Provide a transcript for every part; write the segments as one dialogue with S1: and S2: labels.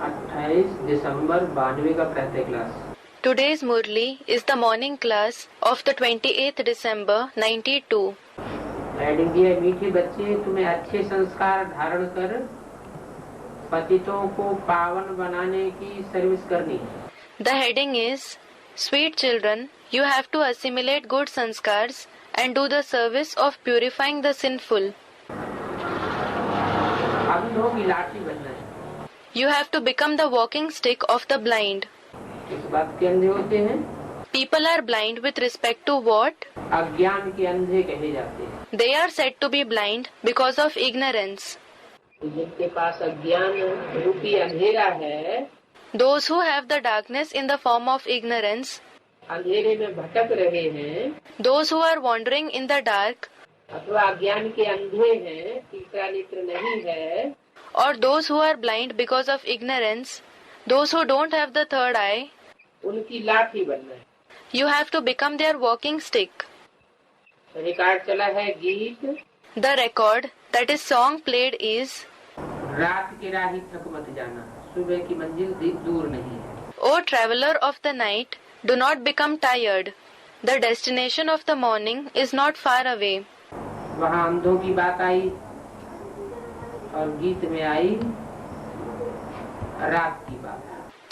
S1: अट्ठाईस दिसंबर 92 का प्रातः class.
S2: Today's Murli is the morning class of the 28th December 92.
S1: Heading दिया है, मीठे बच्चे तुम्हें अच्छे संस्कार धारण कर पतितों को पावन बनाने की सर्विस करनी है।
S2: The heading is Sweet children, you have to assimilate good sanskars and do the service of purifying the sinful.
S1: अंधों की लाठी बनना है।
S2: You have to become the walking stick of the blind.
S1: इस बात के अंधे होते हैं।
S2: People are blind with respect to what?
S1: अज्ञान के अंधे कहे जाते हैं।
S2: They are said to be blind because of ignorance.
S1: जिनके पास अज्ञान रूपी अंधेरा है,
S2: Those who have the darkness in the form of ignorance,
S1: अंधेरे में भटक रहे हैं,
S2: those who are wandering in the dark,
S1: अथवा अज्ञान के अंधे हैं, तीसरा नेत्र नहीं है,
S2: or those who are blind because of ignorance, those who don't have the third eye,
S1: उनकी लाठी बनना है।
S2: you have to become their walking stick.
S1: Record चला है गीत,
S2: The record, that is song played is,
S1: रात की राही थक मत जाना, सुबह की मंजिल दूर नहीं है।
S2: O traveler of the night, do not become tired. The destination of the morning is not far away.
S1: वहाँ अंधों की बात आई और गीत में आई रात की बात।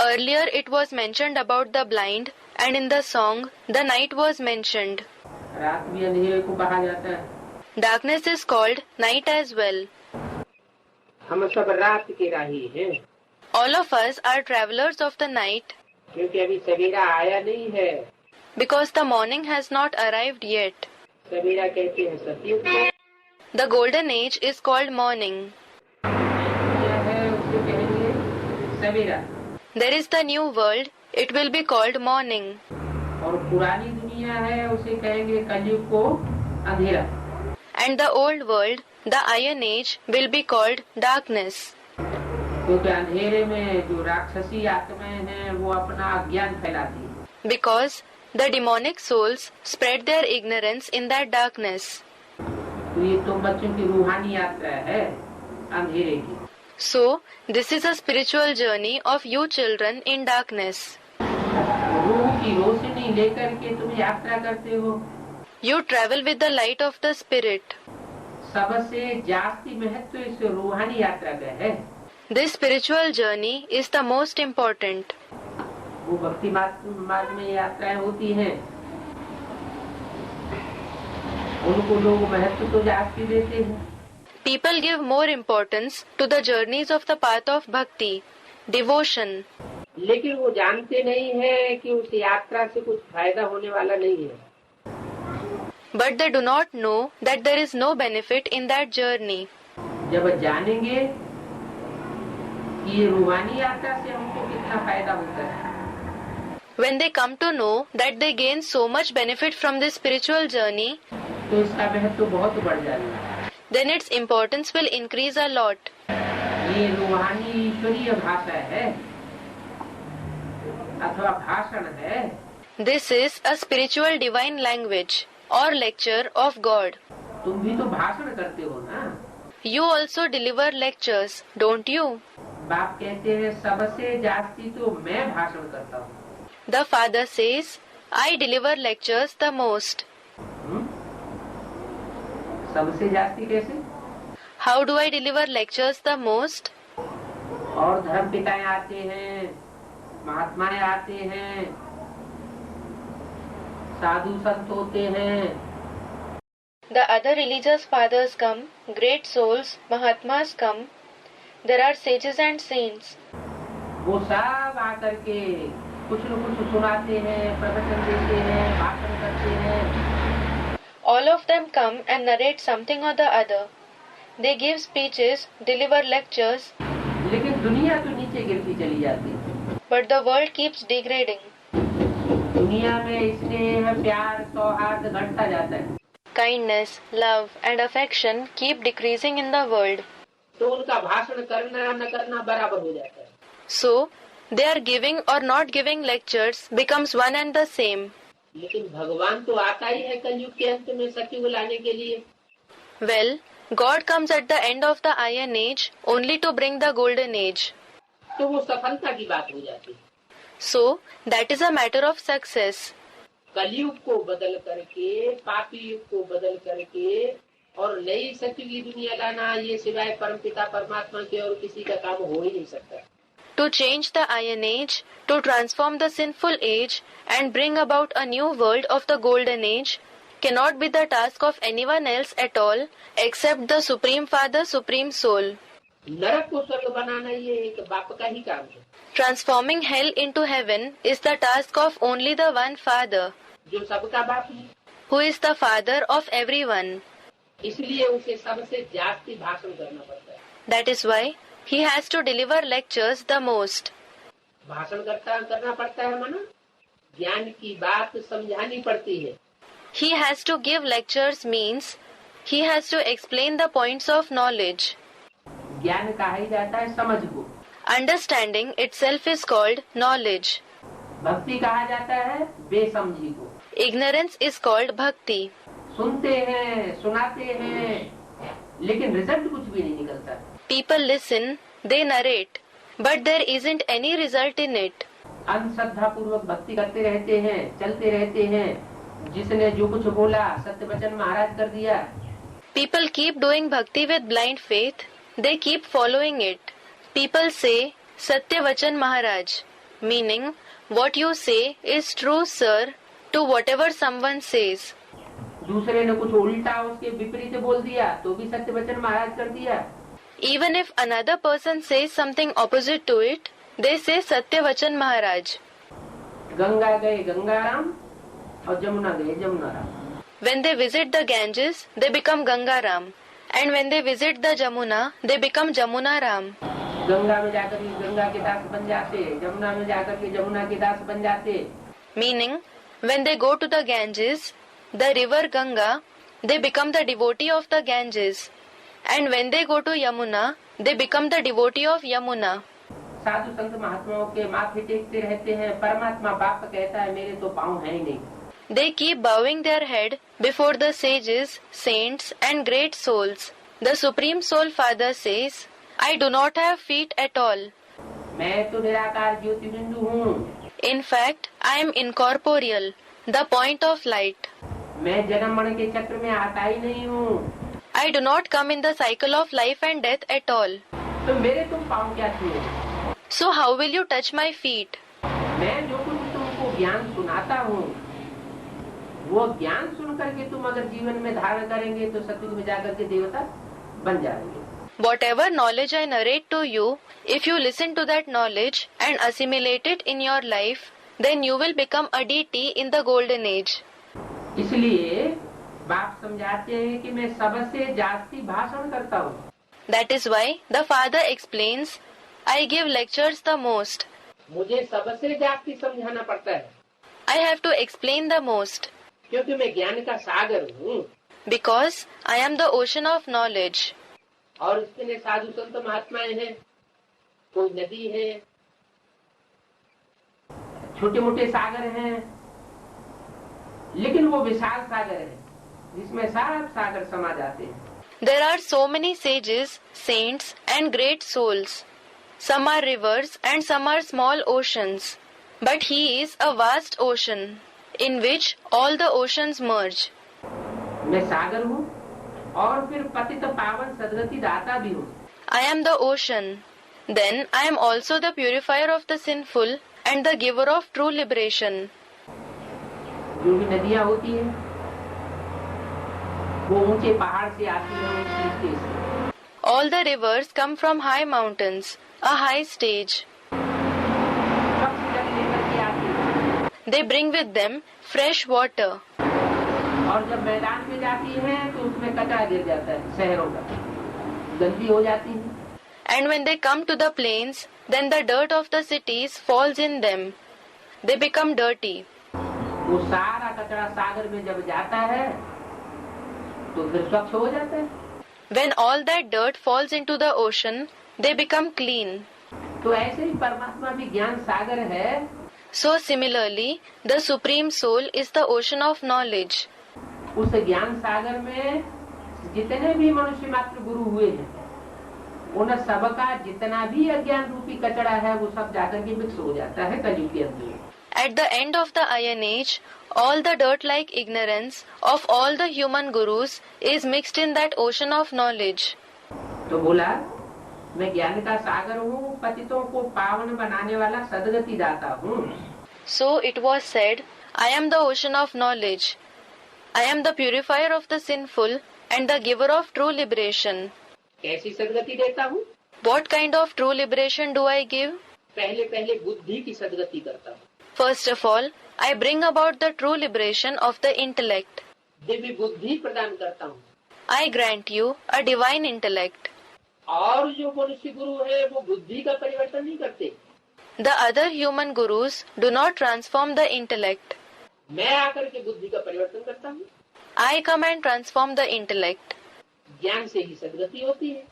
S2: Earlier it was mentioned about the blind, and in the song, the night was mentioned.
S1: रात भी अंधेरे को कहा जाता है।
S2: Darkness is called night as well.
S1: हम सब रात के राही हैं।
S2: All of us are travelers of the night,
S1: क्योंकि अभी सवेरा आया नहीं है।
S2: because the morning has not arrived yet.
S1: सवेरा कहते हैं सतयुग को।
S2: The golden age is called morning.
S1: दुनिया है उसे कहेंगे सवेरा।
S2: There is the new world, it will be called morning.
S1: और पुरानी दुनिया है उसे कहेंगे कलयुग को अंधेरा।
S2: And the old world, the iron age, will be called darkness.
S1: क्योंकि अंधेरे में जो राक्षसी आत्माएं हैं वो अपना अज्ञान फैलाती है।
S2: Because the demonic souls spread their ignorance in that darkness.
S1: तो ये तो बच्चों की रूहानी यात्रा है अंधेरे की।
S2: So, this is a spiritual journey of you children in darkness.
S1: रूह की रोशनी लेकर के तुम यात्रा करते हो।
S2: You travel with the light of the spirit.
S1: सबसे जास्ती महत्व इस रूहानी यात्रा का है।
S2: This spiritual journey is the most important.
S1: वो भक्ति मार्ग में यात्राएं होती हैं, उनको लोग महत्व तो जास्ती देते हैं।
S2: People give more importance to the journeys of the path of bhakti, devotion.
S1: लेकिन वो जानते नहीं है कि उस यात्रा से कुछ फायदा होने वाला नहीं है।
S2: But they do not know that there is no benefit in that journey.
S1: जब जानेंगे कि ये रूहानी यात्रा से हमको कितना फायदा होता है,
S2: When they come to know that they gain so much benefit from this spiritual journey,
S1: तो इसका महत्व बहुत बढ़ जाएगा।
S2: then its importance will increase a lot.
S1: ये रूहानी ईश्वरीय भाषा है अथवा भाषण है।
S2: This is a spiritual divine language or lecture of God.
S1: तुम भी तो भाषण करते हो ना।
S2: You also deliver lectures, don't you?
S1: बाप कहते हैं सबसे जास्ती तो मैं भाषण करता हूँ।
S2: The father says, I deliver lectures the most.
S1: सबसे जास्ती कैसे?
S2: How do I deliver lectures the most?
S1: और धर्म पिताएं आते हैं, महात्माएं आते हैं, साधु संत होते हैं।
S2: The other religious fathers come, great souls, Mahatmas come. There are sages and saints.
S1: वो सब आकर के कुछ न कुछ सुनाते हैं, प्रवचन देते हैं, भाषण करते हैं।
S2: All of them come and narrate something or the other. They give speeches, deliver lectures.
S1: लेकिन दुनिया तो नीचे गिरती चली जाती है।
S2: But the world keeps degrading.
S1: दुनिया में स्नेह, प्यार, सौहार्द घटता जाता है।
S2: Kindness, love and affection keep decreasing in the world.
S1: तो उनका भाषण करना न करना बराबर हो जाता है।
S2: So, their giving or not giving lectures becomes one and the same.
S1: लेकिन भगवान तो आता ही है कलयुग के अंत में सतयुग लाने के लिए।
S2: Well, God comes at the end of the Iron Age only to bring the Golden Age.
S1: तो वो सफलता की बात हो जाती है।
S2: So, that is a matter of success.
S1: कलयुग को बदल करके, पापी युग को बदल करके और नई सतयुगी दुनिया लाना, ये सिवाय परमपिता परमात्मा के और किसी का काम हो ही नहीं सकता।
S2: To change the Iron Age, to transform the sinful age and bring about a new world of the Golden Age cannot be the task of anyone else at all except the Supreme Father, Supreme Soul.
S1: नरक को स्वर्ग बनाना ये एक बाप का ही काम है।
S2: Transforming hell into heaven is the task of only the one Father,
S1: जो सबका बाप है,
S2: who is the Father of everyone.
S1: इसलिए उसे सबसे जास्ती भाषण करना पड़ता है।
S2: That is why he has to deliver lectures the most.
S1: भाषण करना पड़ता है, माना ज्ञान की बात समझानी पड़ती है।
S2: He has to give lectures means he has to explain the points of knowledge.
S1: ज्ञान कहा ही जाता है समझ को।
S2: Understanding itself is called knowledge.
S1: भक्ति कहा जाता है बेसमझी को।
S2: Ignorance is called bhakti.
S1: सुनते हैं, सुनाते हैं, लेकिन रिजल्ट कुछ भी नहीं निकलता।
S2: People listen, they narrate, but there isn't any result in it.
S1: अंधश्रद्धा पूर्वक भक्ति करते रहते हैं, चलते रहते हैं। जिसने जो कुछ बोला सत्य वचन महाराज कर दिया।
S2: People keep doing bhakti with blind faith. They keep following it. People say, Satya Vachan Maharaj, meaning, what you say is true, sir, to whatever someone says.
S1: दूसरे ने कुछ उल्टा उसके विपरीत बोल दिया तो भी सत्य वचन महाराज कर दिया।
S2: Even if another person says something opposite to it, they say Satya Vachan Maharaj.
S1: Ganga गए गंगाराम और जमुना गए Jamuna Ram.
S2: When they visit the Ganges, they become Gangaram. And when they visit the Jamuna, they become Jamunaram.
S1: Ganga में जाकर के गंगा के दास बन जाते, जमुना में जाकर के जमुना के दास बन जाते।
S2: Meaning, when they go to the Ganges, the river Ganga, they become the devotee of the Ganges. And when they go to Yamuna, they become the devotee of Yamuna.
S1: साधु संत महात्माओं के माथे टेकते रहते हैं। परमात्मा बाप कहता है मेरे तो पाँव है ही नहीं।
S2: They keep bowing their head before the sages, saints and great souls. The Supreme Soul Father says, I do not have feet at all.
S1: मैं तो निराकार ज्योति बिंदु हूँ।
S2: In fact, I am incorporeal, the point of light.
S1: मैं जन्म मरण के चक्र में आता ही नहीं हूँ।
S2: I do not come in the cycle of life and death at all.
S1: तो मेरे तुम पाँव क्या छुए?
S2: So how will you touch my feet?
S1: मैं जो कुछ तुमको ज्ञान सुनाता हूँ, वो ज्ञान सुन करके तुम अगर जीवन में धारण करेंगे तो सतयुग में जाकर के देवता बन जाएंगे।
S2: Whatever knowledge I narrate to you, if you listen to that knowledge and assimilate it in your life, then you will become a deity in the golden age.
S1: इसलिए बाप समझाते हैं कि मैं सबसे जास्ती भाषण करता हूँ।
S2: That is why the Father explains, I give lectures the most.
S1: मुझे सबसे जास्ती समझाना पड़ता है।
S2: I have to explain the most.
S1: क्योंकि मैं ज्ञान का सागर हूँ।
S2: Because I am the ocean of knowledge.
S1: और इसके साधु संत महात्माएं हैं, कोई नदी है, छोटे मोटे सागर हैं, लेकिन वो विशाल सागर है जिसमें सब सागर समा जाते हैं।
S2: There are so many sages, saints and great souls. Some are rivers and some are small oceans. But he is a vast ocean in which all the oceans merge.
S1: मैं सागर हूँ और फिर पतित पावन सद्गति दाता भी हूँ।
S2: I am the ocean. Then I am also the purifier of the sinful and the giver of true liberation.
S1: जो भी नदियाँ होती हैं, वो ऊंचे पहाड़ से आती हैं, ऊंची स्टेज से।
S2: All the rivers come from high mountains, a high stage.
S1: स्वच्छ जल लेकर के आती हैं।
S2: They bring with them fresh water.
S1: और जब मैदान में जाती हैं तो उसमें कचरा गिर जाता है, शहरों का गंदी हो जाती है।
S2: And when they come to the plains, then the dirt of the cities falls in them. They become dirty.
S1: वो सारा कचरा सागर में जब जाता है तो फिर स्वच्छ हो जाता है।
S2: When all that dirt falls into the ocean, they become clean.
S1: तो ऐसे ही परमात्मा भी ज्ञान सागर है।
S2: So similarly, the Supreme Soul is the ocean of knowledge.
S1: उस ज्ञान सागर में जितने भी मनुष्य मात्र गुरु हुए हैं, उन सबका जितना भी अज्ञान रूपी कचरा है वो सब जाकर के मिक्स हो जाता है कलयुग के अंत में.
S2: At the end of the Iron Age, all the dirt-like ignorance of all the human gurus is mixed in that ocean of knowledge.
S1: तो बोला, मैं ज्ञान का सागर हूँ, पतितों को पावन बनाने वाला सदगति दाता हूँ.
S2: So it was said, I am the ocean of knowledge. I am the purifier of the sinful and the giver of true liberation.
S1: कैसी सदगति देता हूँ?
S2: What kind of true liberation do I give?
S1: पहले पहले बुद्धि की सदगति करता हूँ.
S2: First of all, I bring about the true liberation of the intellect.
S1: Divya बुद्धि प्रदान करता हूँ.
S2: I grant you a divine intellect.
S1: और जो मनुष्य गुरु है वो बुद्धि का परिवर्तन नहीं करते.
S2: The other human gurus do not transform the intellect.
S1: मैं आकर के बुद्धि का परिवर्तन करता हूँ.
S2: I come and transform the intellect.
S1: ज्ञान से ही सदगति होती है.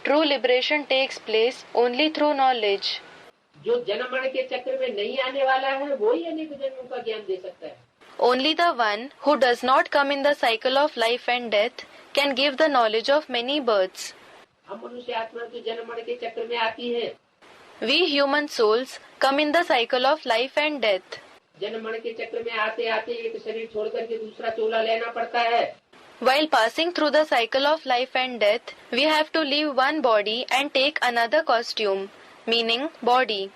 S2: True liberation takes place only through knowledge.
S1: जो जन्म मरण के चक्र में नहीं आने वाला है वही अनेक जन्मों का ज्ञान दे सकता है.
S2: Only the one who does not come in the cycle of life and death can give the knowledge of many births.
S1: हम मनुष्य आत्मा तो जन्म मरण के चक्र में आती है.
S2: We human souls come in the cycle of life and death.
S1: जन्म मरण के चक्र में आते आते एक शरीर छोड़ करके दूसरा चोला लेना पड़ता है.
S2: While passing through the cycle of life and death, we have to leave one body and take another costume, meaning body.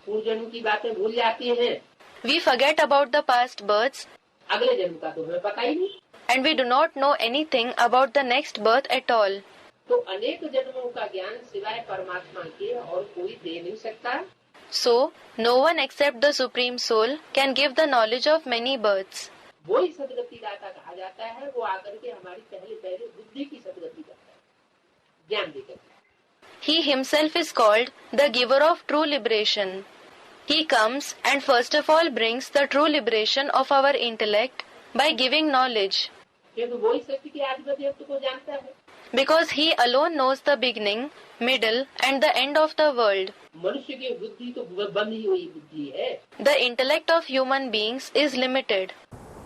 S1: पूर्व जन्म की बातें भूल जाती हैं.
S2: We forget about the past births
S1: अगले जन्म का तो हमें पता ही नहीं.
S2: and we do not know anything about the next birth at all.
S1: तो अनेक जन्मों का ज्ञान सिवाय परमात्मा के और कोई दे नहीं सकता.
S2: So, no one except the Supreme Soul can give the knowledge of many births.
S1: वही सदगति दाता कहा जाता है. वो आकर के हमारी पहले पहले बुद्धि की सदगति करता है, ज्ञान देकर.
S2: He himself is called the giver of true liberation. He comes and first of all brings the true liberation of our intellect by giving knowledge.
S1: क्योंकि वही सत्य के आदि मध्य को जानता है.
S2: Because he alone knows the beginning, middle and the end of the world.
S1: मनुष्य की बुद्धि तो बंधी हुई बुद्धि है.
S2: The intellect of human beings is limited.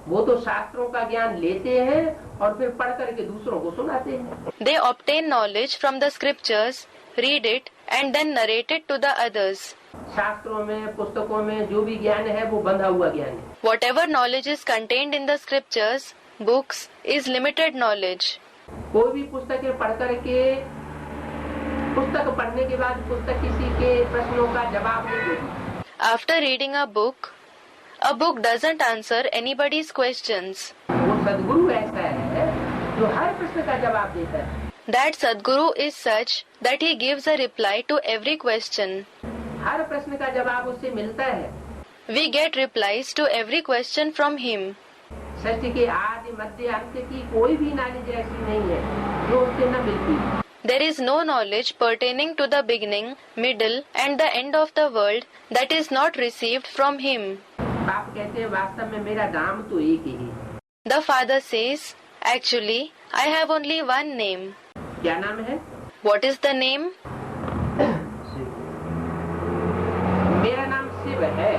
S1: वो तो शास्त्रों का ज्ञान लेते हैं और फिर पढ़ करके दूसरों को सुनाते हैं.
S2: They obtain knowledge from the scriptures, read it and then narrate it to the others.
S1: शास्त्रों में पुस्तकों में जो भी ज्ञान है वो बंधा हुआ ज्ञान है.
S2: Whatever knowledge is contained in the scriptures, books, is limited knowledge.
S1: कोई भी पुस्तकें पढ़ करके पुस्तक पढ़ने के बाद पुस्तक किसी के प्रश्नों का जवाब नहीं देती.
S2: After reading a book doesn't answer anybody's questions.
S1: वो सदगुरु ऐसा है जो हर प्रश्न का जवाब देता है.
S2: That Sadguru is such that he gives a reply to every question.
S1: हर प्रश्न का जवाब उससे मिलता है.
S2: We get replies to every question from him.
S1: सृष्टि के आदि मध्य अंत की कोई भी नॉलेज ऐसी नहीं है जो उससे न मिलती.
S2: There is no knowledge pertaining to the beginning, middle and the end of the world that is not received from him.
S1: आप कहते हैं वास्तव में मेरा नाम तो एक ही है.
S2: The father says, actually, I have only one name.
S1: क्या नाम है?
S2: What is the name?
S1: मेरा नाम शिव है.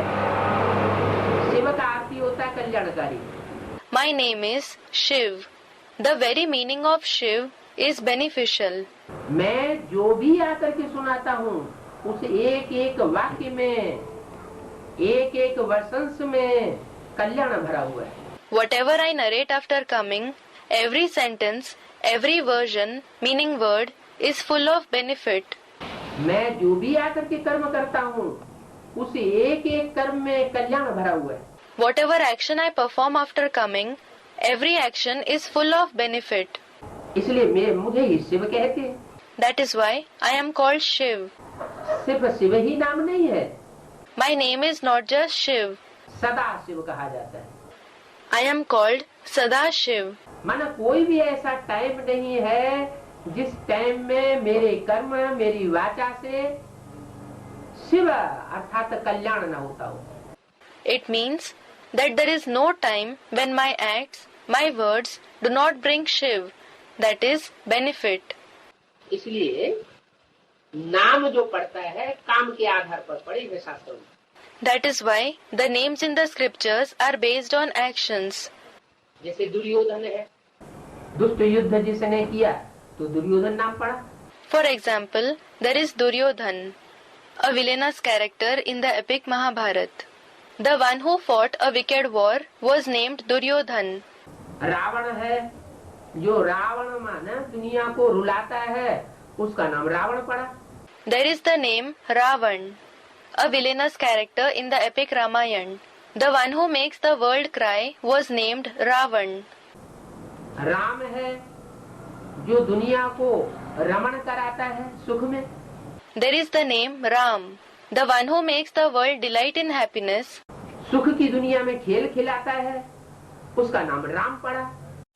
S1: शिव का अर्थ होता है कल्याणकारी.
S2: My name is Shiv. The very meaning of Shiv is beneficial.
S1: मैं जो भी आकर के सुनाता हूँ उस एक एक वाक्य में, एक एक वसंस में कल्याण भरा हुआ है.
S2: Whatever I narrate after coming, every sentence, every version, meaning word, is full of benefit.
S1: मैं जो भी आकर के कर्म करता हूँ उस एक एक कर्म में कल्याण भरा हुआ है.
S2: Whatever action I perform after coming, every action is full of benefit.
S1: इसलिए मुझे ही शिव कहते हैं.
S2: That is why I am called Shiv.
S1: सिर्फ शिव ही नाम नहीं है.
S2: My name is not just Shiv.
S1: सदा शिव कहा जाता है.
S2: I am called Sada Shiv.
S1: माना कोई भी ऐसा टाइम नहीं है जिस टाइम में मेरे कर्म मेरी वाचा से शिव अर्थात कल्याण न होता हो.
S2: It means that there is no time when my acts, my words do not bring Shiv, that is benefit.
S1: इसलिए नाम जो पढ़ता है काम के आधार पर पढ़े हुए शास्त्रों में.
S2: That is why the names in the scriptures are based on actions.
S1: जैसे दुर्योधन है, दुष्ट युद्ध जिसने किया तो दुर्योधन नाम पड़ा।
S2: For example, there is Duryodhan, a villainous character in the epic Mahabharata. The one who fought a wicked war was named Duryodhan.
S1: Ravan है, जो रावण माना दुनिया को रुलाता है, उसका नाम रावण पड़ा।
S2: There is the name Ravan, a villainous character in the epic Ramayana. The one who makes the world cry was named Ravan.
S1: Ram है, जो दुनिया को रमण कराता है सुख में।
S2: There is the name Ram, the one who makes the world delight in happiness.
S1: सुख की दुनिया में खेल खिलाता है, उसका नाम राम पड़ा।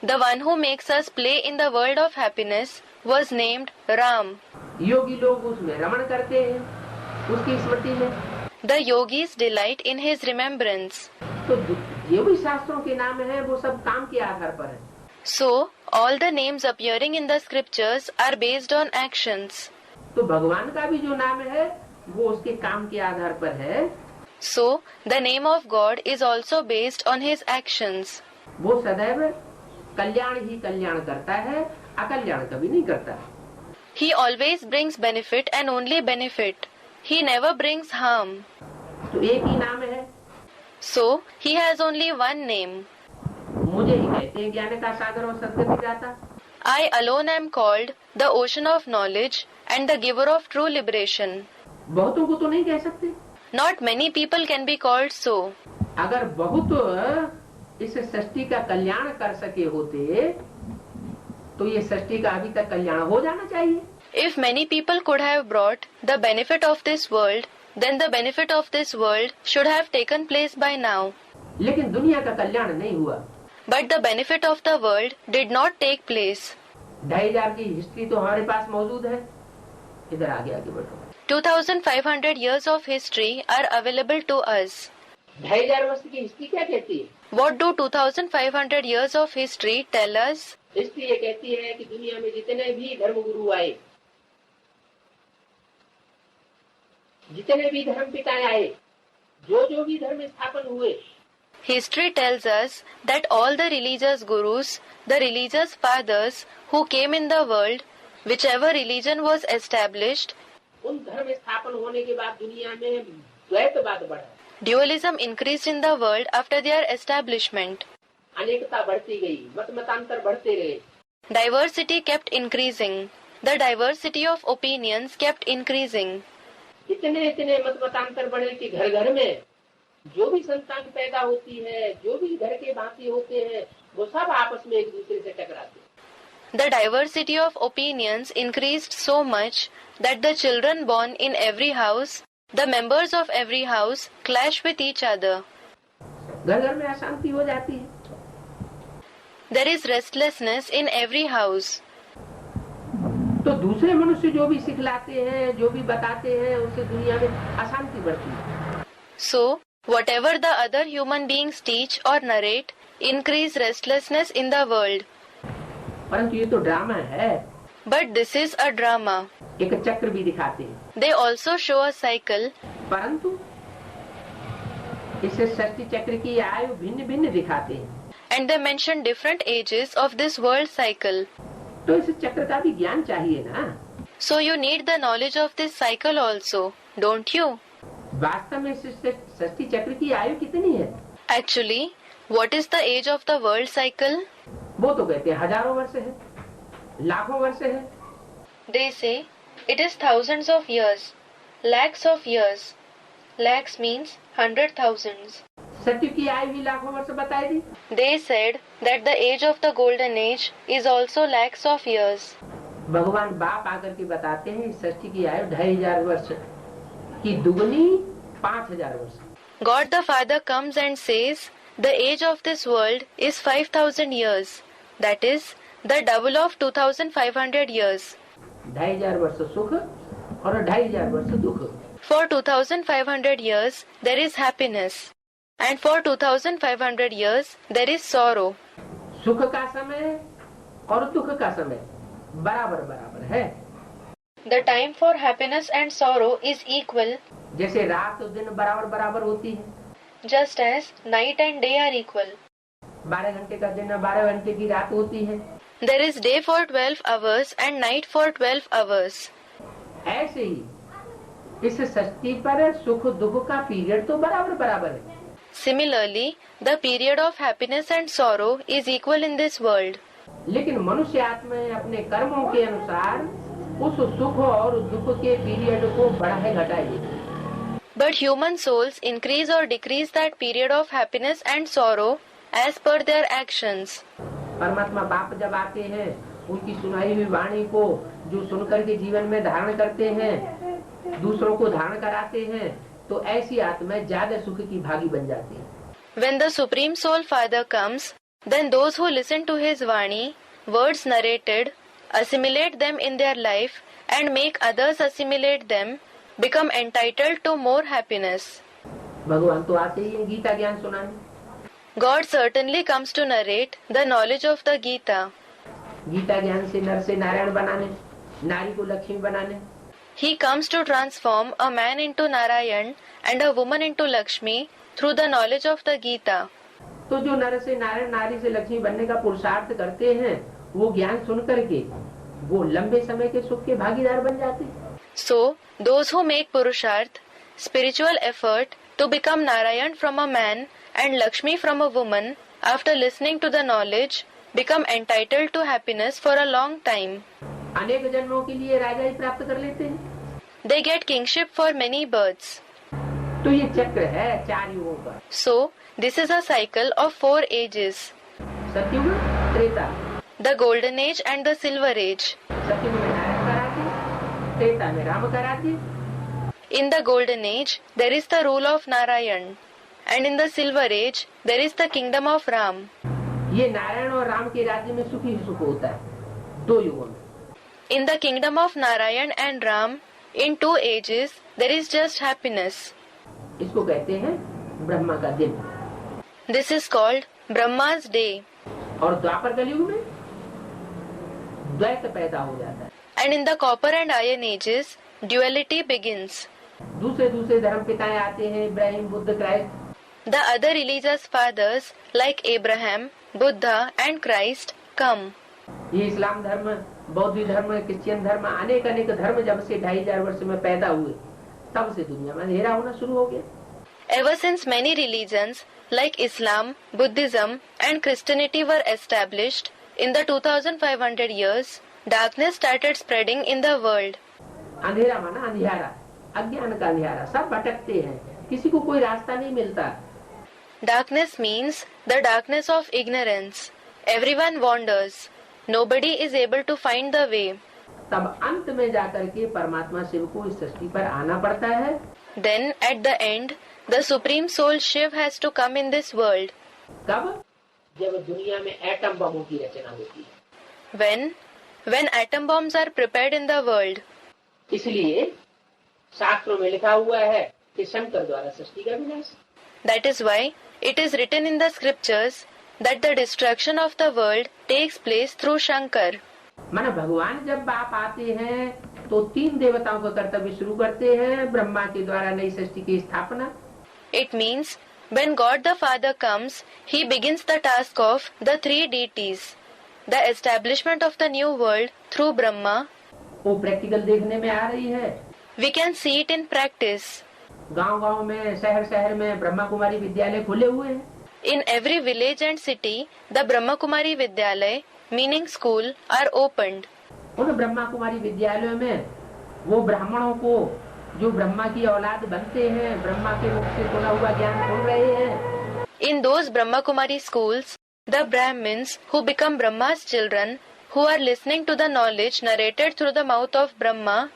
S2: The one who makes us play in the world of happiness was named Ram.
S1: योगी लोग उसमें रमण करते हैं, उसकी स्मृति में।
S2: The yogis delight in his remembrance.
S1: तो जो भी शास्त्रों के नाम है वो सब काम के आधार पर है।
S2: So, all the names appearing in the scriptures are based on actions.
S1: तो भगवान का भी जो नाम है वो उसके काम के आधार पर है।
S2: So, the name of God is also based on his actions.
S1: वो सदैव कल्याण ही कल्याण करता है, अकल्याण कभी नहीं करता।
S2: He always brings benefit and only benefit. He never brings harm.
S1: तो एक ही नाम है।
S2: So, he has only one name.
S1: मुझे ही कहते हैं ज्ञान का सागर और सद्गति दाता।
S2: I alone am called the ocean of knowledge and the giver of true liberation.
S1: बहुतों को तो नहीं कह सकते।
S2: Not many people can be called so.
S1: अगर बहुत इस सृष्टि का कल्याण कर सके होते तो ये सृष्टि का अभी तक कल्याण हो जाना चाहिए।
S2: If many people could have brought the benefit of this world, then the benefit of this world should have taken place by now.
S1: लेकिन दुनिया का कल्याण नहीं हुआ।
S2: But the benefit of the world did not take place.
S1: 2500 की history तो हमारे पास मौजूद है। इधर आगे बढ़ो।
S2: 2500 years of history are available to us.
S1: 2500 वर्ष की हिस्ट्री क्या कहती है?
S2: What do 2500 years of history tell us?
S1: History ये कहती है कि दुनिया में जितने भी धर्मगुरु आए, जितने भी धर्म पिताएं आए, जो भी धर्म स्थापन हुए,
S2: History tells us that all the religious gurus, the religious fathers who came in the world, whichever religion was established,
S1: उन धर्म स्थापन होने के बाद दुनिया में द्वैतवाद बढ़ा,
S2: dualism increased in the world after their establishment.
S1: अनेकता बढ़ती गई, मतांतर बढ़ते गए,
S2: Diversity kept increasing. The diversity of opinions kept increasing.
S1: इतने मतांतर बढ़े कि घर घर में जो भी संतान पैदा होती है, जो भी घर के भांति होते हैं, वो सब आपस में एक दूसरे से टकराते हैं।
S2: The diversity of opinions increased so much that the children born in every house, the members of every house, clash with each other.
S1: घर घर में अशांति हो जाती है।
S2: There is restlessness in every house.
S1: तो दूसरे मनुष्य जो भी सिखलाते हैं, जो भी बताते हैं, उससे दुनिया में अशांति बढ़ती है।
S2: So, whatever the other human beings teach or narrate, increase restlessness in the world.
S1: परंतु ये तो ड्रामा है।
S2: But this is a drama.
S1: एक चक्र भी दिखाते हैं।
S2: They also show a cycle.
S1: परंतु इस सृष्टि चक्र की आयु भिन्न भिन्न दिखाते हैं।
S2: And they mention different ages of this world cycle.
S1: तो इस चक्र का भी ज्ञान चाहिए ना।
S2: So you need the knowledge of this cycle also, don't you?
S1: वास्तव में इस सृष्टि चक्र की आयु कितनी है?
S2: Actually, what is the age of the world cycle?
S1: वो तो कहते हैं हजारों वर्ष है, लाखों वर्ष है।
S2: They say it is thousands of years, lakhs of years. Lakhs means 100,000s.
S1: सत्य की आयु भी लाखों वर्ष बताई दी।
S2: They said that the age of the golden age is also lakhs of years.
S1: भगवान बाप आकर के बताते हैं इस सृष्टि की आयु 2500 वर्ष की दुगनी 5000 वर्ष।
S2: God the Father comes and says the age of this world is 5,000 years. That is the double of 2,500 years.
S1: 2500 वर्ष सुख और 2500 वर्ष दुख।
S2: For 2,500 years there is happiness, and for 2,500 years there is sorrow.
S1: सुख का समय और दुख का समय बराबर बराबर है।
S2: The time for happiness and sorrow is equal,
S1: जैसे रात और दिन बराबर बराबर होती है,
S2: just as night and day are equal.
S1: 12 घंटे का दिन और 12 घंटे की रात होती है।
S2: There is day for 12 hours and night for 12 hours.
S1: ऐसे ही इस सृष्टि पर सुख दुख का पीरियड तो बराबर बराबर है।
S2: Similarly, the period of happiness and sorrow is equal in this world.
S1: लेकिन मनुष्य आत्मा अपने कर्मों के अनुसार उस सुख और दुख के पीरियड को बढ़ाए घटाए।
S2: But human souls increase or decrease that period of happiness and sorrow as per their actions.
S1: परमात्मा बाप जब आते हैं, उनकी सुनाई हुई वाणी को जो सुनकर के जीवन में धारण करते हैं, दूसरों को धारण कराते हैं, तो ऐसी आत्माएं ज्यादा सुख की भागी बन जाती हैं।
S2: When the Supreme Soul Father comes, then those who listen to his Vani, words narrated, assimilate them in their life and make others assimilate them, become entitled to more happiness.
S1: भगवान तो आते ही हैं गीता ज्ञान सुनाने।
S2: God certainly comes to narrate the knowledge of the Gita.
S1: Gita ज्ञान से नर से नारायण बनाने, नारी को लक्ष्मी बनाने।
S2: He comes to transform a man into Narayan and a woman into Lakshmi through the knowledge of the Gita.
S1: तो जो नर से नारायण, नारी से लक्ष्मी बनने का पुरुषार्थ करते हैं, वो ज्ञान सुन करके वो लंबे समय के सुख के भागीदार बन जाते हैं।
S2: So, those who make Purusharth, spiritual effort to become Narayan from a man and Lakshmi from a woman, after listening to the knowledge, become entitled to happiness for a long time.
S1: अनेक जन्मों के लिए राजाई प्राप्त कर लेते हैं।
S2: They get kingship for many births.
S1: तो ये चक्र है 4 युगों का।
S2: So, this is a cycle of 4 ages.
S1: सतयुग, Treta.
S2: The Golden Age and the Silver Age.
S1: सतयुग में नारायण कराते, त्रेता में राम कराते।
S2: In the Golden Age, there is the rule of Narayan. And in the Silver Age, there is the kingdom of Ram.
S1: ये नारायण और राम के राज्य में सुख ही सुख होता है, 2 युगों में।
S2: In the kingdom of Narayan and Ram, in 2 ages, there is just happiness.
S1: इसको कहते हैं ब्रह्मा का दिन।
S2: This is called Brahma's day.
S1: और द्वापर कलयुग में द्वैत पैदा हो जाता है।
S2: And in the Copper and Iron ages, duality begins.
S1: दूसरे धर्म पिताएं आते हैं, Ibrahim, Buddha, Christ.
S2: The other religious fathers like Abraham, Buddha and Christ come.
S1: ये इस्लाम धर्म, बौद्ध धर्म, क्रिश्चियन धर्म, अनेक धर्म जब से 2500 वर्ष में पैदा हुए, तब से दुनिया में अंधेरा होना शुरू हो गया।
S2: Ever since many religions like Islam, Buddhism and Christianity were established, in the 2500 years, darkness started spreading in the world.
S1: अंधेरा माना अंधियारा, अज्ञान का अंधियारा, सब भटकते हैं, किसी को कोई रास्ता नहीं मिलता।
S2: Darkness means the darkness of ignorance. Everyone wanders. Nobody is able to find the way.
S1: तब अंत में जाकर के परमात्मा शिव को इस सृष्टि पर आना पड़ता है।
S2: Then at the end, the Supreme Soul Shiv has to come in this world.
S1: कब? जब दुनिया में एटम बमों की रचना होती है।
S2: When atom bombs are prepared in the world.
S1: इसलिए शास्त्रों में लिखा हुआ है कि शंकर द्वारा सृष्टि का विनाश।
S2: That is why it is written in the scriptures that the destruction of the world takes place through Shankar.
S1: माना भगवान जब बाप आते हैं तो 3 देवताओं का कर्तव्य शुरू करते हैं, ब्रह्मा के द्वारा नई सृष्टि की स्थापना।
S2: It means when God the Father comes, he begins the task of the 3 deities. The establishment of the new world through Brahma.
S1: वो प्रैक्टिकल देखने में आ रही है।
S2: We can see it in practice.
S1: गांव-गांव में, शहर में ब्रह्मा कुमारी विद्यालय खुले हुए हैं।
S2: In every village and city, the Brahma Kumari Vidyalaya, meaning school, are opened.
S1: उन ब्रह्मा कुमारी विद्यालयों में वो ब्राह्मणों को जो ब्रह्मा की औलाद बनते हैं, ब्रह्मा के मुख से सुना हुआ ज्ञान सुन रहे हैं।
S2: In those Brahma Kumari schools, the Brahmins who become Brahma's children, who are listening to the knowledge narrated through the mouth of Brahma,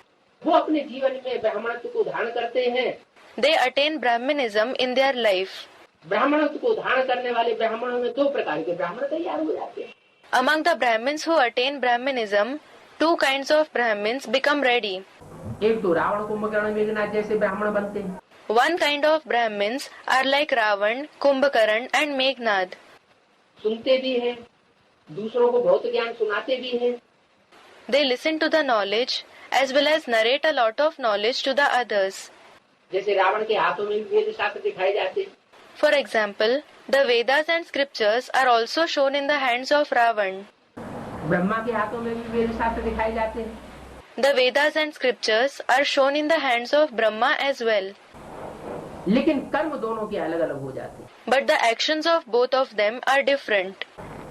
S1: वो अपने जीवन में ब्राह्मणत्व को धारण करते हैं।
S2: they attain Brahmanism in their life.
S1: ब्राह्मणत्व को धारण करने वाले ब्राह्मणों में 2 प्रकार के ब्राह्मण तैयार हो जाते हैं।
S2: Among the Brahmins who attain Brahmanism, 2 kinds of Brahmins become ready.
S1: एक तो रावण, कुंभकर्ण, मेघनाद जैसे ब्राह्मण बनते हैं।
S2: One kind of Brahmins are like Ravan, Kumbhakaran and Meghnad.
S1: सुनते भी हैं, दूसरों को बहुत ज्ञान सुनाते भी हैं।
S2: They listen to the knowledge as well as narrate a lot of knowledge to the others.
S1: जैसे रावण के हाथों में भी वेद शास्त्र दिखाए जाते हैं।
S2: For example, the Vedas and scriptures are also shown in the hands of Ravan.
S1: Brahma के हाथों में भी वेद शास्त्र दिखाए जाते हैं।
S2: The Vedas and scriptures are shown in the hands of Brahma as well.
S1: लेकिन कर्म दोनों के अलग अलग हो जाते हैं।
S2: But the actions of both of them are different.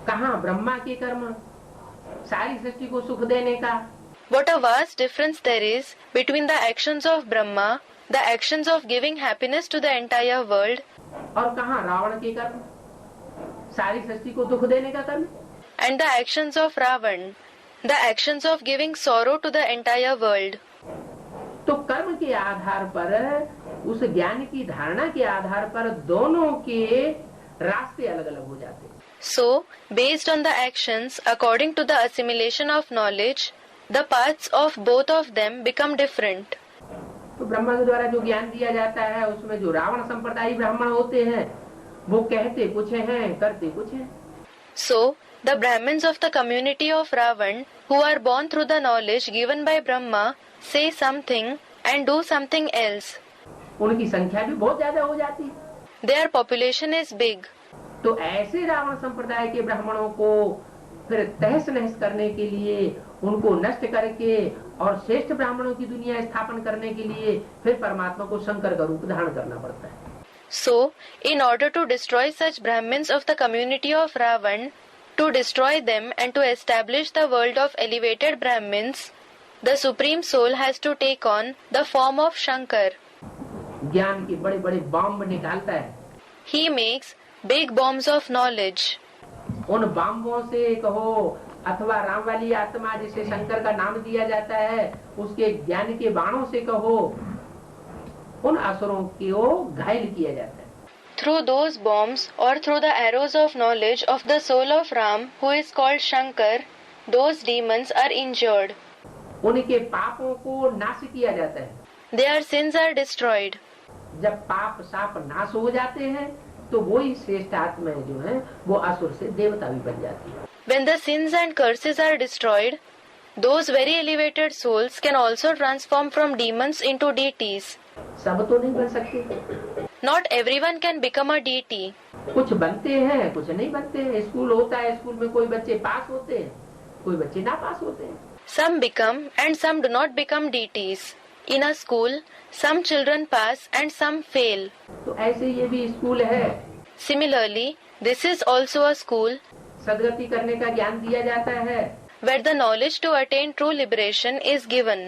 S1: कहाँ ब्रह्मा के कर्म सारी सृष्टि को सुख देने का,
S2: What a vast difference there is between the actions of Brahma, the actions of giving happiness to the entire world,
S1: और कहाँ रावण के कर्म सारी सृष्टि को दुख देने का कर्म।
S2: and the actions of Ravan, the actions of giving sorrow to the entire world.
S1: तो कर्म के आधार पर, उस ज्ञान की धारणा के आधार पर दोनों के रास्ते अलग अलग हो जाते हैं।
S2: So, based on the actions according to the assimilation of knowledge, the paths of both of them become different.
S1: तो ब्रह्मा के द्वारा जो ज्ञान दिया जाता है उसमें जो रावण संप्रदाय ब्राह्मण होते हैं वो कहते कुछ हैं, करते कुछ हैं।
S2: So, the Brahmins of the community of Ravan, who are born through the knowledge given by Brahma, say something and do something else.
S1: उनकी संख्या भी बहुत ज्यादा हो जाती है।
S2: Their population is big.
S1: तो ऐसे रावण संप्रदाय के ब्राह्मणों को फिर तहस नहस करने के लिए, उनको नष्ट करके और श्रेष्ठ ब्राह्मणों की दुनिया स्थापन करने के लिए फिर परमात्मा को शंकर का रूप धारण करना पड़ता है।
S2: So, in order to destroy such Brahmins of the community of Ravan, to destroy them and to establish the world of elevated Brahmins, the Supreme Soul has to take on the form of Shankar.
S1: ज्ञान के बड़े बड़े bomb निकालता है।
S2: He makes big bombs of knowledge.
S1: उन बॉम्बों से कहो अथवा राम वाली आत्मा जिसे शंकर का नाम दिया जाता है उसके ज्ञान के बाणों से कहो, उन असुरों को घायल किया जाता है।
S2: Through those bombs or through the arrows of knowledge of the soul of Ram, who is called Shankar, those demons are injured.
S1: उनके पापों को नाश किया जाता है।
S2: Their sins are destroyed.
S1: जब पाप साप नाश हो जाते हैं तो वही श्रेष्ठ आत्माएं जो हैं वो असुर से देवता भी बन जाती है।
S2: When the sins and curses are destroyed, those very elevated souls can also transform from demons into deities.
S1: सब तो नहीं बन सकते।
S2: Not everyone can become a deity.
S1: कुछ बनते हैं, कुछ नहीं बनते हैं। स्कूल होता है, स्कूल में कोई बच्चे पास होते हैं, कोई बच्चे ना पास होते हैं।
S2: Some become and some do not become deities. In a school, some children pass and some fail.
S1: तो ऐसे ये भी स्कूल है।
S2: Similarly, this is also a school
S1: सदगति करने का ज्ञान दिया जाता है।
S2: where the knowledge to attain true liberation is given.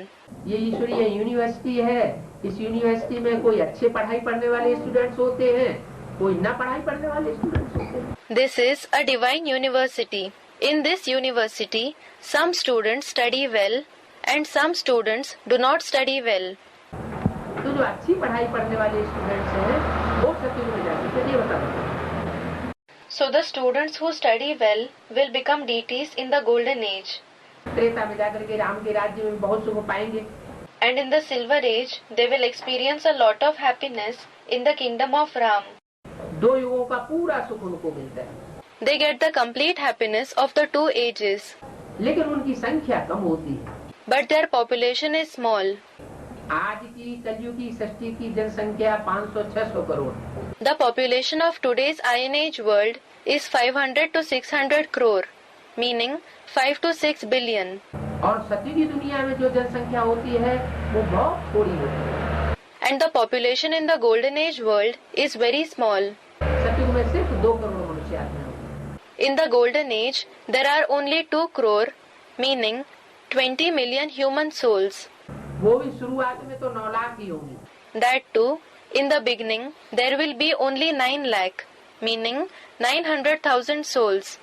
S1: ये ईश्वरीय यूनिवर्सिटी है। इस यूनिवर्सिटी में कोई अच्छे पढ़ाई पढ़ने वाले स्टूडेंट्स होते हैं, कोई ना पढ़ाई पढ़ने वाले स्टूडेंट्स होते हैं।
S2: This is a divine university. In this university, some students study well and some students do not study well.
S1: तो जो अच्छी पढ़ाई पढ़ने वाले स्टूडेंट्स हैं वो सतयुग में जाकर देवता बनते हैं।
S2: So the students who study well will become deities in the golden age.
S1: Treta में जाकर के राम के राज्य में बहुत सुख पाएंगे।
S2: And in the silver age, they will experience a lot of happiness in the kingdom of Ram.
S1: दो युगों का पूरा सुख उनको मिलता है।
S2: They get the complete happiness of the two ages.
S1: लेकिन उनकी संख्या कम होती है।
S2: But their population is small.
S1: आज की कलयुग की सृष्टि की जनसंख्या 500-600 crore.
S2: The population of today's Iron Age world is 500 to 600 crore, meaning 5 to 6 billion.
S1: और सतयुग की दुनिया में जो जनसंख्या होती है वो बहुत थोड़ी होती है।
S2: And the population in the Golden Age world is very small.
S1: सतयुग में सिर्फ 2 करोड़ मनुष्य आते हैं।
S2: In the Golden Age, there are only 2 crore, meaning 20 million human souls.
S1: वो भी शुरुआत में तो 9 लाख ही होंगी।
S2: That too, in the beginning, there will be only 9 lakh, meaning 900,000 souls,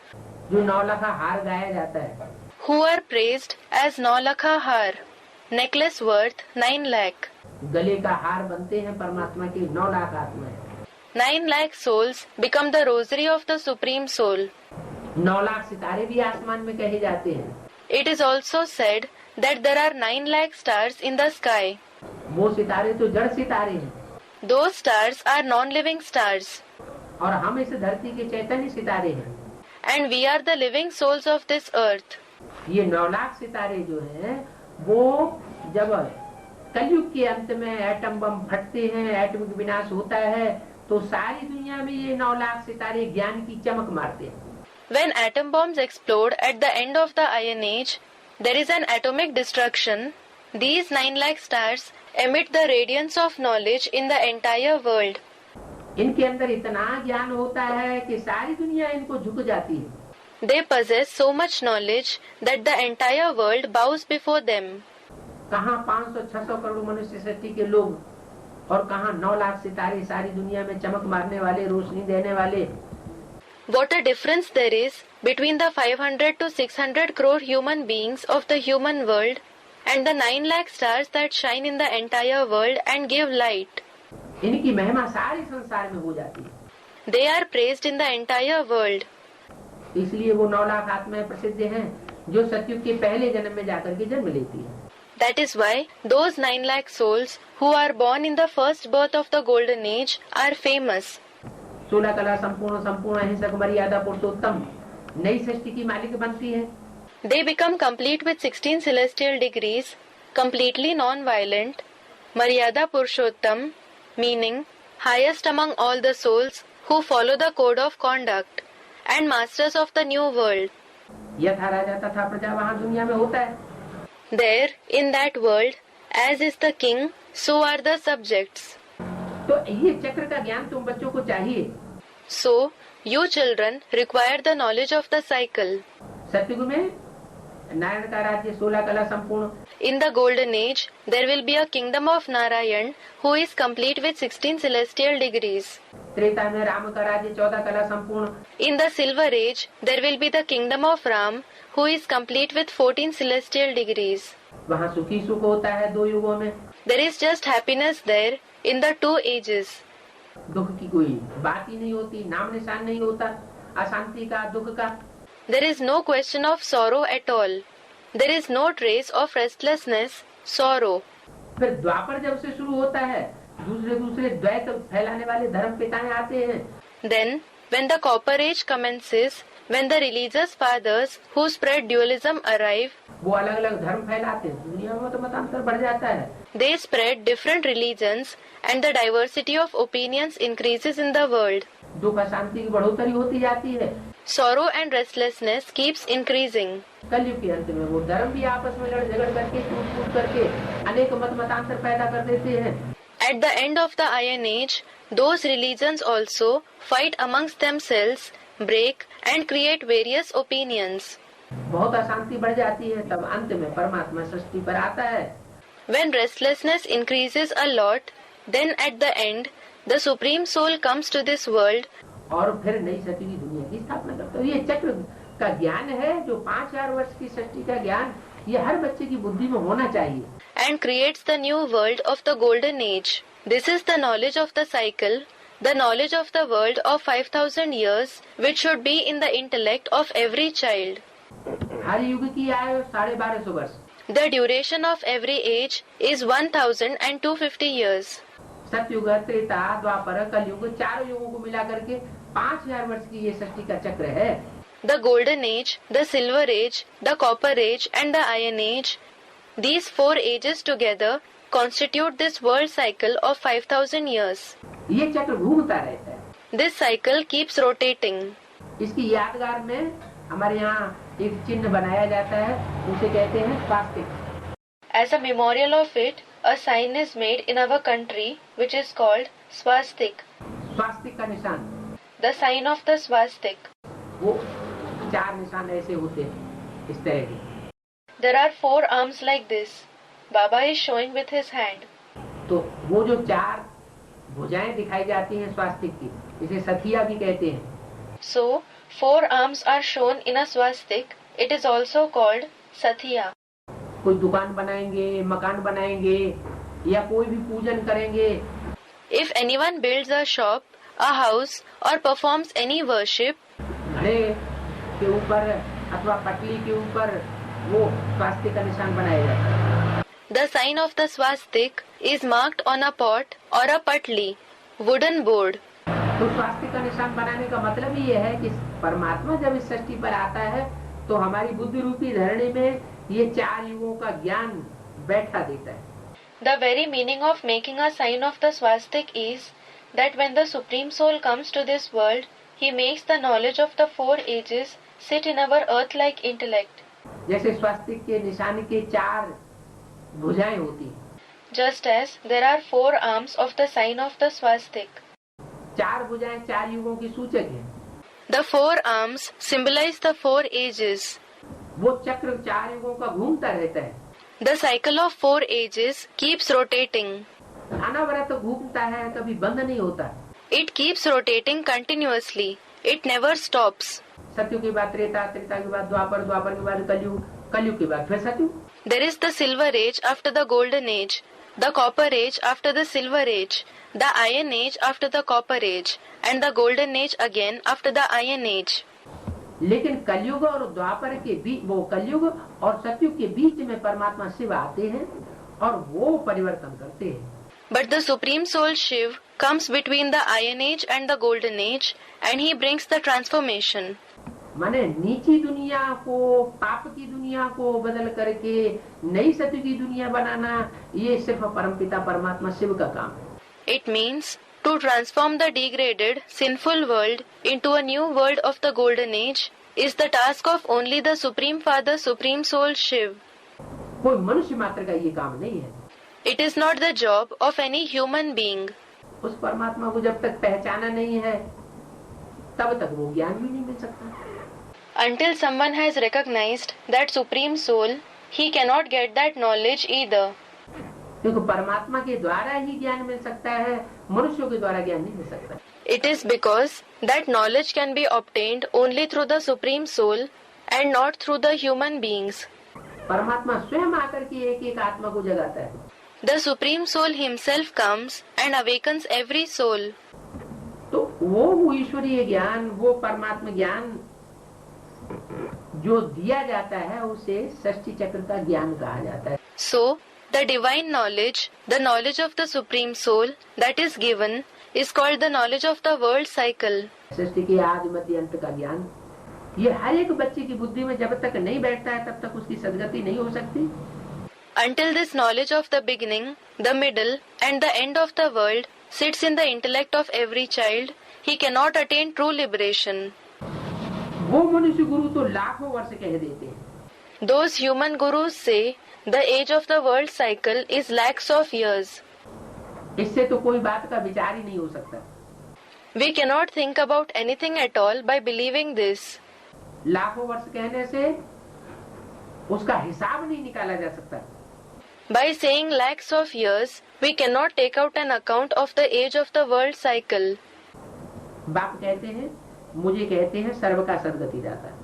S1: जो 9 लाख हार गाया जाता है,
S2: who are praised as Naulakha Har, necklace worth 9 lakh.
S1: गले का हार बनते हैं परमात्मा के 9 लाख आत्माएं।
S2: 9 lakh souls become the rosary of the Supreme Soul.
S1: 9 lakh सितारे भी आसमान में कहे जाते हैं।
S2: It is also said that there are 9 lakh stars in the sky.
S1: वो सितारे तो जड़ सितारे हैं
S2: Those stars are non-living stars,
S1: और हम इस धरती के चैतन्य सितारे हैं।
S2: and we are the living souls of this earth.
S1: ये 9 लाख सितारे जो हैं वो जब कलयुग के अंत में एटम बम फटते हैं, एटमिक विनाश होता है, तो सारी दुनिया में ये 9 लाख सितारे ज्ञान की चमक मारते हैं।
S2: When atom bombs explode at the end of the Iron Age, there is an atomic destruction. These 9 lakh stars emit the radiance of knowledge in the entire world.
S1: इनके अंदर इतना ज्ञान होता है कि सारी दुनिया इनको झुक जाती है।
S2: They possess so much knowledge that the entire world bows before them.
S1: कहाँ 500-600 करोड़ मनुष्य सृष्टि के लोग और कहाँ 9 लाख सितारे सारी दुनिया में चमक मारने वाले, रोशनी देने वाले।
S2: What a difference there is between the 500 to 600 crore human beings of the human world and the 9 lakh stars that shine in the entire world and give light.
S1: इनकी महिमा सारे संसार में हो जाती है।
S2: They are praised in the entire world.
S1: इसलिए वो 9 लाख आत्माएं प्रसिद्ध हैं जो सतयुग के पहले जन्म में जाकर के जन्म लेती है।
S2: That is why those 9 lakh souls who are born in the first birth of the golden age are famous.
S1: 16 कला संपूर्ण, संपूर्ण अहिंसक, मर्यादा पुरुषोत्तम नई सृष्टि की मालिक बनती है।
S2: They become complete with 16 celestial degrees, completely non-violent, Maryada Purushottam, meaning highest among all the souls who follow the code of conduct, and masters of the new world.
S1: यथा राजा तथा प्रजा वहाँ दुनिया में होता है।
S2: There, in that world, as is the king, so are the subjects.
S1: तो ये चक्र का ज्ञान तुम बच्चों को चाहिए।
S2: So, you children require the knowledge of the cycle.
S1: सतयुग में नारायण का राज्य 16 कला संपूर्ण।
S2: In the golden age, there will be a kingdom of Narayan who is complete with 16 celestial degrees.
S1: Treta में राम का राज्य 14 कला संपूर्ण।
S2: In the silver age, there will be the kingdom of Ram who is complete with 14 celestial degrees.
S1: वहाँ सुखी सुख होता है 2 युगों में।
S2: There is just happiness there in the 2 ages.
S1: दुख की कोई बात ही नहीं होती, नाम निशान नहीं होता अशांति का, दुख का।
S2: There is no question of sorrow at all. There is no trace of restlessness, sorrow.
S1: फिर द्वापर जब से शुरू होता है, दूसरे द्वैत फैलाने वाले धर्म पिताएं आते हैं।
S2: Then, when the copper age commences, when the religious fathers who spread dualism arrive,
S1: वो अलग अलग धर्म फैलाते हैं, दुनिया में तो मतांतर बढ़ जाता है।
S2: they spread different religions and the diversity of opinions increases in the world.
S1: दुख अशांति की बढ़ोतरी होती जाती है।
S2: Sorrow and restlessness keeps increasing.
S1: कलयुग के अंत में वो धर्म भी आपस में लड़ झगड़ करके, टूट करके अनेक मतांतर पैदा कर देते हैं।
S2: At the end of the Iron Age, those religions also fight amongst themselves, break and create various opinions.
S1: बहुत अशांति बढ़ जाती है, तब अंत में परमात्मा सृष्टि पर आता है।
S2: When restlessness increases a lot, then at the end, the Supreme Soul comes to this world.
S1: और फिर नई सृष्टि की दुनिया की स्थापना करता है। ये चक्र का ज्ञान है जो 5000 वर्ष की सृष्टि का ज्ञान, ये हर बच्चे की बुद्धि में होना चाहिए।
S2: And creates the new world of the golden age. This is the knowledge of the cycle, the knowledge of the world of 5000 years, which should be in the intellect of every child.
S1: हर युग की आयु 1250 वर्ष।
S2: The duration of every age is 1250 years.
S1: सतयुग, त्रेता, द्वापर, कलयुग, 4 युगों को मिला करके 5000 वर्ष की ये सृष्टि का चक्र है।
S2: The golden age, the silver age, the copper age and the iron age, these 4 ages together constitute this world cycle of 5000 years.
S1: ये चक्र घूमता रहता है।
S2: This cycle keeps rotating.
S1: इसकी यादगार में हमारे यहाँ एक चिन्ह बनाया जाता है, उसे कहते हैं स्वास्तिक।
S2: As a memorial of it, a sign is made in our country which is called swastik.
S1: स्वास्तिक का निशान,
S2: The sign of the swastik.
S1: वो 4 निशान ऐसे होते हैं, इस तरह के।
S2: There are 4 arms like this. Baba is showing with his hand.
S1: तो वो जो 4 भुजाएं दिखाई जाती हैं स्वास्तिक की, इसे सथिया भी कहते हैं।
S2: So, 4 arms are shown in a swastik. It is also called satya.
S1: कोई दुकान बनाएंगे, मकान बनाएंगे या कोई भी पूजन करेंगे।
S2: If anyone builds a shop, a house or performs any worship,
S1: घड़े के ऊपर अथवा पटली के ऊपर वो स्वास्तिक का निशान बनाया जाता है।
S2: the sign of the swastik is marked on a pot or a patli, wooden board.
S1: तो स्वास्तिक का निशान बनाने का मतलब ही ये है कि परमात्मा जब इस सृष्टि पर आता है तो हमारी बुद्धि रूपी धरणी में ये 4 युगों का ज्ञान बैठा देता है।
S2: The very meaning of making a sign of the swastik is that when the Supreme Soul comes to this world, he makes the knowledge of the four ages sit in our earth-like intellect.
S1: जैसे स्वास्तिक के निशान के 4 भुजाएं होती हैं,
S2: Just as there are 4 arms of the sign of the swastik.
S1: 4 भुजाएं 4 युगों की सूचक हैं।
S2: The 4 arms symbolize the 4 ages.
S1: वो चक्र 4 युगों का घूमता रहता है,
S2: The cycle of 4 ages keeps rotating.
S1: अनवरत घूमता है, कभी बंद नहीं होता।
S2: It keeps rotating continuously. It never stops.
S1: सत्युग के बाद त्रेता, त्रेता के बाद द्वापर, द्वापर के बाद कलयुग, कलयुग के बाद फिर सत्युग।
S2: There is the silver age after the golden age, the copper age after the silver age, the iron age after the copper age, and the golden age again after the iron age.
S1: लेकिन कलयुग और द्वापर के बीच, वो कलयुग और सत्युग के बीच में परमात्मा शिव आते हैं और वो परिवर्तन करते हैं।
S2: But the Supreme Soul Shiv comes between the iron age and the golden age, and he brings the transformation.
S1: माने नीची दुनिया को, पाप की दुनिया को बदल करके नई सत्य की दुनिया बनाना, ये सिर्फ परमपिता परमात्मा शिव का काम है।
S2: It means to transform the degraded, sinful world into a new world of the golden age is the task of only the Supreme Father, Supreme Soul Shiv.
S1: कोई मनुष्य मात्र का ये काम नहीं है।
S2: It is not the job of any human being.
S1: उस परमात्मा को जब तक पहचाना नहीं है, तब तक वो ज्ञान भी नहीं मिल सकता।
S2: Until someone has recognized that Supreme Soul, he cannot get that knowledge either.
S1: क्योंकि परमात्मा के द्वारा ही ज्ञान मिल सकता है, मनुष्यों के द्वारा ज्ञान नहीं मिल सकता।
S2: It is because that knowledge can be obtained only through the Supreme Soul and not through the human beings.
S1: परमात्मा स्वयं आकर के एक एक आत्मा को जगाता है।
S2: The Supreme Soul himself comes and awakens every soul.
S1: तो वो ईश्वरीय ज्ञान, वो परमात्मा ज्ञान जो दिया जाता है, उसे षष्ठी चक्र का ज्ञान कहा जाता है।
S2: So, the divine knowledge, the knowledge of the Supreme Soul that is given is called the knowledge of the world cycle.
S1: सृष्टि के आदि मध्य अंत का ज्ञान, ये हर एक बच्चे की बुद्धि में जब तक नहीं बैठता है, तब तक उसकी सदगति नहीं हो सकती।
S2: Until this knowledge of the beginning, the middle and the end of the world sits in the intellect of every child, he cannot attain true liberation.
S1: वो मनुष्य गुरु तो लाखों वर्ष कह देते हैं।
S2: Those human gurus say the age of the world cycle is lakhs of years.
S1: इससे तो कोई बात का विचार ही नहीं हो सकता।
S2: We cannot think about anything at all by believing this.
S1: लाखों वर्ष कहने से उसका हिसाब नहीं निकाला जा सकता।
S2: By saying lakhs of years, we cannot take out an account of the age of the world cycle.
S1: बाप कहते हैं, मुझे कहते हैं सर्व का सदगति दाता।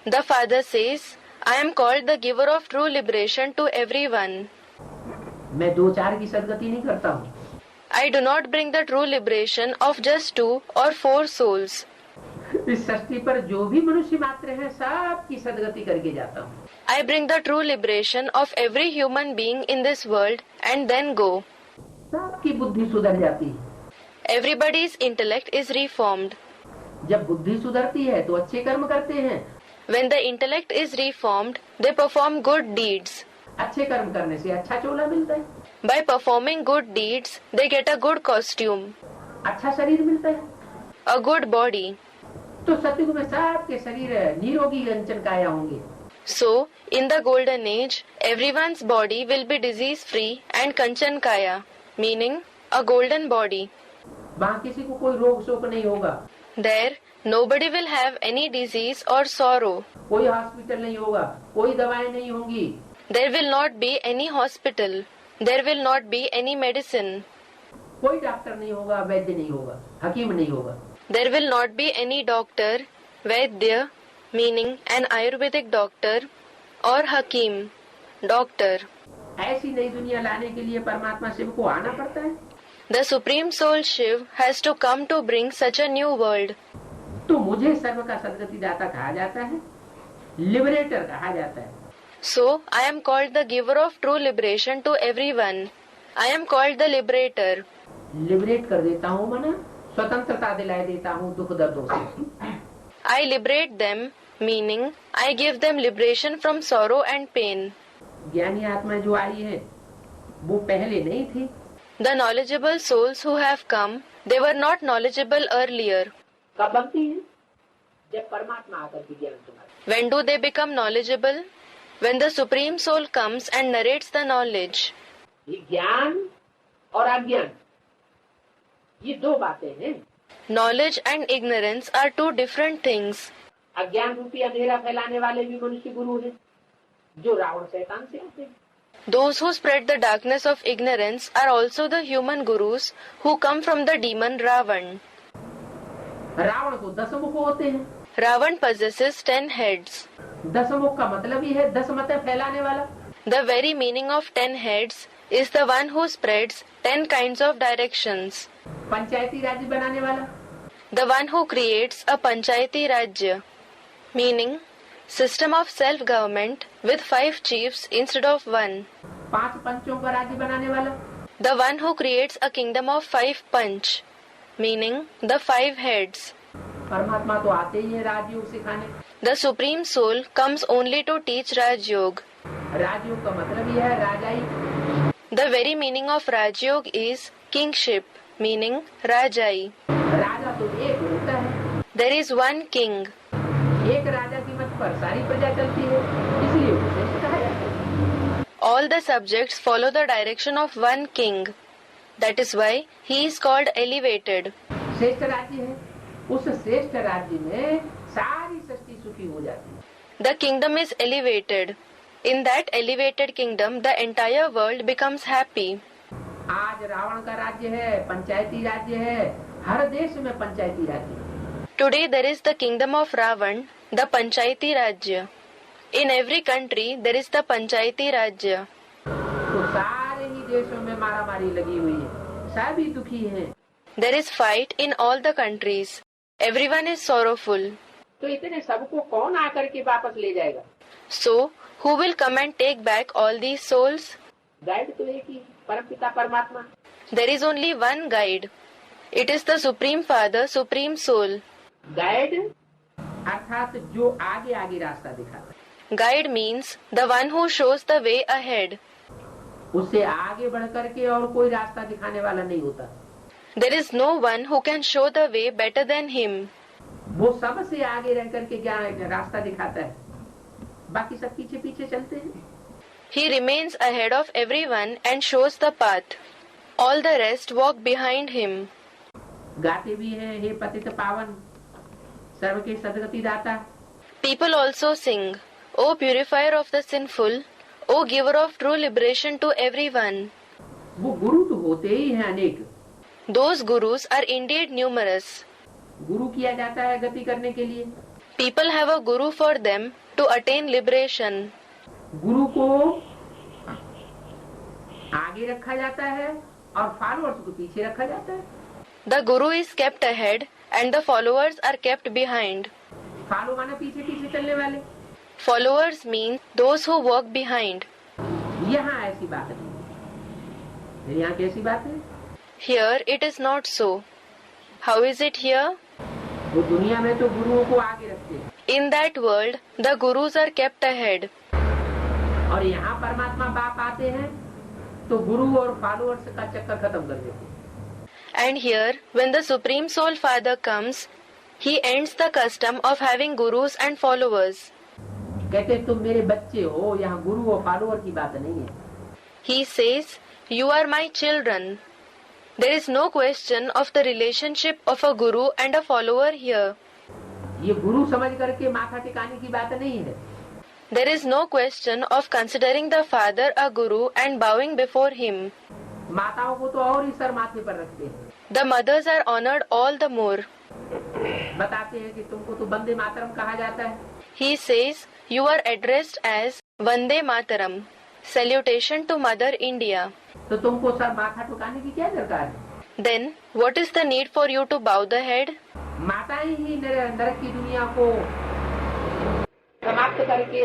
S2: The father says, I am called the giver of true liberation to everyone.
S1: मैं 2-4 की सदगति नहीं करता हूँ।
S2: I do not bring the true liberation of just 2 or 4 souls.
S1: इस सृष्टि पर जो भी मनुष्य मात्र है, सबकी सदगति करके जाता हूँ।
S2: I bring the true liberation of every human being in this world and then go.
S1: सबकी बुद्धि सुधर जाती है।
S2: Everybody's intellect is reformed.
S1: जब बुद्धि सुधरती है तो अच्छे कर्म करते हैं।
S2: When the intellect is reformed, they perform good deeds.
S1: अच्छे कर्म करने से अच्छा चोला मिलता है,
S2: By performing good deeds, they get a good costume,
S1: अच्छा शरीर मिलता है।
S2: a good body.
S1: तो सतयुग में सबके शरीर निरोगी कंचन काया होंगे।
S2: So, in the golden age, everyone's body will be disease-free and kanchan kaya, meaning a golden body.
S1: वहाँ किसी को कोई रोग शोक नहीं होगा,
S2: There, nobody will have any disease or sorrow.
S1: कोई हॉस्पिटल नहीं होगा, कोई दवाएं नहीं होंगी,
S2: There will not be any hospital. There will not be any medicine.
S1: कोई डॉक्टर नहीं होगा, वैद्य नहीं होगा, हकीम नहीं होगा।
S2: There will not be any doctor, Vaidya, meaning an Ayurvedic doctor, or Hakim, doctor.
S1: ऐसी नई दुनिया लाने के लिए परमात्मा शिव को आना पड़ता है।
S2: The Supreme Soul Shiv has to come to bring such a new world.
S1: तो मुझे सर्व का सदगति दाता कहा जाता है, लिबरेटर कहा जाता है।
S2: So, I am called the giver of true liberation to everyone. I am called the liberator.
S1: Liberate कर देता हूँ, मना स्वतंत्रता दिलाई देता हूँ दुख दर्दों से।
S2: I liberate them, meaning I give them liberation from sorrow and pain.
S1: ज्ञानी आत्मा जो आई है, वो पहले नहीं थी।
S2: The knowledgeable souls who have come, they were not knowledgeable earlier.
S1: कब बनती है? जब परमात्मा आकर के ज्ञान सुनाता।
S2: When do they become knowledgeable? When the Supreme Soul comes and narrates the knowledge.
S1: ये ज्ञान और अज्ञान, ये दो बातें हैं।
S2: Knowledge and ignorance are two different things.
S1: अज्ञान रूपी अंधेरा फैलाने वाले भी मनुष्य गुरु हैं, जो रावण शैतान से आते हैं।
S2: Those who spread the darkness of ignorance are also the human gurus who come from the demon Ravan.
S1: Ravan को 10 मुख होते हैं।
S2: Ravan possesses 10 heads.
S1: 10 मुख का मतलब ही है 10 मतें फैलाने वाला।
S2: The very meaning of 10 heads is the one who spreads 10 kinds of directions.
S1: पंचायती राज्य बनाने वाला।
S2: The one who creates a Panchayati Rajya, meaning system of self-government with 5 chiefs instead of 1.
S1: 5 पंचों का राज्य बनाने वाला।
S2: The one who creates a kingdom of 5 Panch, meaning the 5 heads.
S1: परमात्मा तो आते ही है राजयोग सिखाने।
S2: The Supreme Soul comes only to teach Raj Yoga.
S1: राजयोग का मतलब ही है राजाई।
S2: The very meaning of Raj Yoga is kingship, meaning Rajai.
S1: राजा तो एक होता है।
S2: There is one king.
S1: एक राजा की मत पर सारी प्रजा चलती है, इसलिए उसे कहा जाता है।
S2: All the subjects follow the direction of one king. That is why he is called elevated.
S1: श्रेष्ठ राज्य है, उस श्रेष्ठ राज्य में सारी सृष्टि सुखी हो जाती है।
S2: The kingdom is elevated. In that elevated kingdom, the entire world becomes happy.
S1: आज रावण का राज्य है, पंचायती राज्य है, हर देश में पंचायती राज्य है।
S2: Today there is the kingdom of Ravan, the Panchayati Rajya. In every country there is the Panchayati Rajya.
S1: तो सारे ही देशों में मारामारी लगी हुई है, सभी दुखी हैं।
S2: There is fight in all the countries. Everyone is sorrowful.
S1: तो इतने सबको कौन आकर के वापस ले जाएगा?
S2: So, who will come and take back all these souls?
S1: Guide तो एक ही, परमपिता परमात्मा।
S2: There is only one guide. It is the Supreme Father, Supreme Soul.
S1: Guide अर्थात जो आगे आगे रास्ता दिखाता है।
S2: Guide means the one who shows the way ahead.
S1: उससे आगे बढ़ करके और कोई रास्ता दिखाने वाला नहीं होता।
S2: There is no one who can show the way better than him.
S1: वो सबसे आगे रह करके ज्ञान रास्ता दिखाता है, बाकी सब पीछे पीछे चलते हैं।
S2: He remains ahead of everyone and shows the path. All the rest walk behind him.
S1: गाते भी हैं, हे पतित पावन सर्व के सदगति दाता।
S2: People also sing, O purifier of the sinful, O giver of true liberation to everyone.
S1: वो गुरु तो होते ही हैं अनेक।
S2: Those gurus are indeed numerous.
S1: गुरु किया जाता है गति करने के लिए।
S2: People have a guru for them to attain liberation.
S1: गुरु को आगे रखा जाता है और फॉलोअर्स को पीछे रखा जाता है।
S2: The guru is kept ahead and the followers are kept behind.
S1: Follow माने पीछे पीछे चलने वाले।
S2: Followers mean those who walk behind.
S1: यहाँ ऐसी बात नहीं, यहाँ कैसी बात है?
S2: Here it is not so. How is it here?
S1: वो दुनिया में तो गुरुओं को आगे रखते हैं।
S2: In that world, the gurus are kept ahead.
S1: और यहाँ परमात्मा बाप आते हैं तो गुरु और फॉलोअर्स का चक्कर खत्म कर देते हैं।
S2: And here, when the Supreme Soul Father comes, he ends the custom of having gurus and followers.
S1: कहते तुम मेरे बच्चे हो, यहाँ गुरु और फॉलोअर की बात नहीं है।
S2: He says, you are my children. There is no question of the relationship of a guru and a follower here.
S1: ये गुरु समझ करके माथा टिकाने की बात नहीं है।
S2: There is no question of considering the father a guru and bowing before him.
S1: माताओं को तो और ही सर माथे पर रखते हैं।
S2: The mothers are honored all the more.
S1: बताते हैं कि तुमको तो वंदे मातरम कहा जाता है।
S2: He says, you are addressed as Vande Mataram. Salutation to Mother India.
S1: तो तुमको सर माथा टुकाने की क्या दरकार है?
S2: Then, what is the need for you to bow the head?
S1: माताएं ही नरक की दुनिया को समाप्त करके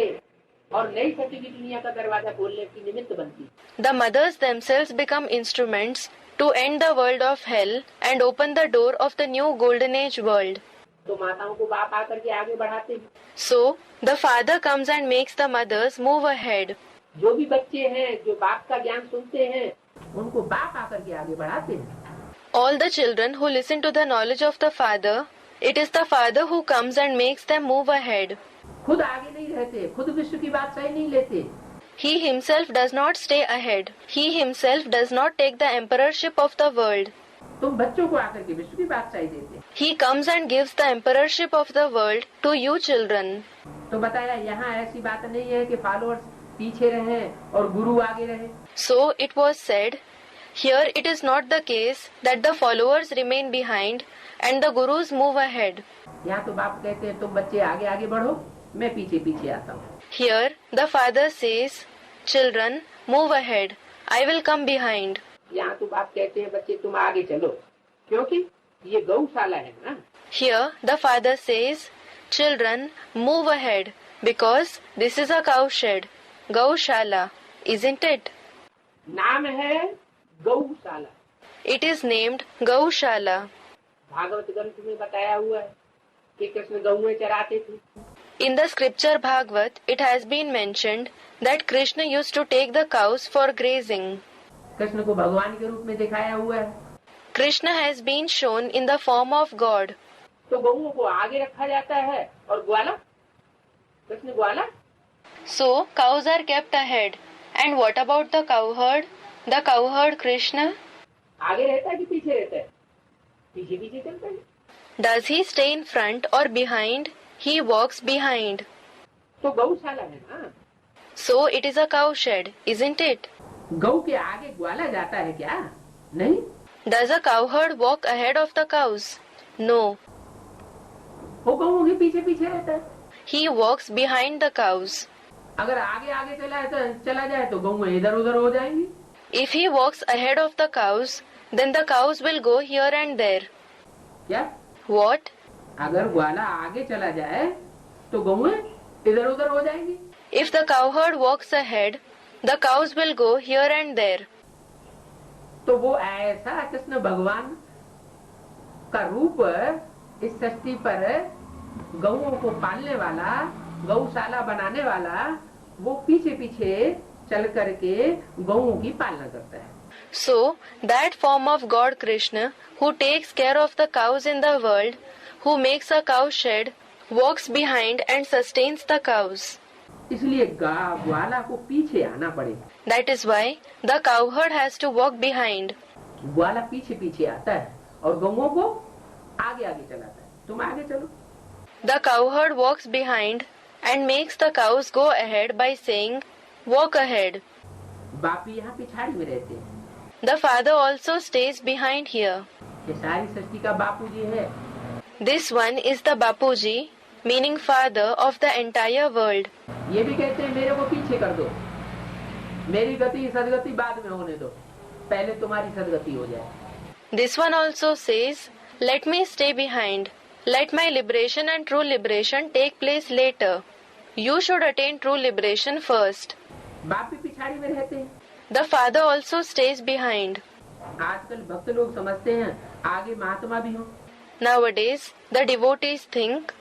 S1: और नई सती की दुनिया का दरवाजा खोलने की निमित्त बनती।
S2: The mothers themselves become instruments to end the world of hell and open the door of the new golden age world.
S1: तो माताओं को बाप आकर के आगे बढ़ाते हैं।
S2: So, the father comes and makes the mothers move ahead.
S1: जो भी बच्चे हैं जो बाप का ज्ञान सुनते हैं उनको बाप आकर के आगे बढ़ाते हैं।
S2: All the children who listen to the knowledge of the Father, it is the Father who comes and makes them move ahead.
S1: खुद आगे नहीं रहते, खुद विश्व की बात सही नहीं लेते।
S2: He himself does not stay ahead. He himself does not take the emperorship of the world.
S1: तुम बच्चों को आकर के विश्व की बात सही देते।
S2: He comes and gives the emperorship of the world to you children.
S1: तो बताया यहाँ ऐसी बात नहीं है कि फॉलोअर्स पीछे रहे और गुरु आगे रहे।
S2: So it was said, here it is not the case that the followers remain behind and the gurus move ahead.
S1: यहाँ तो बाप कहते हैं तुम बच्चे आगे आगे बढ़ो, मैं पीछे पीछे आता हूँ।
S2: Here the Father says, children, move ahead. I will come behind.
S1: यहाँ तो बाप कहते हैं बच्चे तुम आगे चलो, क्योंकि ये गौशाला है ना।
S2: Here the Father says, children, move ahead, because this is a cow shed, Gaushala, isn't it?
S1: नाम है गौशाला।
S2: It is named Gaushala.
S1: Bhagavat ग्रंथ में बताया हुआ है कि कृष्ण गौएं चराते थे।
S2: In the scripture Bhagavad, it has been mentioned that Krishna used to take the cows for grazing.
S1: Krishna को भगवान के रूप में दिखाया हुआ है।
S2: Krishna has been shown in the form of God.
S1: तो गौओं को आगे रखा जाता है और ग्वाला, कृष्ण ग्वाला।
S2: So cows are kept ahead. And what about the cowherd? The cowherd Krishna?
S1: आगे रहता है कि पीछे रहता है? पीछे पीछे चलता है।
S2: Does he stay in front or behind? He walks behind.
S1: तो गौशाला है ना।
S2: So it is a cow shed, isn't it?
S1: गौ के आगे ग्वाला जाता है क्या? नहीं।
S2: Does a cowherd walk ahead of the cows? No.
S1: वो गौओं के पीछे पीछे रहता है।
S2: He walks behind the cows.
S1: अगर आगे आगे चला जाए तो गौएं इधर उधर हो जाएंगी।
S2: If he walks ahead of the cows, then the cows will go here and there.
S1: क्या?
S2: What?
S1: अगर ग्वाला आगे चला जाए तो गौएं इधर उधर हो जाएंगी।
S2: If the cowherd walks ahead, the cows will go here and there.
S1: तो वो ऐसा कृष्ण भगवान का रूप इस सृष्टि पर गौओं को पालने वाला, गौशाला बनाने वाला, वो पीछे पीछे चल करके गौओं की पालना करता है।
S2: So, that form of God Krishna, who takes care of the cows in the world, who makes a cow shed, walks behind and sustains the cows.
S1: इसलिए ग्वाला को पीछे आना पड़ेगा।
S2: That is why the cowherd has to walk behind.
S1: ग्वाला पीछे पीछे आता है और गौओं को आगे आगे चलाता है। तुम आगे चलो।
S2: The cowherd walks behind and makes the cows go ahead by saying, walk ahead.
S1: बाप भी यहाँ पिछाड़ी में रहते हैं।
S2: The Father also stays behind here.
S1: ये सारी सृष्टि का बापू जी है।
S2: This one is the Bapuji, meaning Father of the entire world.
S1: ये भी कहते हैं मेरे को पीछे कर दो, मेरी गति सदगति बाद में होने दो, पहले तुम्हारी सदगति हो जाए।
S2: This one also says, let me stay behind. Let my liberation and true liberation take place later. You should attain true liberation first.
S1: बाप भी पिछाड़ी में रहते हैं।
S2: The Father also stays behind.
S1: आजकल भक्त लोग समझते हैं आगे महात्मा भी हो।
S2: Nowadays, the devotees think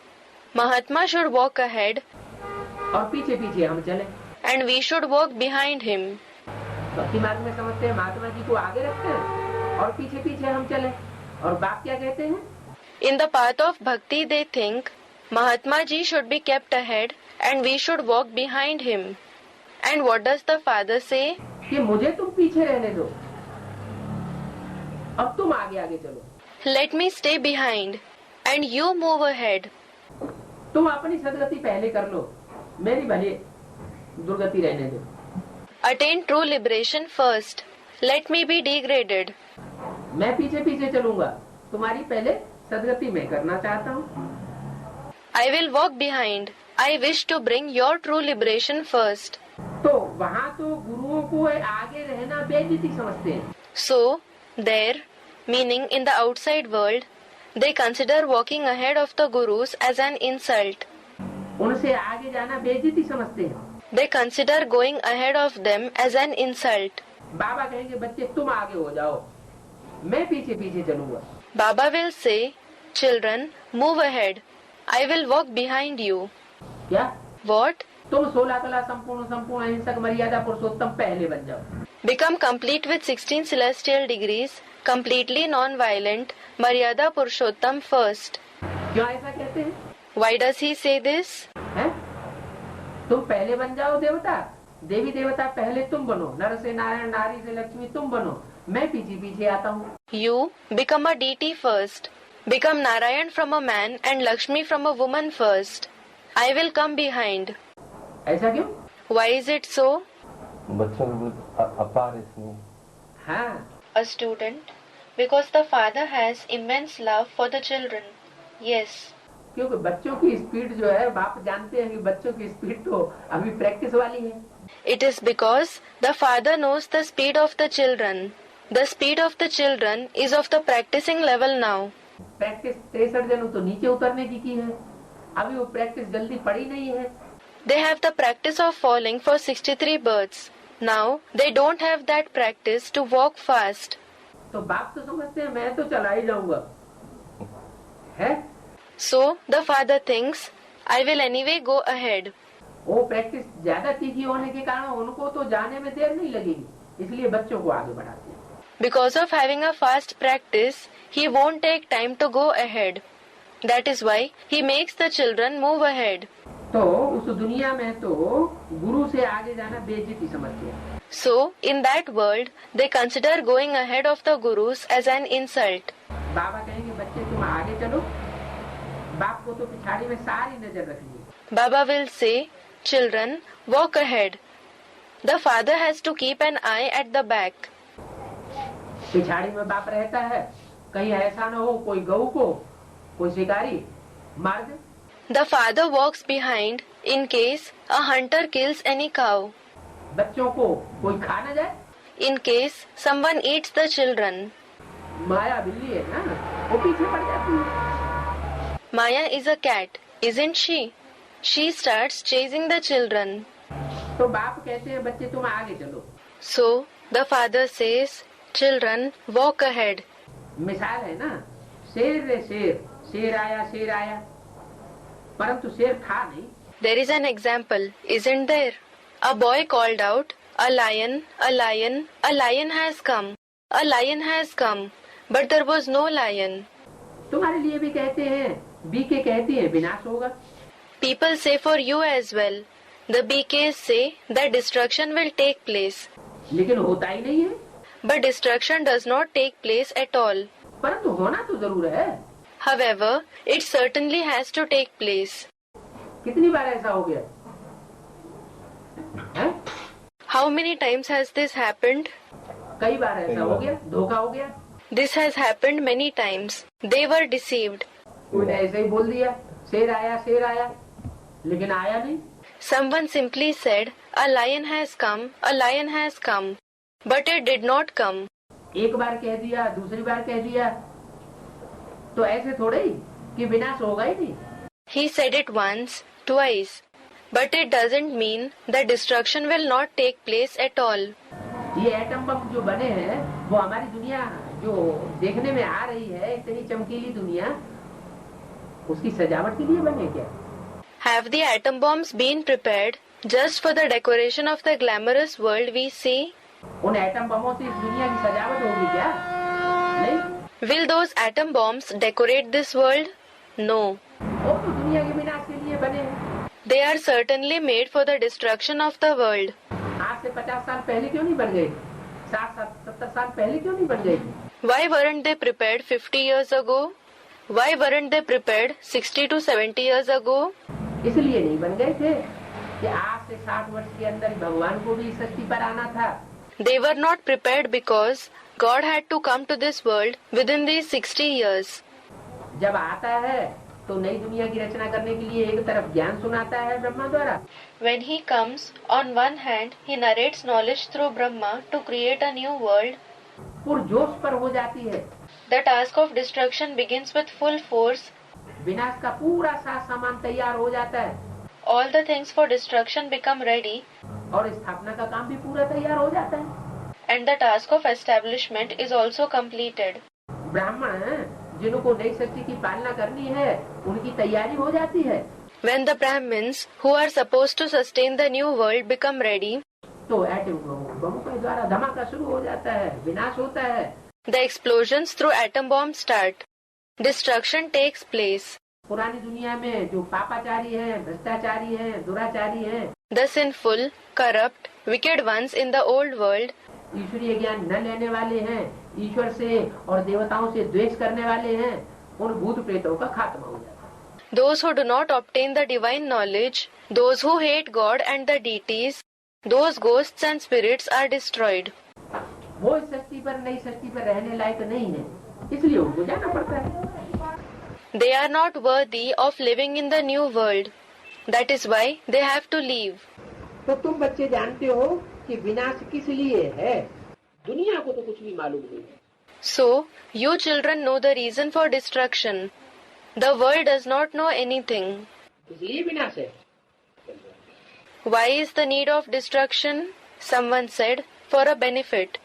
S2: Mahatma should walk ahead
S1: और पीछे पीछे हम चले।
S2: and we should walk behind him.
S1: भक्ति मार्ग में समझते हैं महात्मा जी को आगे रखते हैं और पीछे पीछे हम चले। और बाप क्या कहते हैं?
S2: In the path of bhakti, they think Mahatma ji should be kept ahead and we should walk behind him. And what does the Father say?
S1: कि मुझे तुम पीछे रहने दो, अब तुम आगे आगे चलो।
S2: Let me stay behind and you move ahead.
S1: तुम अपनी सदगति पहले कर लो, मेरी भले दुर्गति रहने दो।
S2: Attain true liberation first. Let me be degraded.
S1: मैं पीछे पीछे चलूंगा, तुम्हारी पहले सदगति मैं करना चाहता हूँ।
S2: I will walk behind. I wish to bring your true liberation first.
S1: तो वहाँ तो गुरुओं को आगे रहना बेइज्जती समझते हैं।
S2: So, there, meaning in the outside world, they consider walking ahead of the gurus as an insult.
S1: उनसे आगे जाना बेइज्जती समझते हैं।
S2: They consider going ahead of them as an insult.
S1: बाबा कहेंगे बच्चे तुम आगे हो जाओ, मैं पीछे पीछे चलूंगा।
S2: Baba will say, children, move ahead. I will walk behind you.
S1: क्या?
S2: What?
S1: तुम 16 कला संपूर्ण संपूर्ण अहिंसक मर्यादा पुरुषोत्तम पहले बन जाओ।
S2: Become complete with 16 celestial degrees, completely non-violent, Maryada Purushottam first.
S1: क्यों ऐसा कहते हैं?
S2: Why does he say this?
S1: है? तुम पहले बन जाओ देवता, देवी देवता पहले तुम बनो, नर से नारायण नारी से लक्ष्मी तुम बनो, मैं पीछे पीछे आता हूँ।
S2: You become a deity first. Become Narayan from a man and Lakshmi from a woman first. I will come behind.
S1: ऐसा क्यों?
S2: Why is it so?
S3: बच्चों को अपार इसमें।
S1: हाँ,
S2: A student. Because the father has immense love for the children. Yes.
S1: क्योंकि बच्चों की स्पीड जो है, बाप जानते हैं कि बच्चों की स्पीड तो अभी प्रैक्टिस वाली है।
S2: It is because the father knows the speed of the children. The speed of the children is of the practicing level now.
S1: Practice 63 जनों तो नीचे उतरने की है, अभी वो प्रैक्टिस जल्दी पड़ी नहीं है।
S2: They have the practice of falling for 63 births. Now they don't have that practice to walk fast.
S1: तो बाप तो समझते हैं मैं तो चला ही जाऊंगा, है?
S2: So the father thinks, I will anyway go ahead.
S1: वो प्रैक्टिस ज्यादा तीखी होने के कारण उनको तो जाने में देर नहीं लगेगी, इसलिए बच्चों को आगे बढ़ाते हैं।
S2: Because of having a fast practice, he won't take time to go ahead. That is why he makes the children move ahead.
S1: तो उस दुनिया में तो गुरु से आगे जाना बेइज्जती समझते हैं।
S2: So in that world, they consider going ahead of the gurus as an insult.
S1: बाबा कहेंगे बच्चे तुम आगे चलो, बाप को तो पिछाड़ी में सारी नजर रखनी।
S2: Baba will say, children, walk ahead. The father has to keep an eye at the back.
S1: पिछाड़ी में बाप रहता है, कहीं ऐसा न हो कोई गऊ को कोई शिकारी मार दे।
S2: The father walks behind in case a hunter kills any cow.
S1: बच्चों को कोई खा न जाए।
S2: In case someone eats the children.
S1: माया बिल्ली है ना, वो पीछे पड़ जाती है।
S2: Maya is a cat, isn't she? She starts chasing the children.
S1: तो बाप कहते हैं बच्चे तुम आगे चलो।
S2: So the father says, children, walk ahead.
S1: मिसाल है ना, शेर रे शेर, शेर आया, परंतु शेर था नहीं।
S2: There is an example, isn't there? A boy called out, a lion, a lion, a lion has come, a lion has come, but there was no lion.
S1: तुम्हारे लिए भी कहते हैं, बीके कहती है विनाश होगा।
S2: People say for you as well. The BKs say that destruction will take place.
S1: लेकिन होता ही नहीं है।
S2: But destruction does not take place at all.
S1: परंतु होना तो जरूर है।
S2: However, it certainly has to take place.
S1: कितनी बार ऐसा हो गया है?
S2: How many times has this happened?
S1: कई बार ऐसा हो गया, धोखा हो गया।
S2: This has happened many times. They were deceived.
S1: कोई ने ऐसे ही बोल दिया शेर आया, लेकिन आया नहीं।
S2: Someone simply said, a lion has come, a lion has come. But it did not come.
S1: एक बार कह दिया, दूसरी बार कह दिया, तो ऐसे थोड़े ही कि विनाश होगा ही नहीं।
S2: He said it once, twice. But it doesn't mean that destruction will not take place at all.
S1: ये एटम बम जो बने हैं, वो हमारी दुनिया जो देखने में आ रही है, इतनी चमकीली दुनिया, उसकी सजावट के लिए बने क्या?
S2: Have the atom bombs been prepared just for the decoration of the glamorous world we see?
S1: उन एटम बमों से इस दुनिया की सजावट होगी क्या? नहीं।
S2: Will those atom bombs decorate this world? No.
S1: वो तो दुनिया के विनाश के लिए बने हैं।
S2: They are certainly made for the destruction of the world.
S1: आज से 50 साल पहले क्यों नहीं बन गए? 60-70 साल पहले क्यों नहीं बन गए?
S2: Why weren't they prepared 50 years ago? Why weren't they prepared 60 to 70 years ago?
S1: इसलिए नहीं बन गए थे कि आज से 60 वर्ष के अंदर भगवान को भी इस सृष्टि पर आना था।
S2: They were not prepared because God had to come to this world within these 60 years.
S1: जब आता है तो नई दुनिया की रचना करने के लिए एक तरफ ज्ञान सुनाता है ब्रह्मा द्वारा।
S2: When he comes, on one hand, he narrates knowledge through Brahma to create a new world.
S1: पुरजोश पर हो जाती है।
S2: The task of destruction begins with full force.
S1: विनाश का पूरा साथ सामान तैयार हो जाता है।
S2: All the things for destruction become ready.
S1: और स्थापना का काम भी पूरा तैयार हो जाता है।
S2: And the task of establishment is also completed.
S1: ब्राह्मण जिनको नई सृष्टि की पालना करनी है, उनकी तैयारी हो जाती है।
S2: When the Brahmins, who are supposed to sustain the new world, become ready,
S1: तो एटम बम के द्वारा धमाका शुरू हो जाता है, विनाश होता है।
S2: the explosions through atom bombs start. Destruction takes place.
S1: पुरानी दुनिया में जो पापाचारी हैं, भ्रष्टाचारी हैं, दुराचारी हैं,
S2: The sinful, corrupt, wicked ones in the old world,
S1: ईश्वरीय ज्ञान न लेने वाले हैं, ईश्वर से और देवताओं से द्वेष करने वाले हैं, उन भूत प्रेतों का खात्मा हो जाता है।
S2: those who do not obtain the divine knowledge, those who hate God and the deities, those ghosts and spirits are destroyed.
S1: वो इस सृष्टि पर, नई सृष्टि पर रहने लायक नहीं है, इसलिए उनको जाना पड़ता है।
S2: They are not worthy of living in the new world. That is why they have to leave.
S1: तो तुम बच्चे जानते हो कि विनाश किस लिए है, दुनिया को तो कुछ भी मालूम नहीं है।
S2: So, you children know the reason for destruction. The world does not know anything.
S1: इसलिए विनाश है।
S2: Why is the need of destruction? Someone said, for a benefit.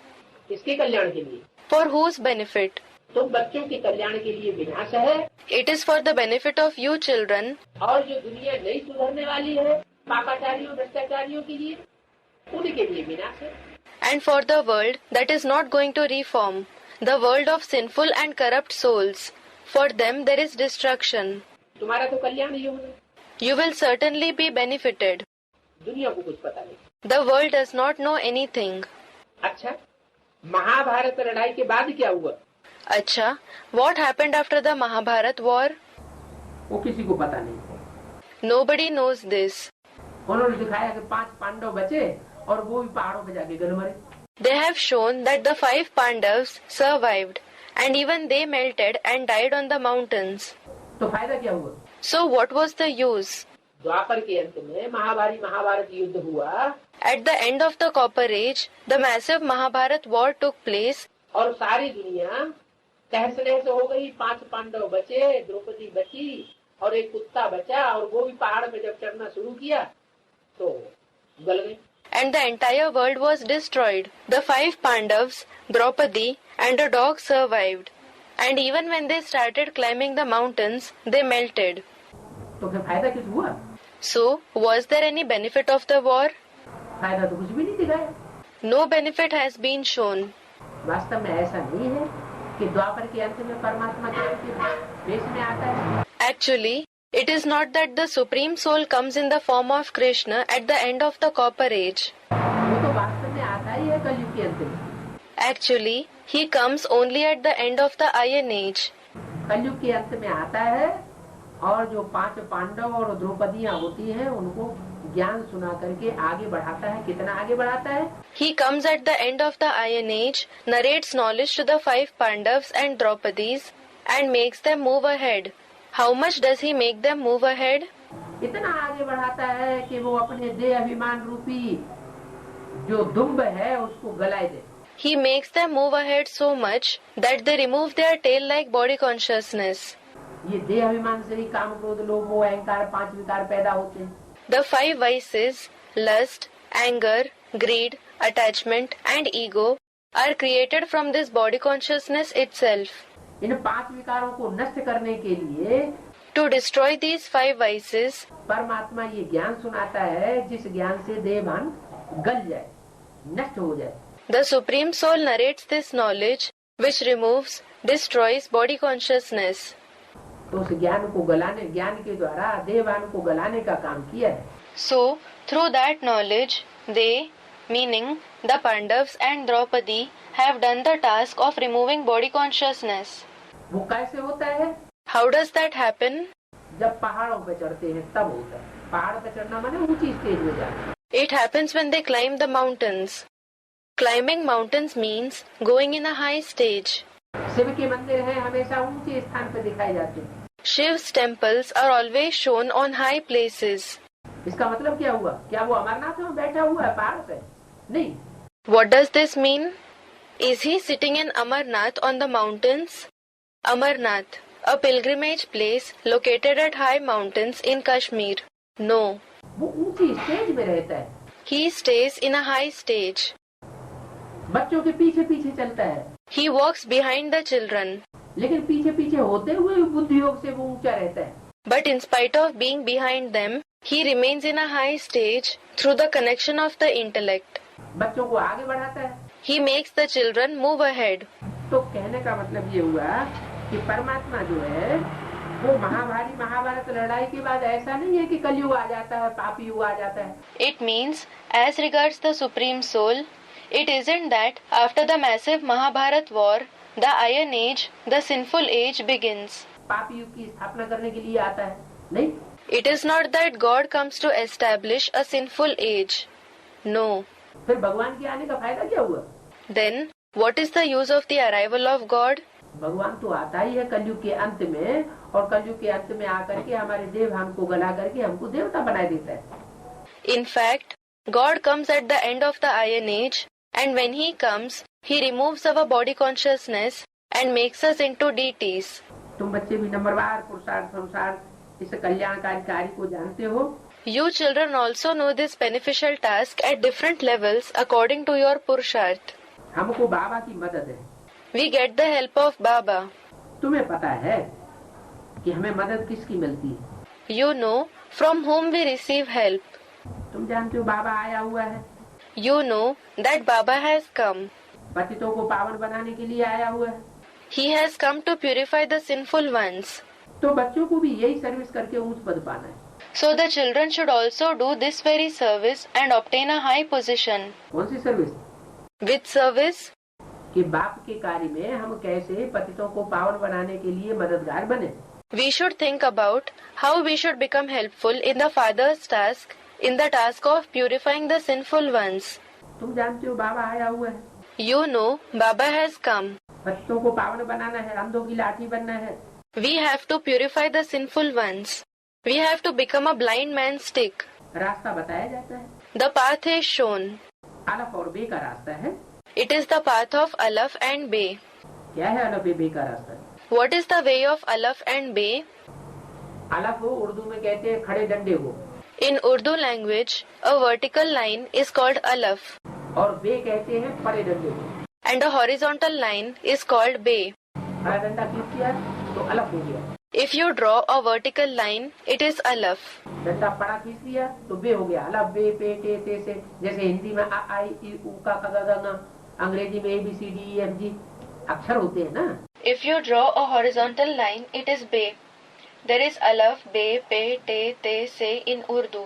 S1: इसके कल्याण के लिए।
S2: For whose benefit?
S1: तो बच्चों के कल्याण के लिए विनाश है,
S2: It is for the benefit of you children,
S1: और जो दुनिया नहीं सुधरने वाली है, पापाचारियों भ्रष्टाचारियों के लिए, उनके लिए विनाश है।
S2: and for the world that is not going to reform, the world of sinful and corrupt souls. For them there is destruction.
S1: तुम्हारा तो कल्याण ही होगा,
S2: You will certainly be benefited.
S1: दुनिया को कुछ पता नहीं।
S2: The world does not know anything.
S1: अच्छा, महाभारत लड़ाई के बाद क्या हुआ?
S2: Acha, what happened after the Mahabharat war?
S1: वो किसी को पता नहीं।
S2: Nobody knows this.
S1: उन्होंने दिखाया कि 5 पांडव बचे और वो भी पहाड़ों पे जाके गल मरे।
S2: They have shown that the 5 Pandavas survived and even they melted and died on the mountains.
S1: तो फायदा क्या हुआ?
S2: So what was the use?
S1: द्वापर के अंत में महाभारत युद्ध हुआ
S2: At the end of the Copper Age, the massive Mahabharat war took place
S1: और सारी दुनिया तहस नहस हो गई। 5 पांडव बचे, द्रौपदी बची और एक कुत्ता बचा, और वो भी पहाड़ पे जब चढ़ना शुरू किया तो गल गए।
S2: and the entire world was destroyed. The 5 Pandavas, Draupadi and a dog survived. And even when they started climbing the mountains, they melted.
S1: तो फिर फायदा किस हुआ?
S2: So, was there any benefit of the war?
S1: फायदा तो कुछ भी नहीं दिखाया।
S2: No benefit has been shown.
S1: वास्तव में ऐसा नहीं है कि द्वापर के अंत में परमात्मा के वेश में आता है।
S2: Actually, it is not that the Supreme Soul comes in the form of Krishna at the end of the Copper Age.
S1: वो तो वास्तव में आता ही है कलयुग के अंत में।
S2: Actually, he comes only at the end of the Iron Age.
S1: कलयुग के अंत में आता है और जो 5 पांडव और द्रौपदियां होती हैं उनको ज्ञान सुना करके आगे बढ़ाता है। कितना आगे बढ़ाता है?
S2: He comes at the end of the Iron Age, narrates knowledge to the 5 Pandavas and Draupadis, and makes them move ahead. How much does he make them move ahead?
S1: इतना आगे बढ़ाता है कि वो अपने देह अभिमान रूपी जो दुम्ब है उसको गलाए दे।
S2: He makes them move ahead so much that they remove their tail-like body consciousness.
S1: ये देह अभिमान से ही काम, क्रोध, लोभ, मोह, अहंकार 5 विकार पैदा होते हैं।
S2: The 5 vices, lust, anger, greed, attachment, and ego, are created from this body consciousness itself.
S1: इन 5 विकारों को नष्ट करने के लिए
S2: To destroy these 5 vices,
S1: परमात्मा ये ज्ञान सुनाता है जिस ज्ञान से देहभान गल जाए, नष्ट हो जाए।
S2: the Supreme Soul narrates this knowledge, which removes, destroys body consciousness.
S1: तो उस ज्ञान को गलाने, ज्ञान के द्वारा देहभान को गलाने का काम किया है।
S2: So, through that knowledge, they, meaning the Pandavas and Draupadi, have done the task of removing body consciousness.
S1: वो कैसे होता है?
S2: How does that happen?
S1: जब पहाड़ों पे चढ़ते हैं तब होता है। पहाड़ पे चढ़ना माने ऊंची स्टेज में जाना।
S2: It happens when they climb the mountains. Climbing mountains means going in a high stage.
S1: Shiv के मंदिर हैं, हमेशा ऊंचे स्थान पे दिखाए जाते हैं।
S2: Shiv's temples are always shown on high places.
S1: इसका मतलब क्या हुआ? क्या वो अमरनाथ में बैठा हुआ है पहाड़ पे? नहीं।
S2: What does this mean? Is he sitting in Amarnath on the mountains? Amarnath, a pilgrimage place located at high mountains in Kashmir. No.
S1: वो ऊंची स्टेज में रहता है।
S2: He stays in a high stage.
S1: बच्चों के पीछे पीछे चलता है।
S2: He walks behind the children.
S1: लेकिन पीछे पीछे होते हुए बुद्धि योग से वो ऊंचा रहता है।
S2: But in spite of being behind them, he remains in a high stage through the connection of the intellect.
S1: बच्चों को आगे बढ़ाता है।
S2: He makes the children move ahead.
S1: तो कहने का मतलब ये हुआ कि परमात्मा जो है वो महाभारी महाभारत लड़ाई के बाद ऐसा नहीं है कि कलयुग आ जाता है, पापी युग आ जाता है।
S2: It means, as regards the Supreme Soul, it isn't that after the massive Mahabharat war, the Iron Age, the sinful age begins.
S1: पापी युग की स्थापना करने के लिए आता है, नहीं।
S2: It is not that God comes to establish a sinful age. No.
S1: फिर भगवान के आने का फायदा क्या हुआ?
S2: Then, what is the use of the arrival of God?
S1: भगवान तो आता ही है कलयुग के अंत में, और कलयुग के अंत में आकर के हमारे देव हमको गला करके हमको देवता बना देता है।
S2: In fact, God comes at the end of the Iron Age, and when He comes, He removes our body consciousness and makes us into deities.
S1: तुम बच्चे भी नंबरवार पुरुषार्थ अनुसार इस कल्याणकारी कार्य को जानते हो।
S2: You children also know this beneficial task at different levels according to your Purusharth.
S1: हमको बाबा की मदद है।
S2: We get the help of Baba.
S1: तुम्हें पता है कि हमें मदद किसकी मिलती है?
S2: You know from whom we receive help.
S1: तुम जानते हो बाबा आया हुआ है।
S2: You know that Baba has come.
S1: पतितों को पावन बनाने के लिए आया हुआ है।
S2: He has come to purify the sinful ones.
S1: तो बच्चों को भी यही सर्विस करके ऊंच पद पाना है।
S2: So the children should also do this very service and obtain a high position.
S1: कौन सी सर्विस?
S2: Which service?
S1: कि बाप के कार्य में हम कैसे पतितों को पावन बनाने के लिए मददगार बने।
S2: We should think about how we should become helpful in the Father's task, in the task of purifying the sinful ones.
S1: तुम जानते हो बाबा आया हुआ है।
S2: You know Baba has come.
S1: पतितों को पावन बनाना है, अंधों की लाठी बनना है।
S2: We have to purify the sinful ones. We have to become a blind man's stick.
S1: रास्ता बताया जाता है।
S2: The path is shown.
S1: अलफ और बे का रास्ता है।
S2: It is the path of Alaf and Be.
S1: क्या है अलफ बे का रास्ता?
S2: What is the way of Alaf and Be?
S1: अलफ हो उर्दू में कहते हैं खड़े डंडे को,
S2: In Urdu language, a vertical line is called Alaf
S1: और बे कहते हैं परे डंडे को।
S2: and a horizontal line is called Be.
S1: खड़ा डंडा खींच दिया तो अलफ हो गया।
S2: If you draw a vertical line, it is Alaf.
S1: डंडा पड़ा खींच दिया तो बे हो गया। अलफ बे पे टे ते से, जैसे हिंदी में आ आई ई उ का ख ग घ, अंग्रेजी में ABCDEFG अक्षर होते हैं ना।
S2: If you draw a horizontal line, it is Be. There is Alaf, Be, Pe, Te, Te, Se in Urdu.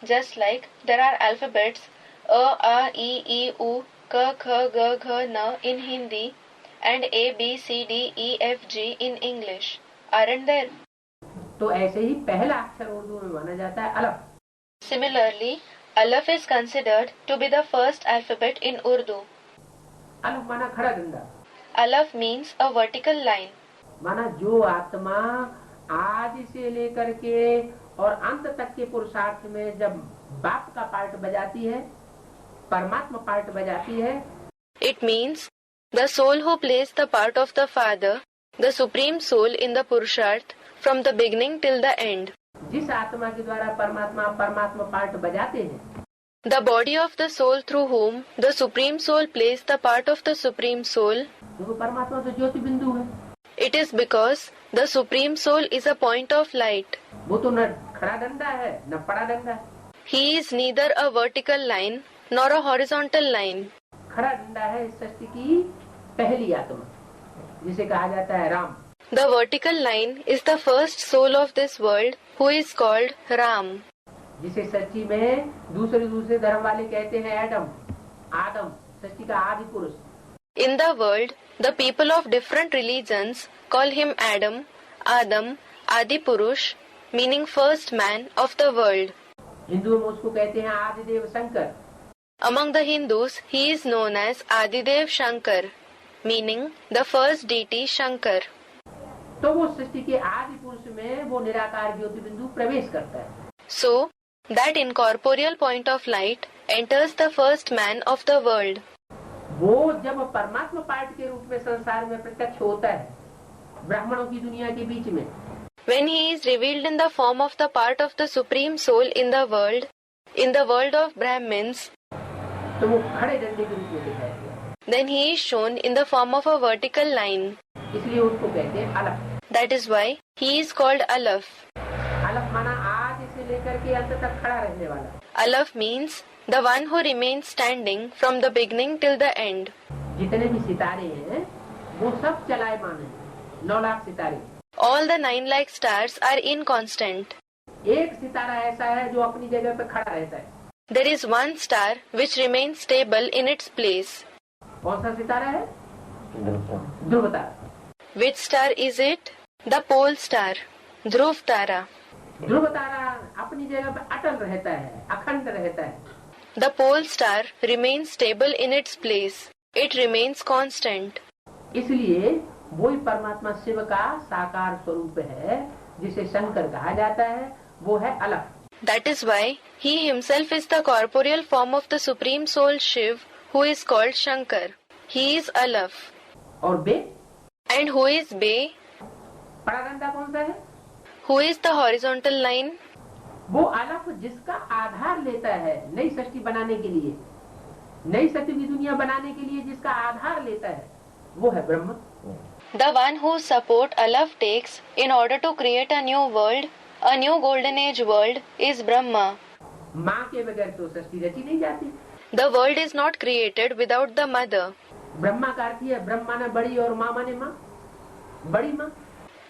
S2: Just like there are alphabets A, A, E, I, U, K, Kh, G, Gh, N in Hindi and A, B, C, D, E, F, G in English. Aren't there?
S1: तो ऐसे ही पहला अक्षर उर्दू में माना जाता है अलफ।
S2: Similarly, Alaf is considered to be the first alphabet in Urdu.
S1: अलफ माना खड़ा डंडा,
S2: Alaf means a vertical line.
S1: माना जो आत्मा आदि से लेकर के और अंत तक के पुरुषार्थ में जब बाप का पार्ट बजाती है, परमात्मा पार्ट बजाती है।
S2: It means the soul who plays the part of the Father, the Supreme Soul in the Purusharth, from the beginning till the end.
S1: जिस आत्मा के द्वारा परमात्मा पार्ट बजाते हैं,
S2: The body of the soul through whom the Supreme Soul plays the part of the Supreme Soul,
S1: तो परमात्मा तो ज्योति बिंदु है।
S2: it is because the Supreme Soul is a point of light.
S1: वो तो न खड़ा डंडा है न पड़ा डंडा है।
S2: He is neither a vertical line nor a horizontal line.
S1: खड़ा डंडा है इस सृष्टि की पहली आत्मा, जिसे कहा जाता है Ram.
S2: The vertical line is the first soul of this world, who is called Ram.
S1: जिसे सृष्टि में दूसरे धर्म वाले कहते हैं आदम, सृष्टि का आदि पुरुष।
S2: In the world, the people of different religions call him Adam, Adi Purush, meaning first man of the world.
S1: हिंदुओं में उसको कहते हैं आदिदेव Shankar.
S2: Among the Hindus, he is known as Adidev Shankar, meaning the first deity Shankar.
S1: तो वो सृष्टि के आदि पुरुष में वो निराकार ज्योति बिंदु प्रवेश करता है।
S2: So, that incorporeal point of light enters the first man of the world.
S1: वो जब परमात्मा पार्ट के रूप में संसार में प्रत्यक्ष होता है, ब्राह्मणों की दुनिया के बीच में,
S2: When he is revealed in the form of the part of the Supreme Soul in the world of Brahmins,
S1: तो वो खड़े डंडे के रूप में दिखाई दिया।
S2: then he is shown in the form of a vertical line.
S1: इसलिए उसको कहते हैं अलफ।
S2: That is why he is called Alaf.
S1: लेकर के अंत तक खड़ा रहने वाला।
S2: Alaf means the one who remains standing from the beginning till the end.
S1: जितने भी सितारे हैं वो सब चलायमान हैं, 9 लाख सितारे।
S2: All the 9 lakh stars are inconstant.
S1: एक सितारा ऐसा है जो अपनी जगह पे खड़ा रहता है।
S2: There is one star which remains stable in its place.
S1: कौन सा सितारा है? ध्रुव तारा।
S2: Which star is it? The pole star, Dhruv Tara.
S1: ध्रुव तारा अपनी जगह पे अटल रहता है, अखंड रहता है।
S2: The pole star remains stable in its place. It remains constant.
S1: इसलिए वही परमात्मा शिव का साकार स्वरूप है, जिसे शंकर कहा जाता है, वो है अलफ।
S2: That is why he himself is the corporeal form of the supreme soul Shiv, who is called Shankar. He is Alaf.
S1: और बे?
S2: And who is Be?
S1: परागंदा कौन सा है?
S2: Who is the horizontal line?
S1: वो अलफ जिसका आधार लेता है नई सृष्टि बनाने के लिए, नई सृष्टि की दुनिया बनाने के लिए जिसका आधार लेता है, वो है ब्रह्म।
S2: The one whose support Alaf takes in order to create a new world, a new golden age world, is Brahma.
S1: माँ के बगैर तो सृष्टि रची नहीं जाती।
S2: The world is not created without the mother.
S1: Brahma का अर्थ है ब्रह्मा ने बड़ी और माँ माने माँ, बड़ी माँ।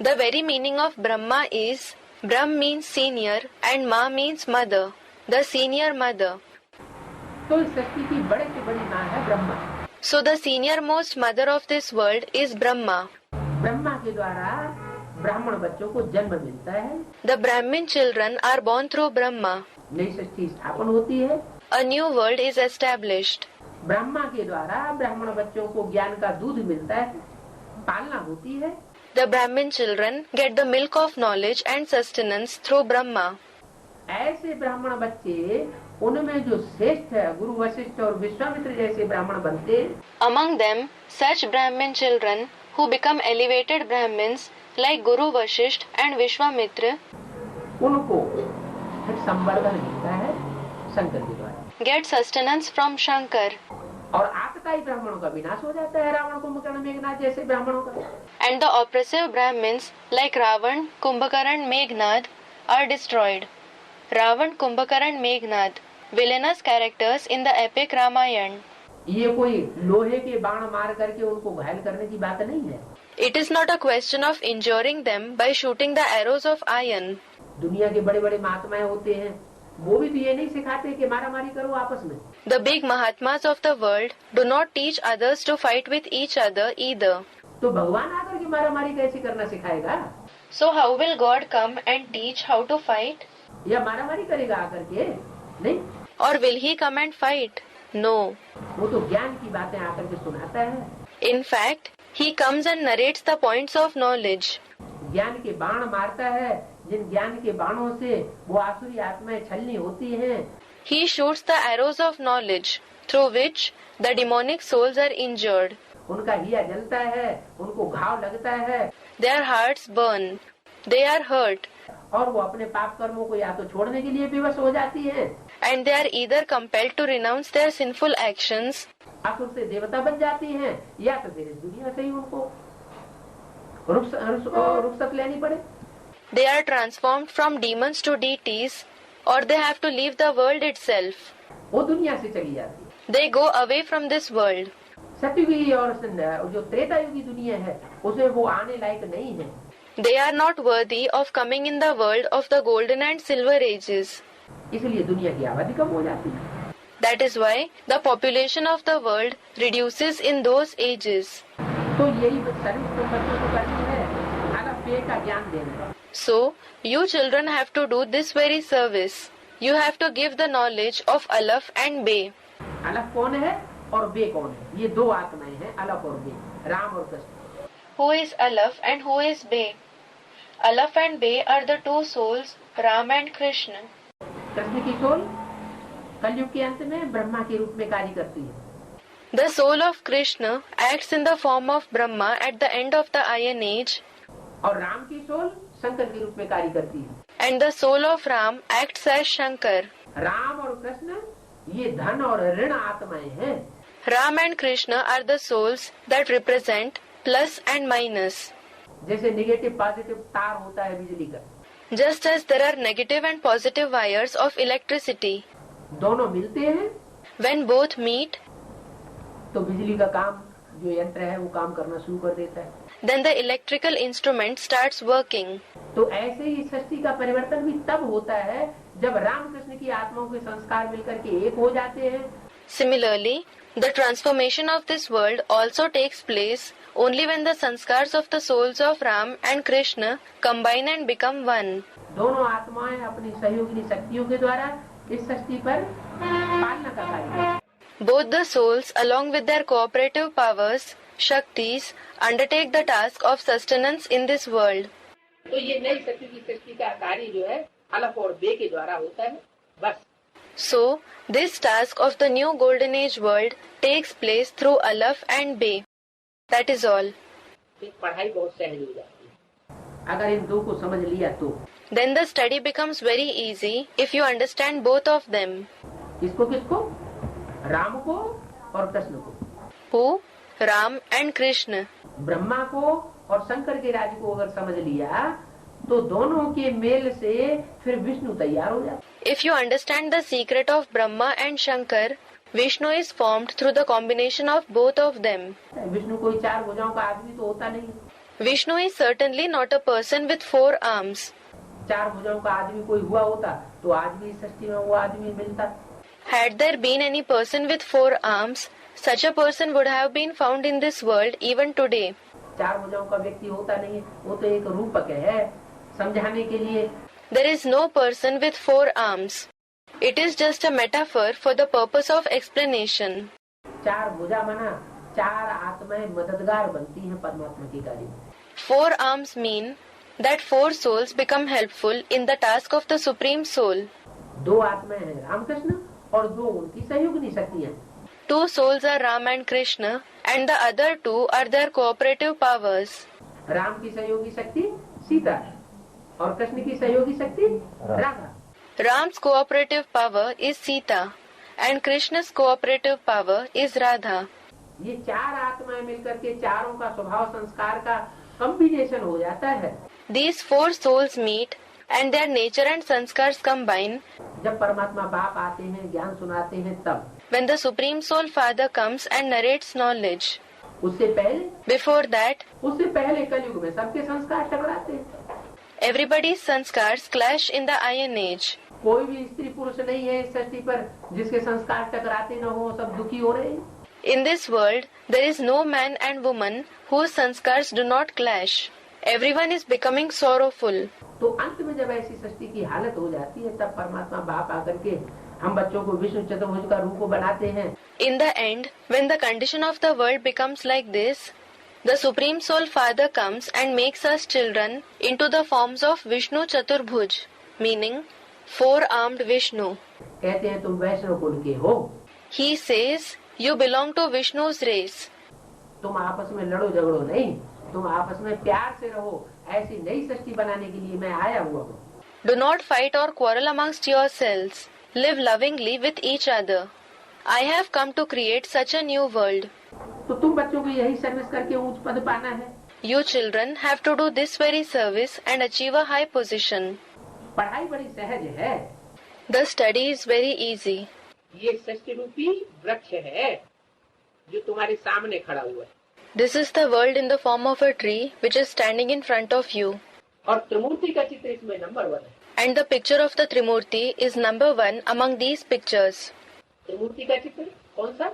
S2: The very meaning of Brahma is Brahm means senior and Ma means mother, the senior mother.
S1: तो इस सृष्टि की बड़े से बड़ी माँ है Brahma.
S2: So the senior most mother of this world is Brahma.
S1: Brahma के द्वारा ब्राह्मण बच्चों को जन्म मिलता है।
S2: The Brahmin children are born through Brahma.
S1: नई सृष्टि स्थापन होती है।
S2: A new world is established.
S1: Brahma के द्वारा ब्राह्मण बच्चों को ज्ञान का दूध मिलता है, पालना होती है।
S2: The Brahmin children get the milk of knowledge and sustenance through Brahma.
S1: ऐसे ब्राह्मण बच्चे, उनमें जो श्रेष्ठ है गुरु वशिष्ठ और विश्वामित्र जैसे ब्राह्मण बनते।
S2: Among them, such Brahmin children who become elevated Brahmins like Guru Vashisht and Vishwamitra,
S1: उनको फिर संवर्धन मिलता है शंकर के द्वारा।
S2: get sustenance from Shankar.
S1: और आतताई ब्राह्मणों का विनाश हो जाता है, रावण कुंभकर्ण मेघनाद जैसे ब्राह्मणों का।
S2: And the oppressive Brahmins like Ravan, Kumbhakaran, Meghnad are destroyed. Ravan, Kumbhakaran, Meghnad, villainous characters in the epic Ramayana.
S1: ये कोई लोहे के बाण मार करके उनको घायल करने की बात नहीं है।
S2: It is not a question of injuring them by shooting the arrows of iron.
S1: दुनिया के बड़े बड़े महात्माएं होते हैं, वो भी तो ये नहीं सिखाते कि मारा मारी करो आपस में।
S2: The big Mahatmas of the world do not teach others to fight with each other either.
S1: तो भगवान आकर के मारा मारी कैसे करना सिखाएगा?
S2: So how will God come and teach how to fight?
S1: या मारा मारी करेगा आकर के? नहीं।
S2: Or will he come and fight? No.
S1: वो तो ज्ञान की बातें आकर के सुनाता है।
S2: In fact, he comes and narrates the points of knowledge.
S1: ज्ञान के बाण मारता है, जिन ज्ञान के बाणों से वो आसुरी आत्माएं छलनी होती हैं।
S2: He shoots the arrows of knowledge, through which the demonic souls are injured.
S1: उनका हिया जलता है, उनको घाव लगता है।
S2: Their hearts burn. They are hurt.
S1: और वो अपने पाप कर्मों को या तो छोड़ने के लिए विवश हो जाती है,
S2: And they are either compelled to renounce their sinful actions,
S1: असुर से देवता बन जाती हैं, या तो फिर इस दुनिया से ही उनको रुखसत लेनी पड़े।
S2: they are transformed from demons to deities, or they have to leave the world itself.
S1: वो दुनिया से चली जाती है।
S2: They go away from this world.
S1: सतयुगी और जो त्रेता युगी दुनिया है, उसे वो आने लायक नहीं है।
S2: They are not worthy of coming in the world of the golden and silver ages.
S1: इसलिए दुनिया की आबादी कम हो जाती है।
S2: That is why the population of the world reduces in those ages.
S1: तो यही सर्विस तो बच्चों को करनी है, अलग पेड़ का ज्ञान देना।
S2: So, you children have to do this very service. You have to give the knowledge of Alaf and Be.
S1: अलग कौन है और बे कौन है? ये दो आत्माएं हैं, अलग और बे, राम और Krishna.
S2: Who is Alaf and who is Be? Alaf and Be are the two souls, Ram and Krishna.
S1: Krishna की सोल कलयुग के अंत में ब्रह्मा के रूप में कार्य करती है।
S2: The soul of Krishna acts in the form of Brahma at the end of the Iron Age,
S1: और राम की सोल शंकर के रूप में कार्य करती है।
S2: and the soul of Ram acts as Shankar.
S1: Ram और कृष्ण ये धन और ऋण आत्माएं हैं।
S2: Ram and Krishna are the souls that represent plus and minus.
S1: जैसे निगेटिव पॉजिटिव तार होता है बिजली का,
S2: just as there are negative and positive wires of electricity.
S1: दोनों मिलते हैं
S2: When both meet,
S1: तो बिजली का काम, जो यंत्र है वो काम करना शुरू कर देता है।
S2: then the electrical instrument starts working.
S1: तो ऐसे ही सृष्टि का परिवर्तन भी तब होता है जब रामकृष्ण की आत्माओं के संस्कार मिलकर के एक हो जाते हैं।
S2: Similarly, the transformation of this world also takes place only when the sanskars of the souls of Ram and Krishna combine and become one.
S1: दोनों आत्माएं अपनी सहयोगी शक्तियों के द्वारा इस सृष्टि पर पालना का कार्य करती हैं।
S2: Both the souls, along with their cooperative powers, Shaktis, undertake the task of sustenance in this world.
S1: तो ये नई शक्ति की सृष्टि का कार्य जो है अलफ और बे के द्वारा होता है, बस।
S2: So, this task of the new golden age world takes place through Alaf and Be. That is all.
S1: फिर पढ़ाई बहुत सहज हो जाती है अगर इन दो को समझ लिया तो।
S2: Then the study becomes very easy if you understand both of them.
S1: इसको किसको? राम को और कृष्ण को।
S2: Who? Ram and Krishna.
S1: Brahma को और शंकर के राज्य को अगर समझ लिया तो दोनों के मेल से फिर विष्णु तैयार हो जाता।
S2: If you understand the secret of Brahma and Shankar, Vishnu is formed through the combination of both of them.
S1: Vishnu कोई चार भुजाओं का आदमी तो होता नहीं।
S2: Vishnu is certainly not a person with 4 arms.
S1: चार भुजाओं का आदमी कोई हुआ होता तो आज भी इस सृष्टि में वो आदमी मिलता।
S2: Had there been any person with 4 arms, such a person would have been found in this world even today.
S1: चार भुजाओं का व्यक्ति होता नहीं है, वो तो एक रूपक है समझाने के लिए।
S2: There is no person with 4 arms. It is just a metaphor for the purpose of explanation.
S1: चार भुजा बना, चार आत्माएं मददगार बनती हैं परमात्मा के कार्य में।
S2: 4 arms mean that 4 souls become helpful in the task of the Supreme Soul.
S1: दो आत्माएं हैं रामकृष्ण और दो उनकी सहयोगिनी शक्तियां।
S2: 2 souls are Ram and Krishna, and the other 2 are their cooperative powers.
S1: Ram की सहयोगी शक्ति सीता और कृष्ण की सहयोगी शक्ति Radha.
S2: Ram's cooperative power is Sita, and Krishna's cooperative power is Radha.
S1: ये चार आत्माएं मिलकर के चारों का स्वभाव संस्कार का कॉम्बिनेशन हो जाता है।
S2: These 4 souls meet, and their nature and sanskars combine
S1: जब परमात्मा बाप आते हैं ज्ञान सुनाते हैं तब।
S2: when the Supreme Soul Father comes and narrates knowledge.
S1: उससे पहले
S2: Before that,
S1: कलयुग में सबके संस्कार टकराते हैं।
S2: everybody's sanskars clash in the Iron Age.
S1: कोई भी स्त्री पुरुष नहीं है इस सृष्टि पर जिसके संस्कार टकराते न हो, सब दुखी हो रहे हैं।
S2: In this world, there is no man and woman whose sanskars do not clash. Everyone is becoming sorrowful.
S1: तो अंत में जब ऐसी सृष्टि की हालत हो जाती है तब परमात्मा बाप आकर के हम बच्चों को विष्णु चतुर्भुज का रूप बनाते हैं।
S2: In the end, when the condition of the world becomes like this, the Supreme Soul Father comes and makes us children into the forms of Vishnu Chaturbhuj, meaning 4-armed Vishnu.
S1: कहते हैं तुम वैष्णव कुल के हो,
S2: He says, you belong to Vishnu's race.
S1: तुम आपस में लड़ो झगड़ो नहीं, तुम आपस में प्यार से रहो। ऐसी नई सृष्टि बनाने के लिए मैं आया हुआ हूँ।
S2: Do not fight or quarrel amongst yourselves. Live lovingly with each other. I have come to create such a new world.
S1: तो तुम बच्चों को यही सर्विस करके ऊंच पद पाना है।
S2: You children have to do this very service and achieve a high position.
S1: पढ़ाई बड़ी सहज है।
S2: The study is very easy.
S1: ये सृष्टि रूपी वृक्ष है जो तुम्हारे सामने खड़ा हुआ है।
S2: This is the world in the form of a tree which is standing in front of you.
S1: और त्रिमूर्ति का चित्र इसमें नंबर 1 है।
S2: And the picture of the Trimurti is number 1 among these pictures.
S1: त्रिमूर्ति का चित्र कौन सा?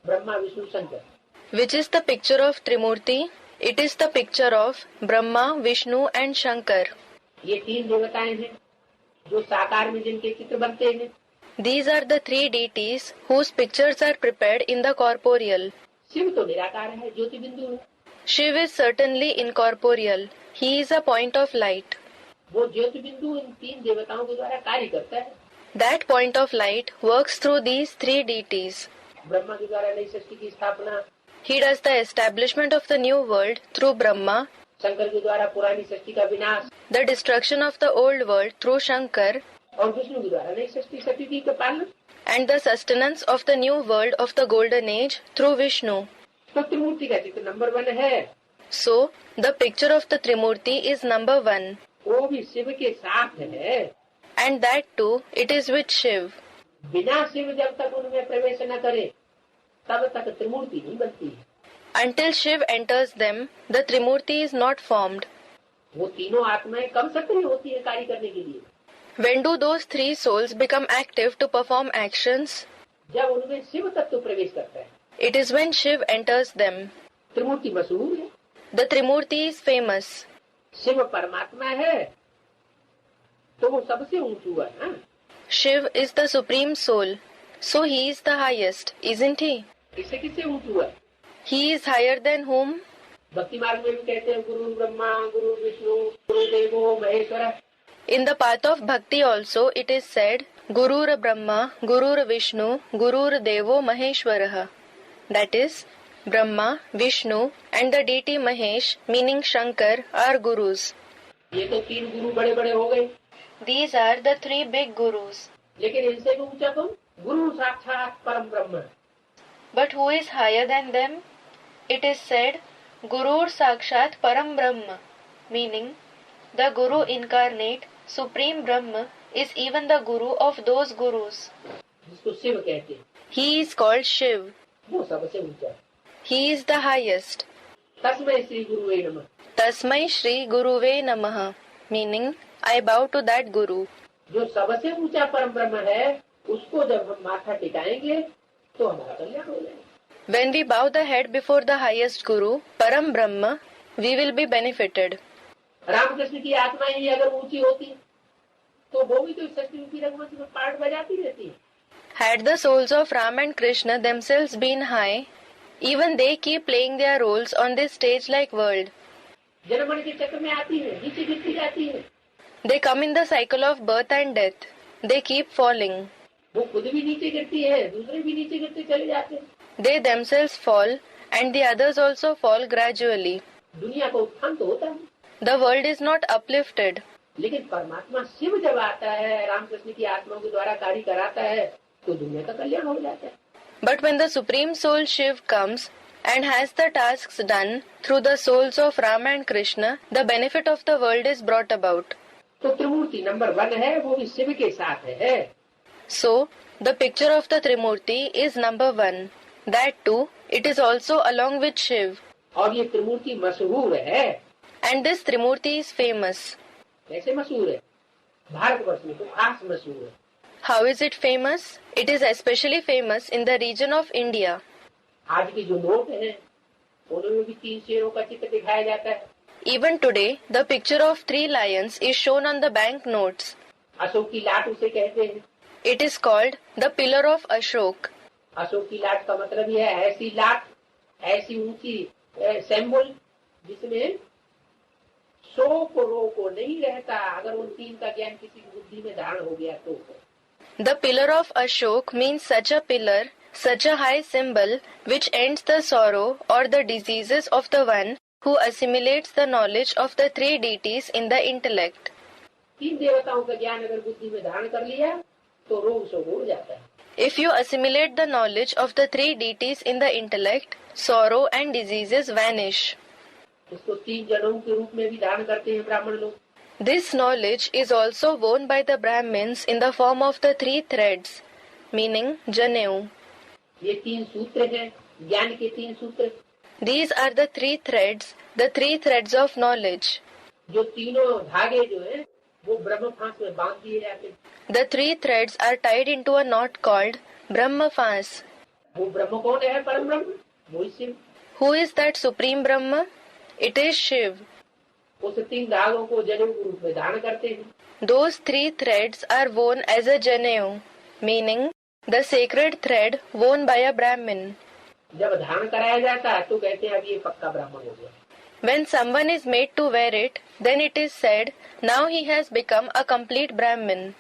S1: Brahma Vishnu Shankar.
S2: Which is the picture of Trimurti? It is the picture of Brahma, Vishnu and Shankar.
S1: ये 3 देवताएं हैं जो साकार में जिनके चित्र बनते हैं।
S2: These are the 3 deities whose pictures are prepared in the corporeal.
S1: Shiv तो निराकार है, ज्योति बिंदु है।
S2: Shiv is certainly incorporeal. He is a point of light.
S1: वो ज्योति बिंदु इन 3 देवताओं के द्वारा कार्य करता है।
S2: That point of light works through these 3 deities.
S1: Brahma के द्वारा नई सृष्टि की स्थापना,
S2: He does the establishment of the new world through Brahma,
S1: Shankar के द्वारा पुरानी सृष्टि का विनाश
S2: the destruction of the old world through Shankar,
S1: और विष्णु के द्वारा नई सृष्टि सृष्टि का पालन।
S2: and the sustenance of the new world of the golden age through Vishnu.
S1: तो त्रिमूर्ति का चित्र नंबर 1 है।
S2: So, the picture of the Trimurti is number 1.
S1: वो भी शिव के साथ है।
S2: and that too it is with Shiv.
S1: बिना शिव जब तक उनमें प्रवेश न करे तब तक त्रिमूर्ति नहीं बनती है।
S2: Until Shiv enters them, the Trimurti is not formed.
S1: वो तीनों आत्माएं कब सक्रिय होती है कार्य करने के लिए?
S2: When do those three souls become active to perform actions?
S1: जब उनमें शिव तत्व प्रवेश करता है।
S2: It is when Shiv enters them.
S1: त्रिमूर्ति मशहूर है।
S2: The Trimurti is famous.
S1: Shiv परमात्मा है तो वो सबसे ऊंचा है ना?
S2: Shiv is the supreme soul, so he is the highest, isn't he?
S1: इससे किससे ऊंचा है?
S2: He is higher than whom?
S1: भक्ति मार्ग में भी कहते हैं गुरु ब्रह्मा गुरु विष्णु गुरु देवो Maheshwar.
S2: In the path of bhakti also it is said, Gurur Brahma, Gurur Vishnu, Gurur Devo Maheshwarah. That is, Brahma, Vishnu and the deity Mahesh, meaning Shankar, are gurus.
S1: ये तो तीन गुरु बड़े बड़े हो गए।
S2: These are the three big gurus.
S1: लेकिन इनसे भी ऊंचा कौन? गुरु साक्षात परम ब्रह्म।
S2: But who is higher than them? It is said, Gurur Sakshat Param Brahma, meaning the Guru incarnate, Supreme Brahma, is even the Guru of those gurus.
S1: जिसको शिव कहते हैं
S2: He is called Shiv.
S1: वो सबसे ऊंचा है।
S2: He is the highest.
S1: तस्मै श्री गुरुवे नमः।
S2: Tasmai Shri Guruve Namaha, meaning I bow to that Guru.
S1: जो सबसे ऊंचा परम ब्रह्म है उसको जब हम माथा टिकाएंगे तो हमारा कल्याण हो जाएगा।
S2: When we bow the head before the highest Guru, Param Brahma, we will be benefited.
S1: Ramakrishna की आत्मा ही अगर ऊंची होती तो वो भी तो षष्ठी रूपी रंगमंच में पाठ बजाती रहती है।
S2: Had the souls of Ram and Krishna themselves been high, even they keep playing their roles on this stage like world.
S1: जन्म मरण के चक्र में आती है, नीचे गिरती जाती है।
S2: They come in the cycle of birth and death. They keep falling.
S1: वो खुद भी नीचे गिरती है, दूसरे भी नीचे गिरते चले जाते हैं।
S2: They themselves fall and the others also fall gradually.
S1: दुनिया को उत्थान तो होता है,
S2: The world is not uplifted.
S1: लेकिन परमात्मा शिव जब आता है, रामकृष्ण की आत्मा के द्वारा कार्य कराता है तो दुनिया का कल्याण हो जाता है।
S2: But when the Supreme Soul Shiv comes and has the tasks done through the souls of Ram and Krishna, the benefit of the world is brought about.
S1: तो त्रिमूर्ति नंबर 1 है, वो भी शिव के साथ है।
S2: So, the picture of the Trimurti is number 1. That too, it is also along with Shiv.
S1: और ये त्रिमूर्ति मशहूर है।
S2: And this Trimurti is famous.
S1: कैसे मशहूर है? भारतवर्ष में तो खास मशहूर है।
S2: How is it famous? It is especially famous in the region of India.
S1: आज के जो नोट हैं उनमें भी 3 शेरों का चित्र दिखाया जाता है।
S2: Even today, the picture of 3 lions is shown on the bank notes.
S1: Ashok की लाट उसे कहते हैं।
S2: It is called the Pillar of Ashok.
S1: Ashok की लाट का मतलब यह है ऐसी लाट, ऐसी ऊंची सिंबल जिसमें शोक रोको नहीं रहता। अगर उन 3 का ज्ञान किसी की बुद्धि में धारण हो गया तो
S2: The Pillar of Ashok means such a pillar, such a high symbol, which ends the sorrow or the diseases of the one who assimilates the knowledge of the 3 deities in the intellect.
S1: 3 देवताओं का ज्ञान अगर बुद्धि में धारण कर लिया तो रोग शोक उड़ जाता है।
S2: If you assimilate the knowledge of the 3 deities in the intellect, sorrow and diseases vanish.
S1: इसको 3 जड़ों के रूप में भी धारण करते हैं ब्राह्मण लोग।
S2: This knowledge is also worn by the Brahmins in the form of the 3 threads, meaning Janeu.
S1: ये 3 सूत्र हैं, ज्ञान के 3 सूत्र।
S2: These are the 3 threads, the 3 threads of knowledge.
S1: जो तीनों धागे जो हैं वो ब्रह्म फांस में बांध दिए जाते हैं।
S2: The 3 threads are tied into a knot called Brahma Fas.
S1: वो ब्रह्म कौन है? परम ब्रह्म, वही Shiv.
S2: Who is that Supreme Brahma? It is Shiv.
S1: उस 3 धागों को जनेऊ के रूप में धारण करते हैं।
S2: Those 3 threads are worn as a Janeu, meaning the sacred thread worn by a Brahmin.
S1: जब धारण कराया जाता है तो कहते हैं अब ये पक्का ब्राह्मण हो गया।
S2: When someone is made to wear it, then it is said, now he has become a complete Brahmin.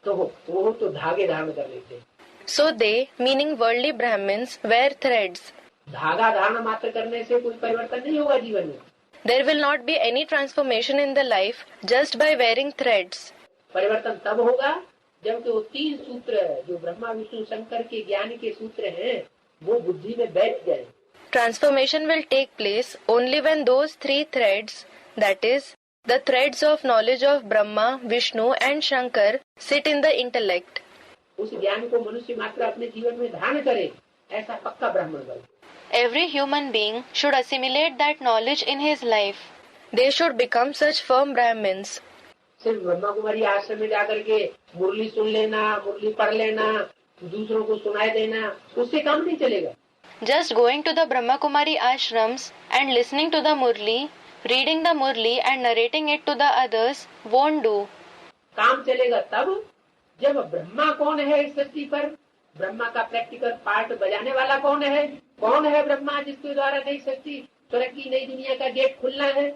S1: तो वो तो धागे धारण कर लेते हैं।
S2: So they, meaning worldly Brahmins, wear threads.
S1: धागा धारण मात्र करने से कोई परिवर्तन नहीं होगा जीवन में।
S2: There will not be any transformation in the life just by wearing threads.
S1: परिवर्तन तब होगा जबकि वो 3 सूत्र जो ब्रह्मा विष्णु शंकर के ज्ञान के सूत्र हैं वो बुद्धि में बैठ जाए।
S2: Transformation will take place only when those 3 threads, that is, The threads of knowledge of Brahma, Vishnu and Shankar sit in the intellect.
S1: उस ज्ञान को मनुष्य मात्र अपने जीवन में धारण करे, ऐसा पक्का ब्राह्मण बन।
S2: Every human being should assimilate that knowledge in his life. They should become such firm Brahmins.
S1: सिर्फ ब्रह्मा कुमारी आश्रम में जाकर के मुरली सुन लेना, मुरली पढ़ लेना, दूसरों को सुनाई देना, उससे काम नहीं चलेगा।
S2: Just going to the Brahma Kumari ashrams and listening to the Murli, reading the Murli and narrating it to the others won't do.
S1: काम चलेगा तब जब ब्रह्मा कौन है इस सृष्टि पर, ब्रह्मा का प्रैक्टिकल पार्ट बजाने वाला कौन है ब्रह्मा जिसके द्वारा नई सृष्टि, स्वर्ग की नई दुनिया का गेट खुलना है,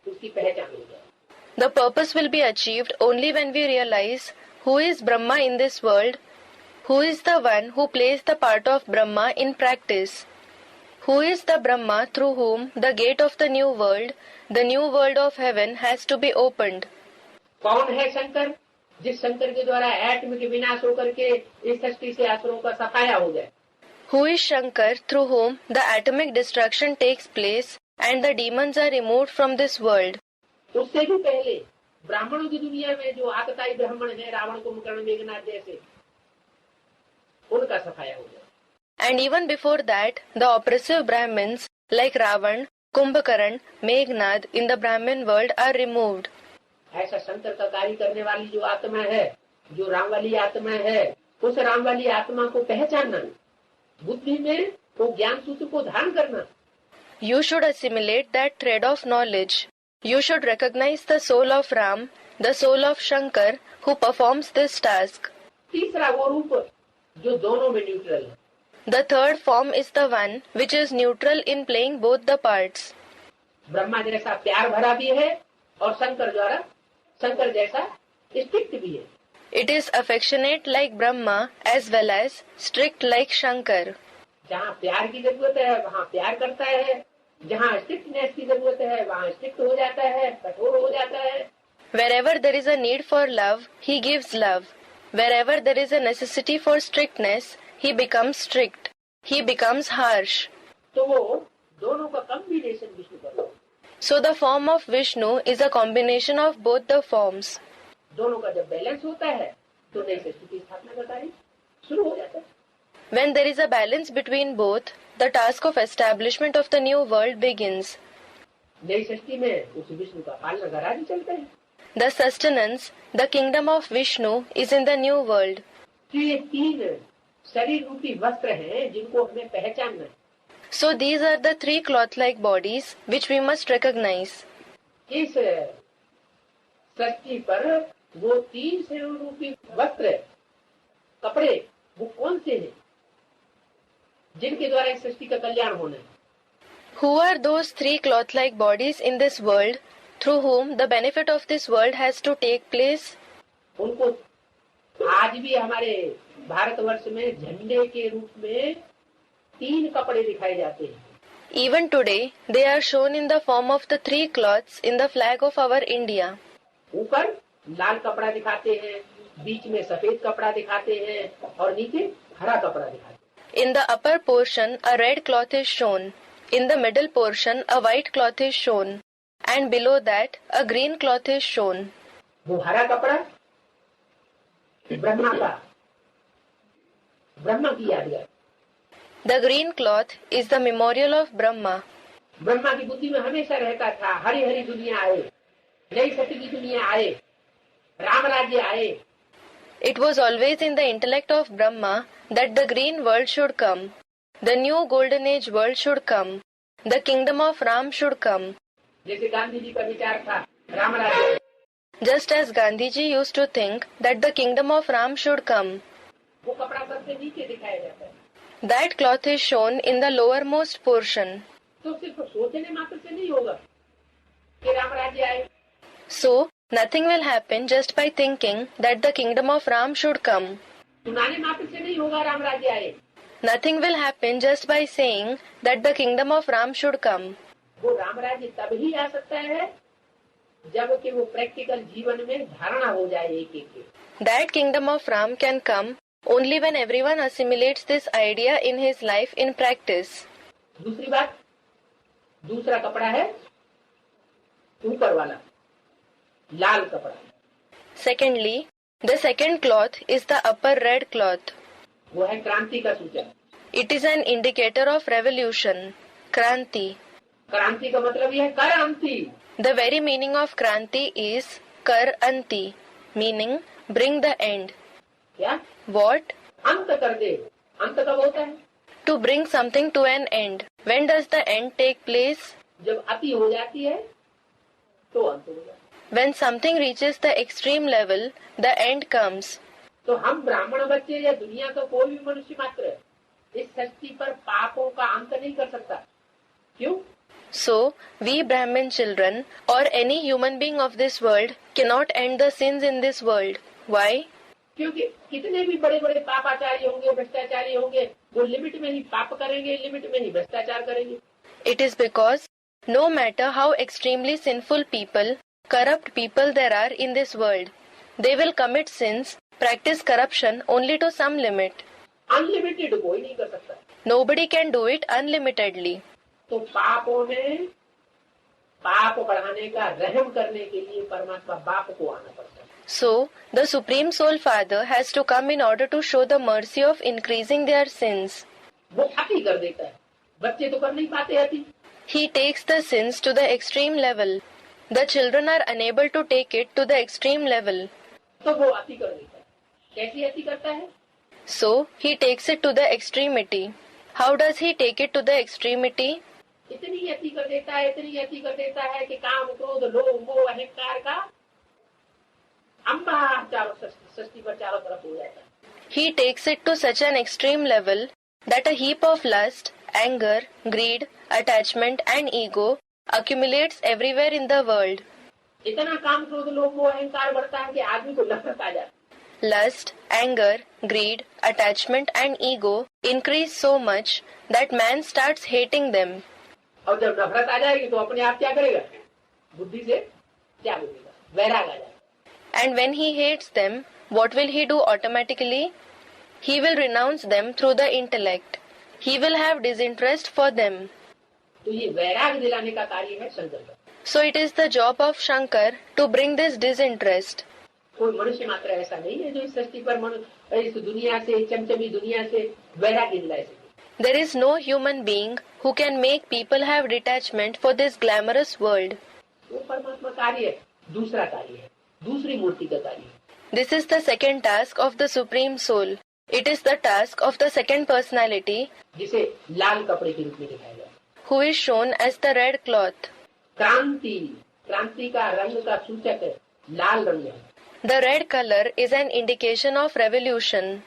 S1: उसकी पहचान हो जाए।
S2: The purpose will be achieved only when we realize who is Brahma in this world, who is the one who plays the part of Brahma in practice, who is the Brahma through whom the gate of the new world of heaven has to be opened.
S1: कौन है शंकर, जिस शंकर के द्वारा atom के विनाश होकर के इस सृष्टि से असुरों का सफाया हो जाए।
S2: Who is Shankar through whom the atomic destruction takes place and the demons are removed from this world.
S1: उससे भी पहले ब्राह्मणों की दुनिया में जो आतताई ब्राह्मण है, रावण, कुंभकर्ण, मेघनाथ जैसे, उनका सफाया हो जाए।
S2: And even before that, the oppressive Brahmins like Ravan, Kumbhakarna, Meghnad in the Brahmin world are removed.
S1: ऐसा शंकर का कार्य करने वाली जो आत्मा है, जो राम वाली आत्मा है, उस राम वाली आत्मा को पहचानना, बुद्धि में वो ज्ञान सूत्र को धारण करना।
S2: You should assimilate that thread of knowledge. You should recognize the soul of Ram, the soul of Shankar, who performs this task.
S1: तीसरा वो रूप जो दोनों में न्यूट्रल है।
S2: The third form is the one which is neutral in playing both the parts.
S1: Brahma जैसा प्यार भरा भी है और शंकर जैसा स्ट्रिक्ट भी है।
S2: It is affectionate like Brahma as well as strict like Shankar.
S1: जहाँ प्यार की जरूरत है वहाँ प्यार करता है, जहाँ स्ट्रिक्टनेस की जरूरत है वहाँ स्ट्रिक्ट हो जाता है, कठोर हो जाता है।
S2: Wherever there is a need for love, he gives love. Wherever there is a necessity for strictness, he becomes strict. He becomes harsh.
S1: तो वो दोनों का कॉम्बिनेशन विष्णु का रूप।
S2: So the form of Vishnu is a combination of both the forms.
S1: दोनों का जब balance होता है तो नई सृष्टि की स्थापना का कार्य शुरू हो जाता है।
S2: When there is a balance between both, the task of establishment of the new world begins.
S1: नई सृष्टि में उस विष्णु का पालना का राज्य चलता है।
S2: The sustenance, the kingdom of Vishnu is in the new world.
S1: तो ये तीन शरीर रूपी वस्त्र हैं जिनको हमें पहचानना है।
S2: So these are the three cloth-like bodies which we must recognize.
S1: इस सृष्टि पर वो तीन शरीर रूपी वस्त्र, कपड़े, वो कौन से हैं जिनके द्वारा इस सृष्टि का कल्याण होना है?
S2: Who are those three cloth-like bodies in this world through whom the benefit of this world has to take place?
S1: उनको आज भी हमारे भारतवर्ष में झंडे के रूप में तीन कपड़े दिखाए जाते हैं।
S2: Even today, they are shown in the form of the three cloths in the flag of our India.
S1: ऊपर लाल कपड़ा दिखाते हैं, बीच में सफेद कपड़ा दिखाते हैं और नीचे हरा कपड़ा दिखाते हैं।
S2: In the upper portion, a red cloth is shown. In the middle portion, a white cloth is shown. And below that, a green cloth is shown.
S1: वो हरा कपड़ा ब्रह्मा की यादगार।
S2: The green cloth is the memorial of Brahma.
S1: Brahma की बुद्धि में हमेशा रहता था हरी हरी दुनिया आए, नई सृष्टि की दुनिया आए, राम राज्य आए।
S2: It was always in the intellect of Brahma that the green world should come, the new golden age world should come, the kingdom of Ram should come.
S1: जैसे गांधी जी का विचार था राम राज्य,
S2: Just as Gandhi ji used to think that the kingdom of Ram should come.
S1: वो कपड़ा सबसे नीचे दिखाया जाता है।
S2: That cloth is shown in the lowermost portion.
S1: तो सिर्फ सोचने मात्र से नहीं होगा कि राम राज्य आए।
S2: So, nothing will happen just by thinking that the kingdom of Ram should come.
S1: सुनाने मात्र से नहीं होगा राम राज्य आए।
S2: Nothing will happen just by saying that the kingdom of Ram should come.
S1: वो राम राज्य तब ही आ सकता है जब कि वो प्रैक्टिकल जीवन में धारणा हो जाए एक एक के।
S2: That kingdom of Ram can come only when everyone assimilates this idea in his life in practice.
S1: दूसरी बात, दूसरा कपड़ा है ऊपर वाला, लाल कपड़ा।
S2: Secondly, the second cloth is the upper red cloth.
S1: वो है क्रांति का सूचक।
S2: It is an indicator of revolution. Kranti.
S1: क्रांति का मतलब यह है कर अंति।
S2: The very meaning of Kranti is Kar Anti, meaning bring the end.
S1: क्या?
S2: What?
S1: अंत कर दे। अंत कब होता है?
S2: To bring something to an end. When does the end take place?
S1: जब अति हो जाती है तो अंत हो जाता है।
S2: When something reaches the extreme level, the end comes.
S1: तो हम ब्राह्मण बच्चे या दुनिया का कोई भी मनुष्य मात्र इस सृष्टि पर पापों का अंत नहीं कर सकता। क्यों?
S2: So, we Brahmin children or any human being of this world cannot end the sins in this world. Why?
S1: क्योंकि कितने भी बड़े बड़े पापाचारी होंगे, भ्रष्टाचारी होंगे, वो लिमिट में ही पाप करेंगे, लिमिट में ही भ्रष्टाचार करेंगे।
S2: It is because no matter how extremely sinful people, corrupt people there are in this world, they will commit sins, practice corruption only to some limit.
S1: Unlimited कोई नहीं कर सकता।
S2: Nobody can do it unlimitedly.
S1: तो पापों में पाप बढ़ाने का रहम करने के लिए परमात्मा बाप को आना पड़ता है।
S2: So, the Supreme Soul Father has to come in order to show the mercy of increasing their sins.
S1: वो अति कर देता है, बच्चे तो कर नहीं पाते अति।
S2: He takes the sins to the extreme level. The children are unable to take it to the extreme level.
S1: तो वो अति कर देता है। कैसी अति करता है?
S2: So, he takes it to the extremity. How does he take it to the extremity?
S1: इतनी अति कर देता है, इतनी अति कर देता है कि काम, क्रोध, लोभ, मोह, अहंकार का अम्बा चारों सृष्टि पर चारों तरफ हो जाता है।
S2: He takes it to such an extreme level that a heap of lust, anger, greed, attachment and ego accumulates everywhere in the world.
S1: इतना काम, क्रोध, लोभ, मोह, अहंकार बढ़ता है कि आदमी को नफरत आ जाती है।
S2: Lust, anger, greed, attachment and ego increase so much that man starts hating them.
S1: और जब नफरत आ जाएगी तो अपने आप क्या करेगा? बुद्धि से त्याग देगा, वैराग आ जाएगा।
S2: And when he hates them, what will he do automatically? He will renounce them through the intellect. He will have disinterest for them.
S1: तो ये वैराग दिलाने का कार्य है शंकर का।
S2: So it is the job of Shankar to bring this disinterest.
S1: कोई मनुष्य मात्र ऐसा नहीं है जो इस सृष्टि पर इस दुनिया से, चमचमी दुनिया से वैराग्य दिला सके।
S2: There is no human being who can make people have detachment for this glamorous world.
S1: वो परमात्मा कार्य है, दूसरा कार्य है, दूसरी मूर्ति का कार्य है।
S2: This is the second task of the Supreme Soul. It is the task of the second personality,
S1: जिसे लाल कपड़े के रूप में दिखाया गया।
S2: who is shown as the red cloth.
S1: क्रांति, क्रांति का रंग का सूचक है लाल रंग है।
S2: The red color is an indication of revolution.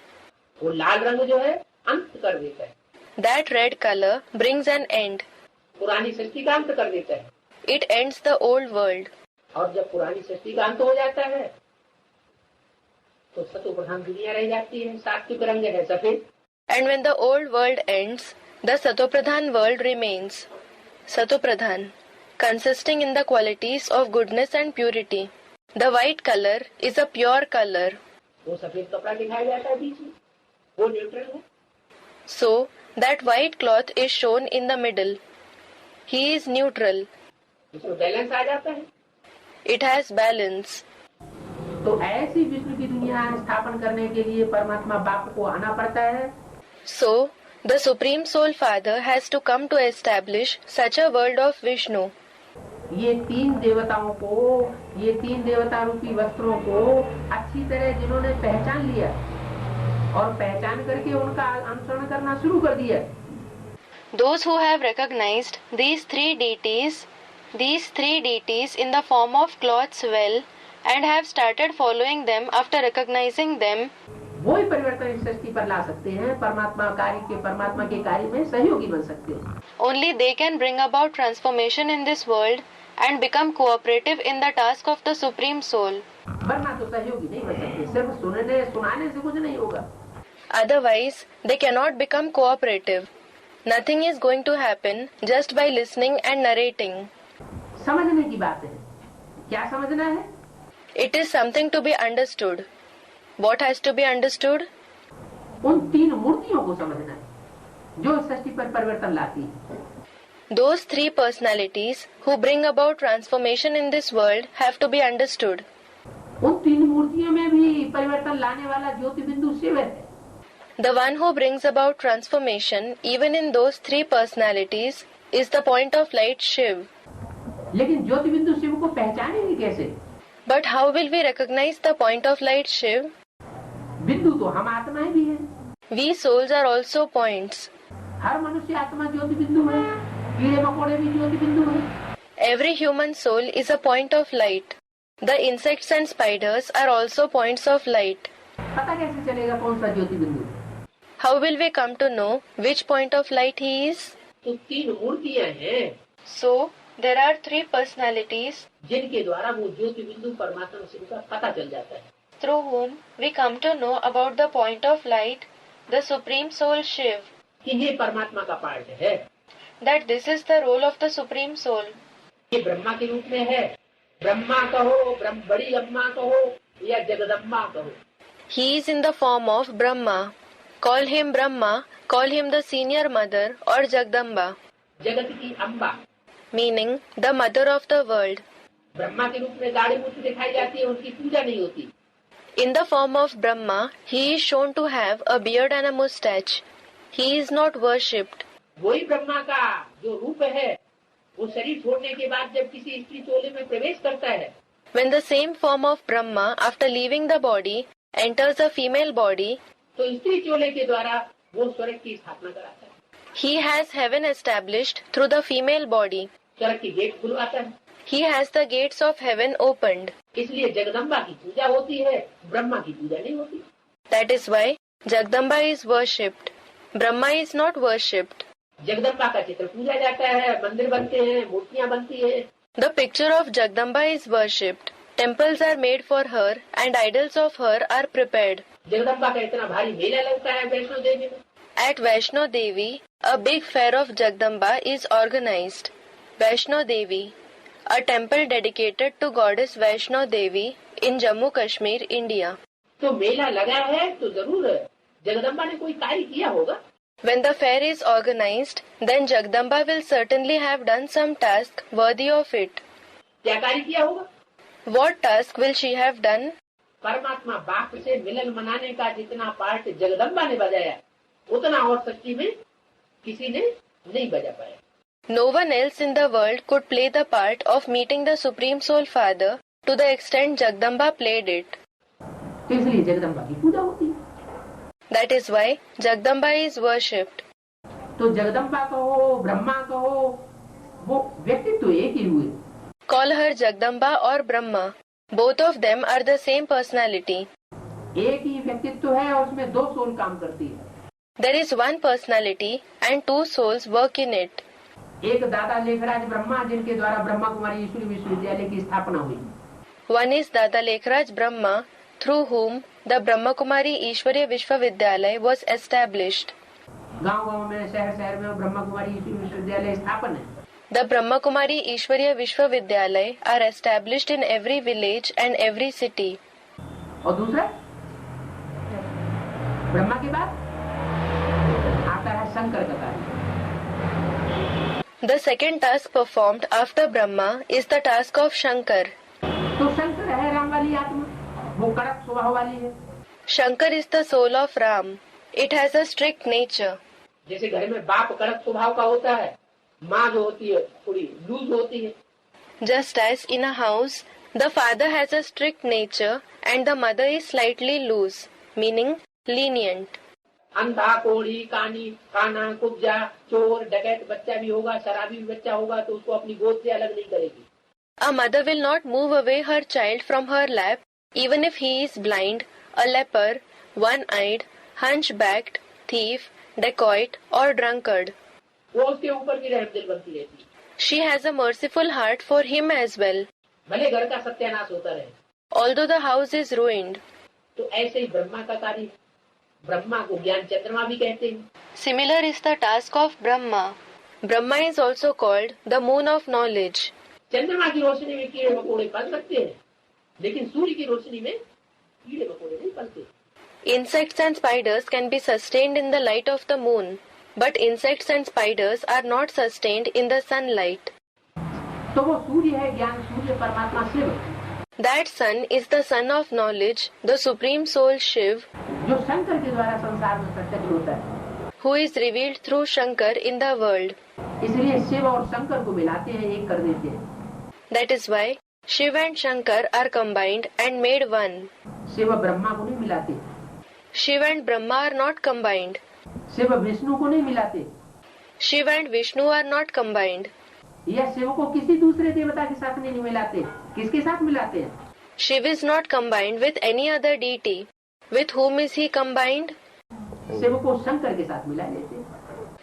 S1: वो लाल रंग जो है अंत कर देता है।
S2: That red color brings an end.
S1: पुरानी सृष्टि का अंत कर देता है।
S2: It ends the old world.
S1: और जब पुरानी सृष्टि का अंत हो जाता है तो सतो प्रधान दुनिया रह जाती है, सात्विक रंग है सफेद।
S2: And when the old world ends, the Satopradhan world remains. Satopradhan, consisting in the qualities of goodness and purity. The white color is a pure color.
S1: वो सफेद कपड़ा दिखाया जाता है बीच में, वो न्यूट्रल है।
S2: So, that white cloth is shown in the middle. He is neutral.
S1: उसमें बैलेंस आ जाता है।
S2: It has balance.
S1: तो ऐसी विष्णु की दुनिया स्थापन करने के लिए परमात्मा बाप को आना पड़ता है।
S2: So, the Supreme Soul Father has to come to establish such a world of Vishnu.
S1: ये तीन देवताओं को, ये तीन देवता रूपी वस्त्रों को अच्छी तरह जिन्होंने पहचान लिया और पहचान करके उनका अनुसरण करना शुरू कर दिया।
S2: Those who have recognized these three deities in the form of cloths well and have started following them after recognizing them,
S1: वो ही परिवर्तन इस सृष्टि पर ला सकते हैं, परमात्मा के कार्य में सहयोगी बन सकते हैं।
S2: only they can bring about transformation in this world and become cooperative in the task of the Supreme Soul.
S1: वरना तो सहयोगी नहीं बन सकते, सिर्फ सुनाने से कुछ नहीं होगा।
S2: Otherwise, they cannot become cooperative. Nothing is going to happen just by listening and narrating.
S1: समझने की बात है। क्या समझना है?
S2: It is something to be understood. What has to be understood?
S1: उन तीन मूर्तियों को समझना है जो इस सृष्टि पर परिवर्तन लाती है।
S2: Those three personalities who bring about transformation in this world have to be understood.
S1: उन तीन मूर्तियों में भी परिवर्तन लाने वाला ज्योति बिंदु शिव है।
S2: The one who brings about transformation even in those three personalities is the point of light Shiv.
S1: लेकिन ज्योति बिंदु शिव को पहचानेंगे कैसे?
S2: But how will we recognize the point of light Shiv?
S1: बिंदु तो हम आत्माएं भी हैं।
S2: We souls are also points.
S1: हर मनुष्य आत्मा ज्योति बिंदु है, कीड़े मकोड़े भी ज्योति बिंदु है।
S2: Every human soul is a point of light. The insects and spiders are also points of light.
S1: पता कैसे चलेगा कौन सा ज्योति बिंदु?
S2: How will we come to know which point of light he is?
S1: तो तीन मूर्तियां हैं
S2: So, there are three personalities
S1: जिनके द्वारा वो ज्योति बिंदु परमात्मा शिव का पता चल जाता है।
S2: through whom we come to know about the point of light, the Supreme Soul Shiv.
S1: कि ये परमात्मा का पार्ट है,
S2: That this is the role of the Supreme Soul.
S1: ये ब्रह्मा के रूप में है। ब्रह्मा कहो, बड़ी अम्मा कहो या जगदम्बा कहो।
S2: He is in the form of Brahma. Call him Brahma, call him the senior mother or Jagdamba,
S1: जगत की Amba,
S2: meaning the mother of the world.
S1: Brahma के रूप में दाढ़ी मूछें दिखाई जाती है, उनकी पूजा नहीं होती।
S2: In the form of Brahma, he is shown to have a beard and a moustache. He is not worshipped.
S1: वही ब्रह्मा का जो रूप है, वो शरीर छोड़ने के बाद जब किसी स्त्री चोले में प्रवेश करता है,
S2: When the same form of Brahma, after leaving the body, enters a female body,
S1: तो स्त्री चोले के द्वारा वो स्वर्ग की स्थापना कराता है।
S2: he has heaven established through the female body.
S1: स्वर्ग की गेट खुलवाता है।
S2: He has the gates of heaven opened.
S1: इसलिए जगदम्बा की पूजा होती है, ब्रह्मा की पूजा नहीं होती।
S2: That is why Jagdamba is worshipped. Brahma is not worshipped.
S1: Jagdamba का चित्र पूजा जाता है, मंदिर बनते हैं, मूर्तियाँ बनती है।
S2: The picture of Jagdamba is worshipped. Temples are made for her and idols of her are prepared.
S1: Jagdamba का इतना भारी मेला लगता है वैष्णो देवी में।
S2: At Vaishno Devi, a big fair of Jagdamba is organized. Vaishno Devi, a temple dedicated to goddess Vaishno Devi in Jammu Kashmir, India.
S1: तो मेला लगा है तो जरूर जगदम्बा ने कोई कार्य किया होगा।
S2: When the fair is organized, then Jagdamba will certainly have done some task worthy of it.
S1: क्या कार्य किया होगा?
S2: What task will she have done?
S1: परमात्मा बाप से मिलन मनाने का जितना पार्ट जगदम्बा ने बजाया, उतना और सृष्टि में किसी ने नहीं बजा पाया।
S2: No one else in the world could play the part of meeting the Supreme Soul Father to the extent Jagdamba played it.
S1: तो इसलिए जगदम्बा की पूजा होती है।
S2: That is why Jagdamba is worshipped.
S1: तो जगदम्बा कहो, ब्रह्मा कहो, वो व्यक्तित्व एक ही हुए।
S2: Call her Jagdamba or Brahma. Both of them are the same personality.
S1: एक ही व्यक्तित्व है और उसमें दो सोल काम करती है।
S2: There is one personality and two souls work in it.
S1: एक दादा लेखराज ब्रह्मा जिनके द्वारा ब्रह्मा कुमारी ईश्वरी विश्वविद्यालय की स्थापना हुई।
S2: One is Dada Lekhraj Brahma, through whom the Brahma Kumari Ishwarya Vishwavidyalaya was established.
S1: गांव-गांव में, शहर-शहर में ब्रह्मा कुमारी ईश्वरी विश्वविद्यालय स्थापन है।
S2: The Brahma Kumari Ishwarya Vishwavidyalaya are established in every village and every city.
S1: और दूसरा ब्रह्मा के बाद आता है शंकर का कार्य।
S2: The second task performed after Brahma is the task of Shankar.
S1: तो शंकर है राम वाली आत्मा, वो कड़क स्वभाव वाली है।
S2: Shankar is the soul of Ram. It has a strict nature.
S1: जैसे घर में बाप कड़क स्वभाव का होता है, माँ जो होती है थोड़ी लूज होती है।
S2: Just as in a house, the father has a strict nature and the mother is slightly loose, meaning lenient.
S1: अंधा, कोढ़ी, काना, कुब्जा, चोर, डकैत बच्चा भी होगा, शराबी भी बच्चा होगा तो उसको अपनी गोद से अलग नहीं करेगी।
S2: A mother will not move away her child from her lap, even if he is blind, a leper, one-eyed, hunchbacked, thief, dacoit or drunkard.
S1: वो उसके ऊपर भी रहम दिल बनती रहती है।
S2: She has a merciful heart for him as well.
S1: भले घर का सत्यानाश होता रहे,
S2: Although the house is ruined.
S1: तो ऐसे ही ब्रह्मा का कार्य। ब्रह्मा को ज्ञान चंद्रमा भी कहते हैं।
S2: Similar is the task of Brahma. Brahma is also called the moon of knowledge.
S1: चंद्रमा की रोशनी में कीड़े मकोड़े पल सकते हैं, लेकिन सूर्य की रोशनी में कीड़े मकोड़े नहीं पलते।
S2: Insects and spiders can be sustained in the light of the moon, but insects and spiders are not sustained in the sunlight.
S1: तो वो सूर्य है, ज्ञान सूर्य परमात्मा Shiv,
S2: That sun is the sun of knowledge, the supreme soul Shiv,
S1: जो शंकर के द्वारा संसार में प्रत्यक्ष होता है।
S2: who is revealed through Shankar in the world.
S1: इसलिए शिव और शंकर को मिलाते हैं, एक कर देते हैं।
S2: That is why Shiv and Shankar are combined and made one.
S1: Shiv Brahma को नहीं मिलाते,
S2: Shiv and Brahma are not combined.
S1: Shiv Vishnu को नहीं मिलाते,
S2: Shiv and Vishnu are not combined.
S1: या शिव को किसी दूसरे देवता के साथ नहीं मिलाते। किसके साथ मिलाते हैं?
S2: Shiv is not combined with any other deity. With whom is he combined?
S1: Shiv को शंकर के साथ मिला लेते हैं,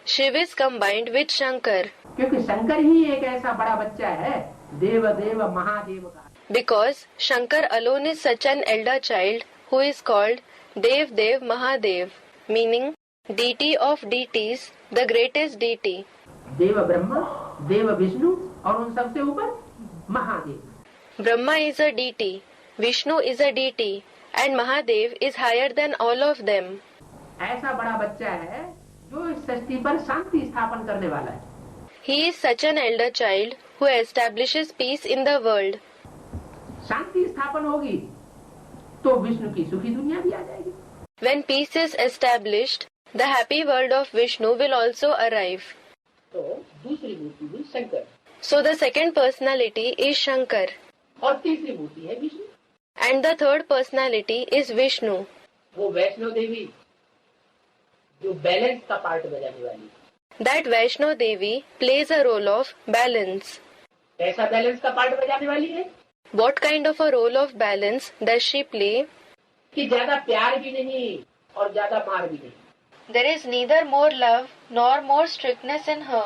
S2: Shiv is combined with Shankar
S1: क्योंकि शंकर ही एक ऐसा बड़ा बच्चा है, देव देव महादेव का।
S2: because Shankar alone is such an elder child who is called Dev Dev Mahadev, meaning deity of deities, the greatest deity.
S1: देव ब्रह्मा, देव विष्णु और उन सबसे ऊपर Mahadev.
S2: Brahma is a deity, Vishnu is a deity, and Mahadev is higher than all of them.
S1: ऐसा बड़ा बच्चा है जो इस सृष्टि पर शांति स्थापन करने वाला है।
S2: He is such an elder child who establishes peace in the world.
S1: शांति स्थापन होगी तो विष्णु की सुखी दुनिया भी आ जाएगी।
S2: When peace is established, the happy world of Vishnu will also arrive.
S1: तो दूसरी मूर्ति हुई Shankar,
S2: So the second personality is Shankar,
S1: और तीसरी मूर्ति है Vishnu.
S2: and the third personality is Vishnu.
S1: वो वैष्णो देवी जो बैलेंस का पार्ट बजाने वाली है।
S2: That Vaishno Devi plays a role of balance.
S1: ऐसा बैलेंस का पार्ट बजाने वाली है
S2: What kind of a role of balance does she play?
S1: कि ज्यादा प्यार भी नहीं और ज्यादा मार भी नहीं।
S2: There is neither more love nor more strictness in her.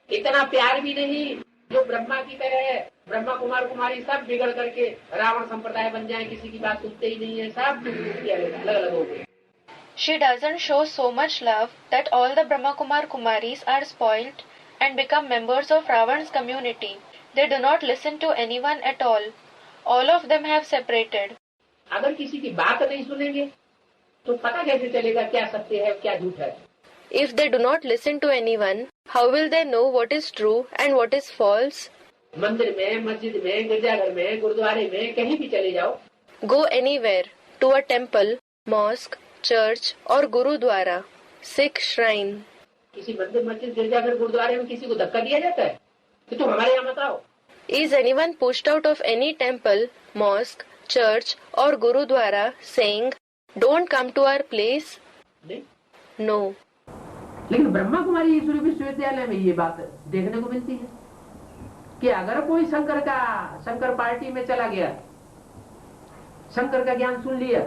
S1: इतना प्यार भी नहीं जो ब्रह्मा की तरह है, ब्रह्मा कुमार कुमारी सब बिगड़ करके रावण संप्रदाय बन जाए, किसी की बात सुनते ही नहीं है, सब अलग अलग हो गए।
S2: She doesn't show so much love that all the Brahma Kumar Kumaris are spoilt and become members of Ravan's community. They do not listen to anyone at all. All of them have separated.
S1: अगर किसी की बात नहीं सुनेंगे तो पता कैसे चलेगा क्या सत्य है क्या झूठ है?
S2: If they do not listen to anyone, how will they know what is true and what is false?
S1: मंदिर में, मस्जिद में, गिरजाघर में, गुरुद्वारे में, कहीं भी चले जाओ,
S2: Go anywhere, to a temple, mosque, church or gurudwara, Sikh shrine.
S1: किसी मंदिर, मस्जिद, गिरजाघर, गुरुद्वारे में किसी को धक्का दिया जाता है कि तुम हमारे यहाँ मत आओ?
S2: Is anyone pushed out of any temple, mosque, church or gurudwara saying, "Don't come to our place"?
S1: नहीं।
S2: No.
S1: लेकिन ब्रह्मा कुमारी ईश्वरी विश्वविद्यालय में ये बात देखने को मिलती है कि अगर कोई शंकर पार्टी में चला गया, शंकर का ज्ञान सुन लिया,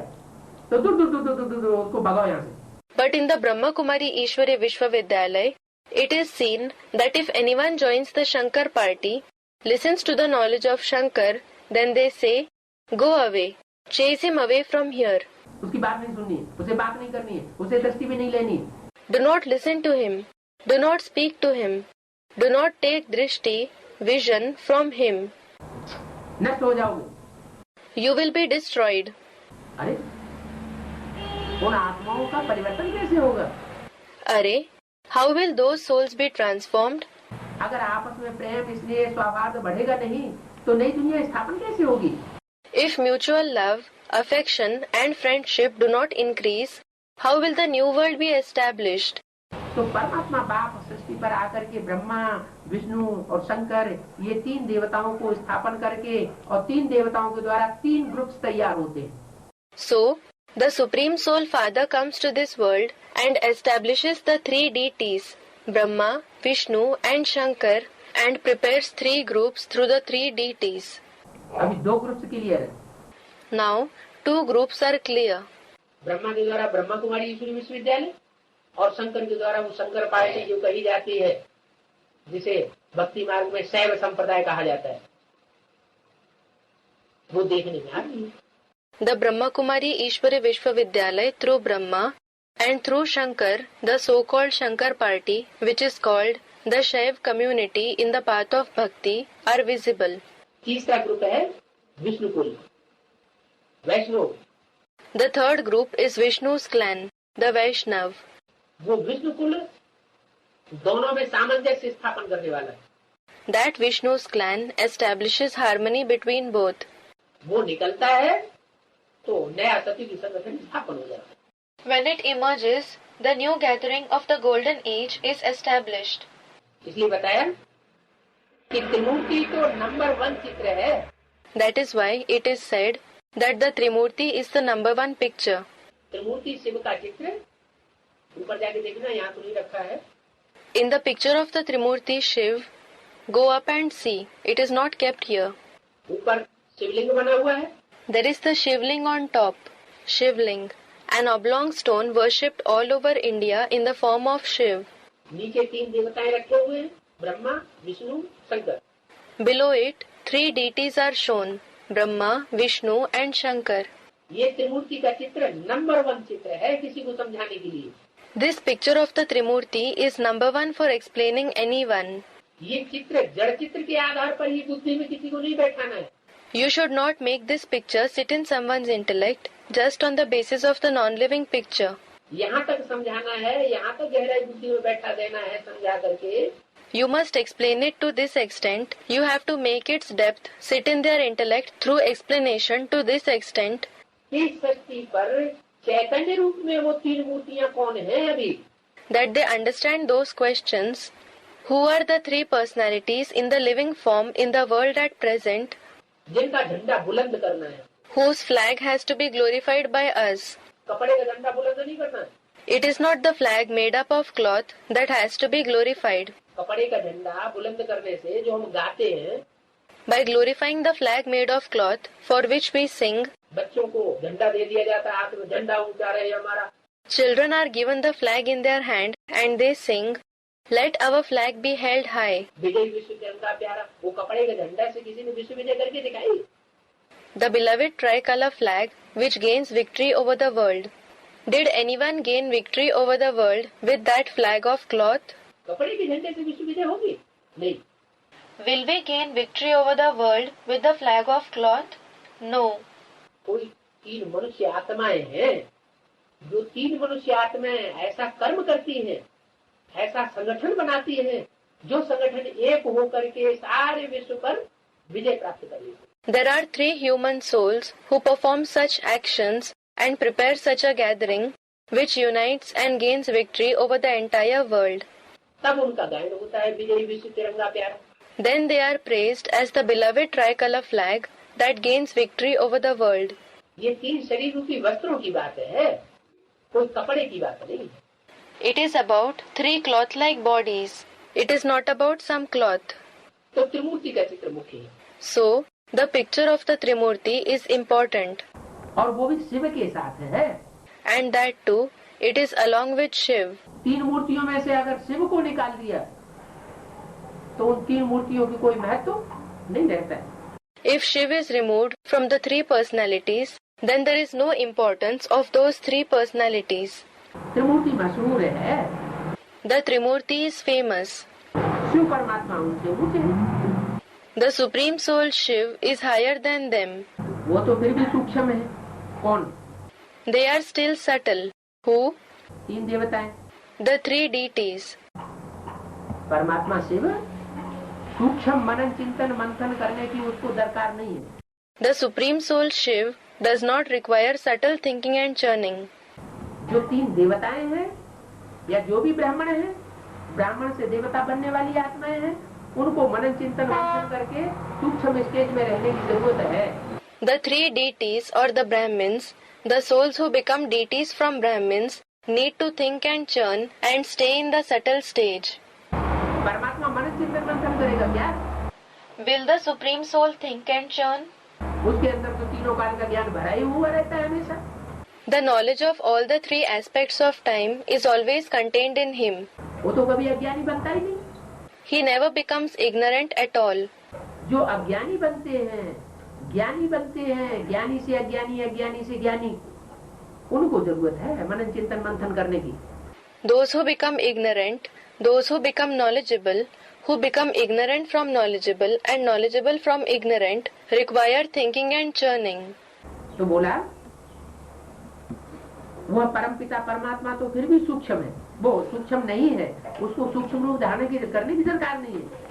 S1: तो दूर दूर दूर दूर दूर दूर उसको भगाओ यहाँ से।
S2: But in the Brahma Kumari Ishwari Vishwavidyalaya, it is seen that if anyone joins the Shankar party, listens to the knowledge of Shankar, then they say, "Go away, chase him away from here.
S1: उसकी बात नहीं सुननी है, उसे बात नहीं करनी है, उसे दृष्टि भी नहीं लेनी है।
S2: Do not listen to him. Do not speak to him. Do not take drishti, vision from him.
S1: नष्ट हो जाओगे।
S2: You will be destroyed."
S1: अरे उन आत्माओं का परिवर्तन कैसे होगा?
S2: Arey, how will those souls be transformed?
S1: अगर आपस में प्रेम, स्नेह, सौहार्द बढ़ेगा नहीं तो नई दुनिया स्थापन कैसे होगी?
S2: If mutual love, affection and friendship do not increase, how will the new world be established?
S1: तो परमात्मा बाप सृष्टि पर आकर के ब्रह्मा, विष्णु और शंकर ये तीन देवताओं को स्थापन करके और तीन देवताओं के द्वारा तीन ग्रुप्स तैयार होते हैं।
S2: So, the Supreme Soul Father comes to this world and establishes the three deities, Brahma, Vishnu and Shankar, and prepares three groups through the three deities.
S1: अभी दो ग्रुप्स क्लियर है।
S2: Now, two groups are clear.
S1: Brahma के द्वारा ब्रह्मा कुमारी ईश्वरी विश्वविद्यालय और शंकर के द्वारा वो शंकर पार्टी जो कही जाती है, जिसे भक्ति मार्ग में शैव संप्रदाय कहा जाता है, वो देखने में आ रही है।
S2: The Brahma Kumari Ishwari Vishwavidyalaya through Brahma and through Shankar, the so-called Shankar party, which is called the Shaiv community in the path of bhakti, are visible.
S1: तीसरा ग्रुप है विष्णु कुल, वैष्णव।
S2: The third group is Vishnu's clan, the Vaishnav.
S1: वो विष्णु कुल दोनों में सामंजस्य स्थापन करने वाला है।
S2: That Vishnu's clan establishes harmony between both.
S1: वो निकलता है तो नया सतयुगी संगठन स्थापन हो जाता है।
S2: When it emerges, the new gathering of the golden age is established.
S1: इसलिए बताया कि त्रिमूर्ति तो नंबर 1 चित्र है।
S2: That is why it is said that the Trimurti is the number one picture.
S1: त्रिमूर्ति शिव का चित्र, ऊपर जाके देखना, यहाँ तो नहीं रखा है।
S2: In the picture of the Trimurti Shiv, go up and see. It is not kept here.
S1: ऊपर शिवलिंग बना हुआ है।
S2: There is the Shivling on top. Shivling, an oblong stone worshipped all over India in the form of Shiv.
S1: नीचे 3 देवताएं रखे हुए हैं, Brahma, Vishnu, Shankar.
S2: Below it, 3 deities are shown, Brahma, Vishnu and Shankar.
S1: ये त्रिमूर्ति का चित्र नंबर 1 चित्र है किसी को समझाने के लिए।
S2: This picture of the Trimurti is number one for explaining anyone.
S1: ये चित्र जड़ चित्र के आधार पर ही बुद्धि में किसी को नहीं बैठाना है।
S2: You should not make this picture sit in someone's intellect just on the basis of the non-living picture.
S1: यहाँ तक समझाना है, यहाँ तक गहराई बुद्धि में बैठा देना है समझा करके।
S2: You must explain it to this extent. You have to make its depth sit in their intellect through explanation to this extent.
S1: इस सृष्टि पर चैतन्य रूप में वो 3 मूर्तियाँ कौन है अभी?
S2: That they understand those questions. Who are the 3 personalities in the living form in the world at present,
S1: जिनका झंडा बुलंद करना है।
S2: whose flag has to be glorified by us?
S1: कपड़े का झंडा बुलंद नहीं करना है।
S2: It is not the flag made up of cloth that has to be glorified.
S1: कपड़े का झंडा बुलंद करने से जो हम गाते हैं,
S2: By glorifying the flag made of cloth for which we sing,
S1: बच्चों को झंडा दे दिया जाता है, हाथ में झंडा ऊंचा रहे हमारा।
S2: children are given the flag in their hand and they sing, "Let our flag be held high."
S1: विजय विश्व तिरंगा प्यारा, वो कपड़े का झंडा से किसी ने विश्व विजय करके दिखाई।
S2: The beloved tricolor flag which gains victory over the world. Did anyone gain victory over the world with that flag of cloth?
S1: कपड़े के झंडे से विश्व विजय होगी? नहीं।
S2: Will we gain victory over the world with the flag of cloth? No.
S1: कोई 3 मनुष्य आत्माएं हैं, जो 3 मनुष्य आत्माएं ऐसा कर्म करती हैं, ऐसा संगठन बनाती हैं, जो संगठन एक होकर के सारे विश्व पर विजय प्राप्त कर लेते।
S2: There are 3 human souls who perform such actions and prepare such a gathering which unites and gains victory over the entire world.
S1: तब उनका गायन होता है विजय विश्व तिरंगा प्यारा।
S2: Then they are praised as the beloved tricolor flag that gains victory over the world.
S1: ये 3 शरीर रूपी वस्त्रों की बात है, कोई कपड़े की बात नहीं।
S2: It is about 3 cloth-like bodies. It is not about some cloth.
S1: तो त्रिमूर्ति का चित्र मुख्य है।
S2: So, the picture of the Trimurti is important.
S1: और वो भी शिव के साथ है।
S2: And that too, it is along with Shiv.
S1: 3 मूर्तियों में से अगर शिव को निकाल दिया तो उन 3 मूर्तियों की कोई महत्व नहीं रहता है।
S2: If Shiv is removed from the 3 personalities, then there is no importance of those 3 personalities.
S1: त्रिमूर्ति मशहूर है।
S2: The Trimurti is famous.
S1: Shiv परमात्मा उनसे ऊंचे हैं।
S2: The Supreme Soul Shiv is higher than them.
S1: वो तो फिर भी सूक्ष्म है। कौन?
S2: They are still subtle. Who?
S1: 3 देवताएं।
S2: The 3 deities.
S1: परमात्मा शिव सूक्ष्म मनन चिंतन मंथन करने की उसको दरकार नहीं है।
S2: The Supreme Soul Shiv does not require subtle thinking and churning.
S1: जो 3 देवताएं हैं या जो भी ब्राह्मण है, ब्राह्मण से देवता बनने वाली आत्माएं हैं, उनको मनन चिंतन मंथन करके सूक्ष्म स्टेज में रहने की जरूरत है।
S2: The 3 deities or the Brahmins, the souls who become deities from Brahmins, need to think and churn and stay in the subtle stage.
S1: परमात्मा मनन चिंतन मंथन करेगा क्या?
S2: Will the Supreme Soul think and churn?
S1: उसके अंदर तो तीनों काल का ज्ञान भरा ही हुआ रहता है हमेशा।
S2: The knowledge of all the 3 aspects of time is always contained in him.
S1: वो तो कभी अज्ञानी बनता ही नहीं।
S2: He never becomes ignorant at all.
S1: जो अज्ञानी बनते हैं, ज्ञानी बनते हैं, ज्ञानी से अज्ञानी, अज्ञानी से ज्ञानी, उनको जरूरत है मनन चिंतन मंथन करने की।
S2: Those who become ignorant, those who become knowledgeable, who become ignorant from knowledgeable and knowledgeable from ignorant, require thinking and churning.
S1: तो बोला वह परमपिता परमात्मा तो फिर भी सूक्ष्म है, वो सूक्ष्म नहीं है, उसको सूक्ष्म रूप धारण करने की दरकार नहीं है।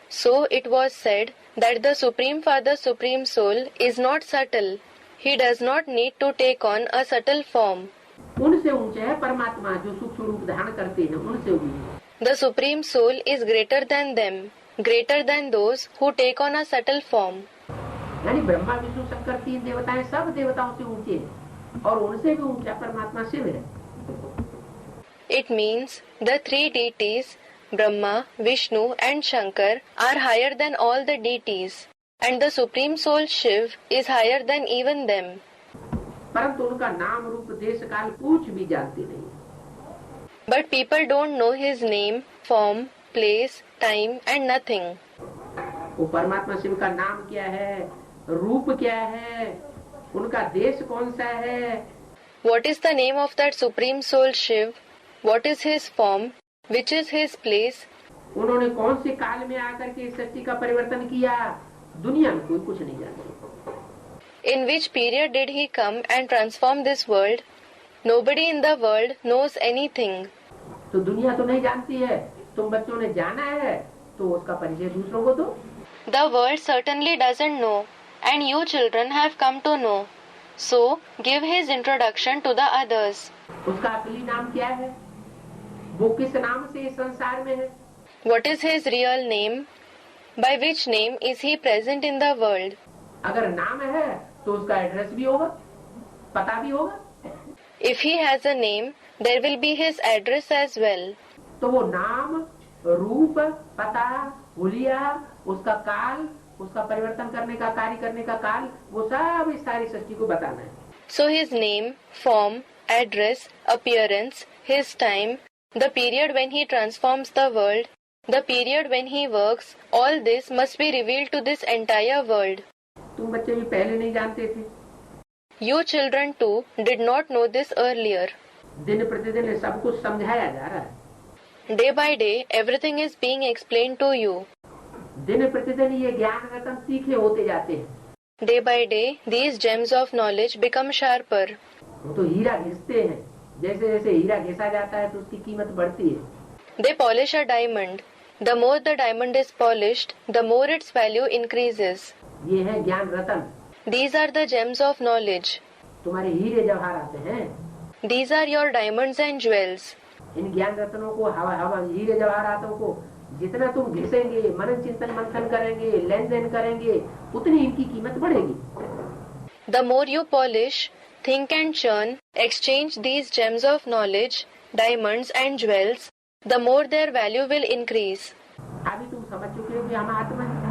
S2: So it was said that the Supreme Father, Supreme Soul, is not subtle. He does not need to take on a subtle form.
S1: उनसे ऊंचे है परमात्मा जो सूक्ष्म रूप धारण करते हैं, उनसे ऊंचे।
S2: The Supreme Soul is greater than them, greater than those who take on a subtle form.
S1: यानी ब्रह्मा विष्णु शंकर तीन देवताएं सब देवताओं से ऊंचे हैं और उनसे भी ऊंचा परमात्मा शिव है।
S2: It means the three deities, Brahma, Vishnu and Shankar, are higher than all the deities, and the Supreme Soul Shiv is higher than even them.
S1: परंतु उनका नाम रूप देश काल कुछ भी जानते नहीं।
S2: But people don't know his name, form, place, time and nothing.
S1: वो परमात्मा शिव का नाम क्या है, रूप क्या है, उनका देश कौन सा है,
S2: What is the name of that Supreme Soul Shiv? What is his form? Which is his place?
S1: उन्होंने कौन से काल में आकर के इस सृष्टि का परिवर्तन किया, दुनिया में कोई कुछ नहीं जानता।
S2: In which period did he come and transform this world? Nobody in the world knows anything.
S1: तो दुनिया तो नहीं जानती है, तुम बच्चों ने जाना है तो उसका परिचय दूसरों को दो।
S2: The world certainly doesn't know, and you children have come to know. So, give his introduction to the others.
S1: उसका असली नाम क्या है, वो किस नाम से इस संसार में है,
S2: What is his real name? By which name is he present in the world?
S1: अगर नाम है तो उसका एड्रेस भी होगा, पता भी होगा।
S2: If he has a name, there will be his address as well.
S1: तो वो नाम, रूप, पता, हुलिया, उसका काल, उसका परिवर्तन करने का, कार्य करने का काल, वो सब इस सारी सृष्टि को बताना है।
S2: So his name, form, address, appearance, his time, the period when he transforms the world, the period when he works, all this must be revealed to this entire world.
S1: तुम बच्चे भी पहले नहीं जानते थे,
S2: You children too did not know this earlier.
S1: दिन प्रतिदिन सब कुछ समझाया जा रहा है।
S2: Day by day, everything is being explained to you.
S1: दिन प्रतिदिन ये ज्ञान रतन तीखे होते जाते हैं।
S2: Day by day, these gems of knowledge become sharper.
S1: वो तो हीरा घिसते हैं, जैसे जैसे हीरा घिसा जाता है तो उसकी कीमत बढ़ती है।
S2: They polish a diamond. The more the diamond is polished, the more its value increases.
S1: ये है ज्ञान रतन।
S2: These are the gems of knowledge.
S1: तुम्हारे हीरे जवाहर आते हैं,
S2: These are your diamonds and jewels.
S1: इन ज्ञान रत्नों को, हवा हीरे जवाहरातों को जितना तुम घिसेंगे, मनन चिंतन मंथन करेंगे, लेन देन करेंगे, उतनी इनकी कीमत बढ़ेगी।
S2: The more you polish, think and churn, exchange these gems of knowledge, diamonds and jewels, the more their value will increase.
S1: अभी तुम समझ चुके हो कि हम आत्मा है।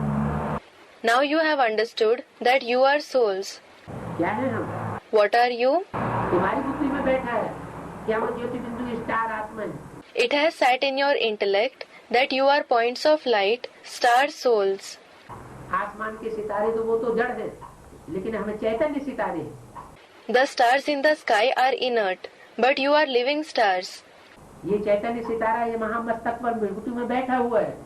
S2: Now you have understood that you are souls.
S1: क्या है हम?
S2: What are you?
S1: तुम्हारी बुद्धि में बैठा है कि हम ज्योति बिंदु स्टार आत्मा है।
S2: It has sat in your intellect that you are points of light, star souls.
S1: आसमान के सितारे तो वो तो जड़ है, लेकिन हमें चैतन्य सितारे हैं।
S2: The stars in the sky are inert, but you are living stars.
S1: ये चैतन्य सितारा ये महामस्तक पर भृकुटी में बैठा हुआ है।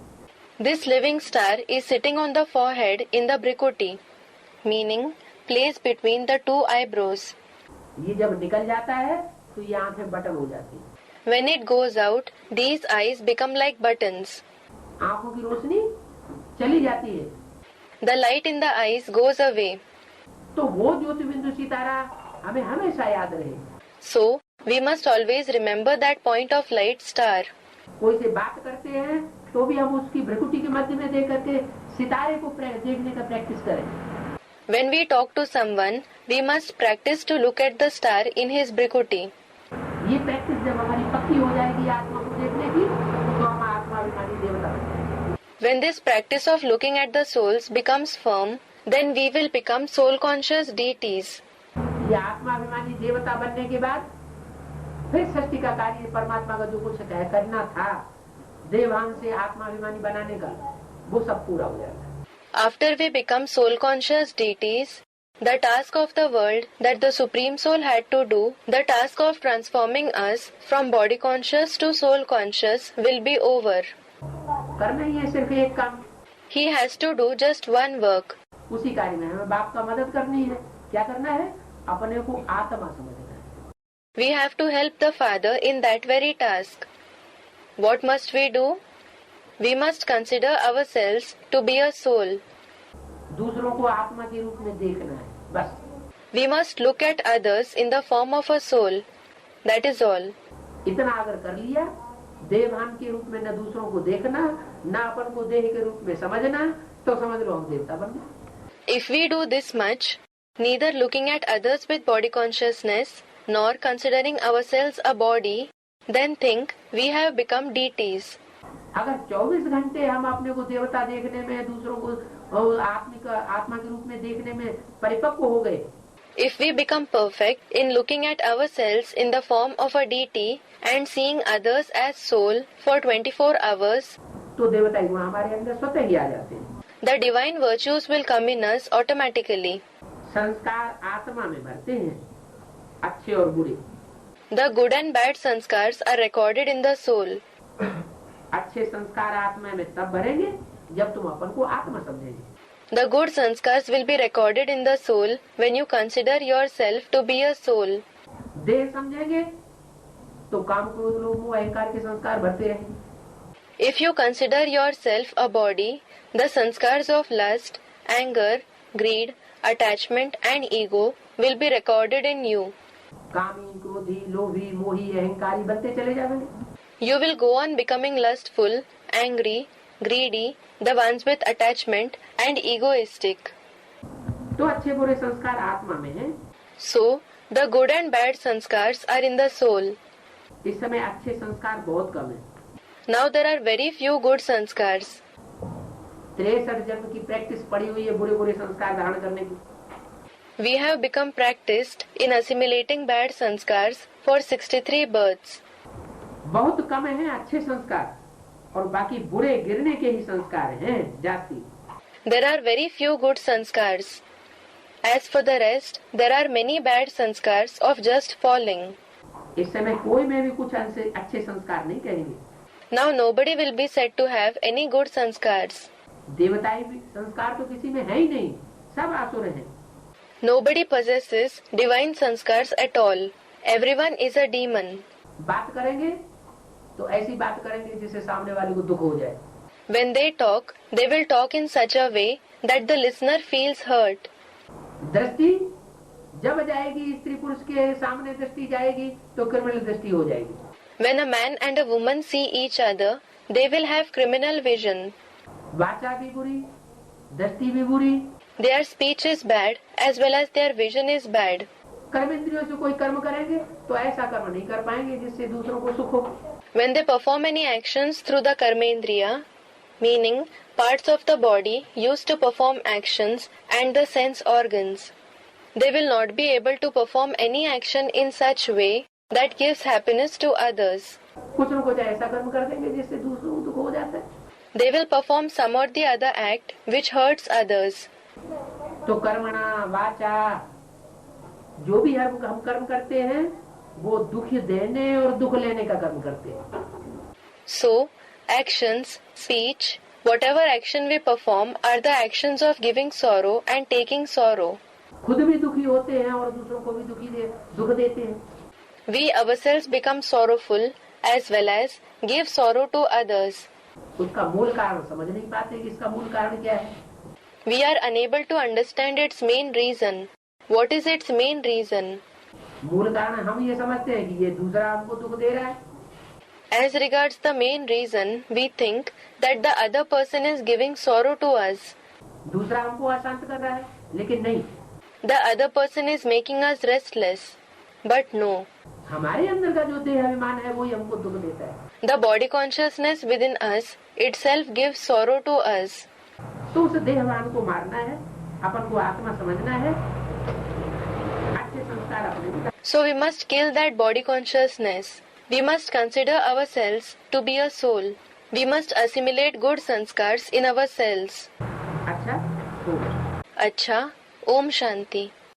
S2: This living star is sitting on the forehead in the Brikuti, meaning place between the two eyebrows.
S1: ये जब निकल जाता है तो ये आंखें बटन हो जाती है।
S2: When it goes out, these eyes become like buttons.
S1: आंखों की रोशनी चली जाती है
S2: The light in the eyes goes away.
S1: तो वो ज्योति बिंदु सितारा हमें हमेशा याद रहे।
S2: So, we must always remember that point of light star.
S1: कोई से बात करते हैं तो भी हम उसकी भ्रकुटी के मध्य में देख करके सितारे को देखने का प्रैक्टिस करें।
S2: When we talk to someone, we must practice to look at the star in his Brikuti.
S1: ये प्रैक्टिस जब हमारी पक्की हो जाएगी आत्मा को देखने की, तो हम आत्माभिमानी देवता बन जाएंगे।
S2: When this practice of looking at the souls becomes firm, then we will become soul-conscious deities.
S1: ये आत्माभिमानी देवता बनने के बाद फिर सृष्टि का कार्य परमात्मा का जो कुछ करना था देवांग से आत्माभिमानी बनाने का, वो सब पूरा हो जाएगा।
S2: After we become soul-conscious deities, the task of the world that the Supreme Soul had to do, the task of transforming us from body-conscious to soul-conscious will be over.
S1: करना ही है सिर्फ एक काम।
S2: He has to do just one work.
S1: उसी कार्य में हमें बाप का मदद करनी है। क्या करना है? अपने को आत्मा समझना है।
S2: We have to help the Father in that very task. What must we do? We must consider ourselves to be a soul.
S1: दूसरों को आत्मा के रूप में देखना है, बस.
S2: We must look at others in the form of a soul. That is all.
S1: इतना अगर कर लिया, देवभान के रूप में न दूसरों को देखना, न अपन को देह के रूप में समझना, तो समझ लो हम देवता बन गए.
S2: If we do this much, neither looking at others with body consciousness, nor considering ourselves a body, then think we have become deities.
S1: अगर 24 घंटे हम अपने को देवता देखने में, दूसरों को आत्मा के रूप में देखने में परिपक्व हो गए,
S2: If we become perfect in looking at ourselves in the form of a deity and seeing others as soul for 24 hours,
S1: तो देवता गुण हमारे अंदर स्वतः ही आ जाते हैं.
S2: the divine virtues will come in us automatically.
S1: संस्कार आत्मा में भरते हैं, अच्छे और बुरे.
S2: The good and bad sanskars are recorded in the soul.
S1: अच्छे संस्कार आत्मा में तब भरेंगे जब तुम अपन को आत्मा समझेंगे.
S2: The good sanskars will be recorded in the soul when you consider yourself to be a soul.
S1: देह समझेंगे तो काम क्रोध लोभ मोह अहंकार के संस्कार भरते रहेंगे.
S2: If you consider yourself a body, the sanskars of lust, anger, greed, attachment and ego will be recorded in you.
S1: कामी क्रोधी लोभी मोही अहंकारी बनते चले जाएंगे.
S2: You will go on becoming lustful, angry, greedy, the ones with attachment and egoistic.
S1: तो अच्छे बुरे संस्कार आत्मा में हैं.
S2: So, the good and bad sanskars are in the soul.
S1: इस समय अच्छे संस्कार बहुत कम है.
S2: Now there are very few good sanskars.
S1: 63 जन्म की प्रैक्टिस पड़ी हुई है बुरे बुरे संस्कार धारण करने की.
S2: We have become practiced in assimilating bad sanskars for 63 births.
S1: बहुत कम है अच्छे संस्कार और बाकी बुरे गिरने के ही संस्कार हैं जास्ती.
S2: There are very few good sanskars. As for the rest, there are many bad sanskars of just falling.
S1: इस समय कोई में भी कुछ अच्छे संस्कार नहीं कहेंगे.
S2: Now nobody will be said to have any good sanskars.
S1: देवताई भी संस्कार तो किसी में है ही नहीं, सब आसुर हैं.
S2: Nobody possesses divine sanskars at all. Everyone is a demon.
S1: बात करेंगे तो ऐसी बात करेंगे जिससे सामने वाले को दुख हो जाए.
S2: When they talk, they will talk in such a way that the listener feels hurt.
S1: दृष्टि जब जाएगी, स्त्री पुरुष के सामने दृष्टि जाएगी तो क्रिमिनल दृष्टि हो जाएगी.
S2: When a man and a woman see each other, they will have criminal vision.
S1: वाचा भी बुरी, दृष्टि भी बुरी.
S2: Their speech is bad as well as their vision is bad.
S1: कर्म इंद्रियों से कोई कर्म करेंगे तो ऐसा कर्म नहीं कर पाएंगे जिससे दूसरों को सुख हो.
S2: When they perform any actions through the karmendriya, meaning parts of the body used to perform actions and the sense organs, they will not be able to perform any action in such way that gives happiness to others.
S1: कुछ न कुछ ऐसा कर्म कर देंगे जिससे दूसरों को दुख हो जाता है.
S2: They will perform some or the other act which hurts others.
S1: तो कर्मणा वाचा जो भी है हम कर्म करते हैं वो दुख देने और दुख लेने का कर्म करते हैं.
S2: So, actions, speech, whatever action we perform are the actions of giving sorrow and taking sorrow.
S1: खुद भी दुखी होते हैं और दूसरों को भी दुख देते हैं.
S2: We ourselves become sorrowful as well as give sorrow to others.
S1: उसका मूल कारण समझ नहीं पाते कि इसका मूल कारण क्या है.
S2: We are unable to understand its main reason. What is its main reason?
S1: मूल कारण हम ये समझते हैं कि ये दूसरा हमको दुख दे रहा है.
S2: As regards the main reason, we think that the other person is giving sorrow to us.
S1: दूसरा हमको अशांत कर रहा है, लेकिन नहीं.
S2: The other person is making us restless. But no.
S1: हमारे अंदर का जो देह अभिमान है वही हमको दुख देता है.
S2: The body consciousness within us itself gives sorrow to us.
S1: तो उस देह अभिमान को मारना है, अपन को आत्मा समझना है, अच्छे संस्कार अपने.
S2: So we must kill that body consciousness. We must consider ourselves to be a soul. We must assimilate good sanskars in ourselves.
S1: अच्छा, तो
S2: Acha, Om Shanti.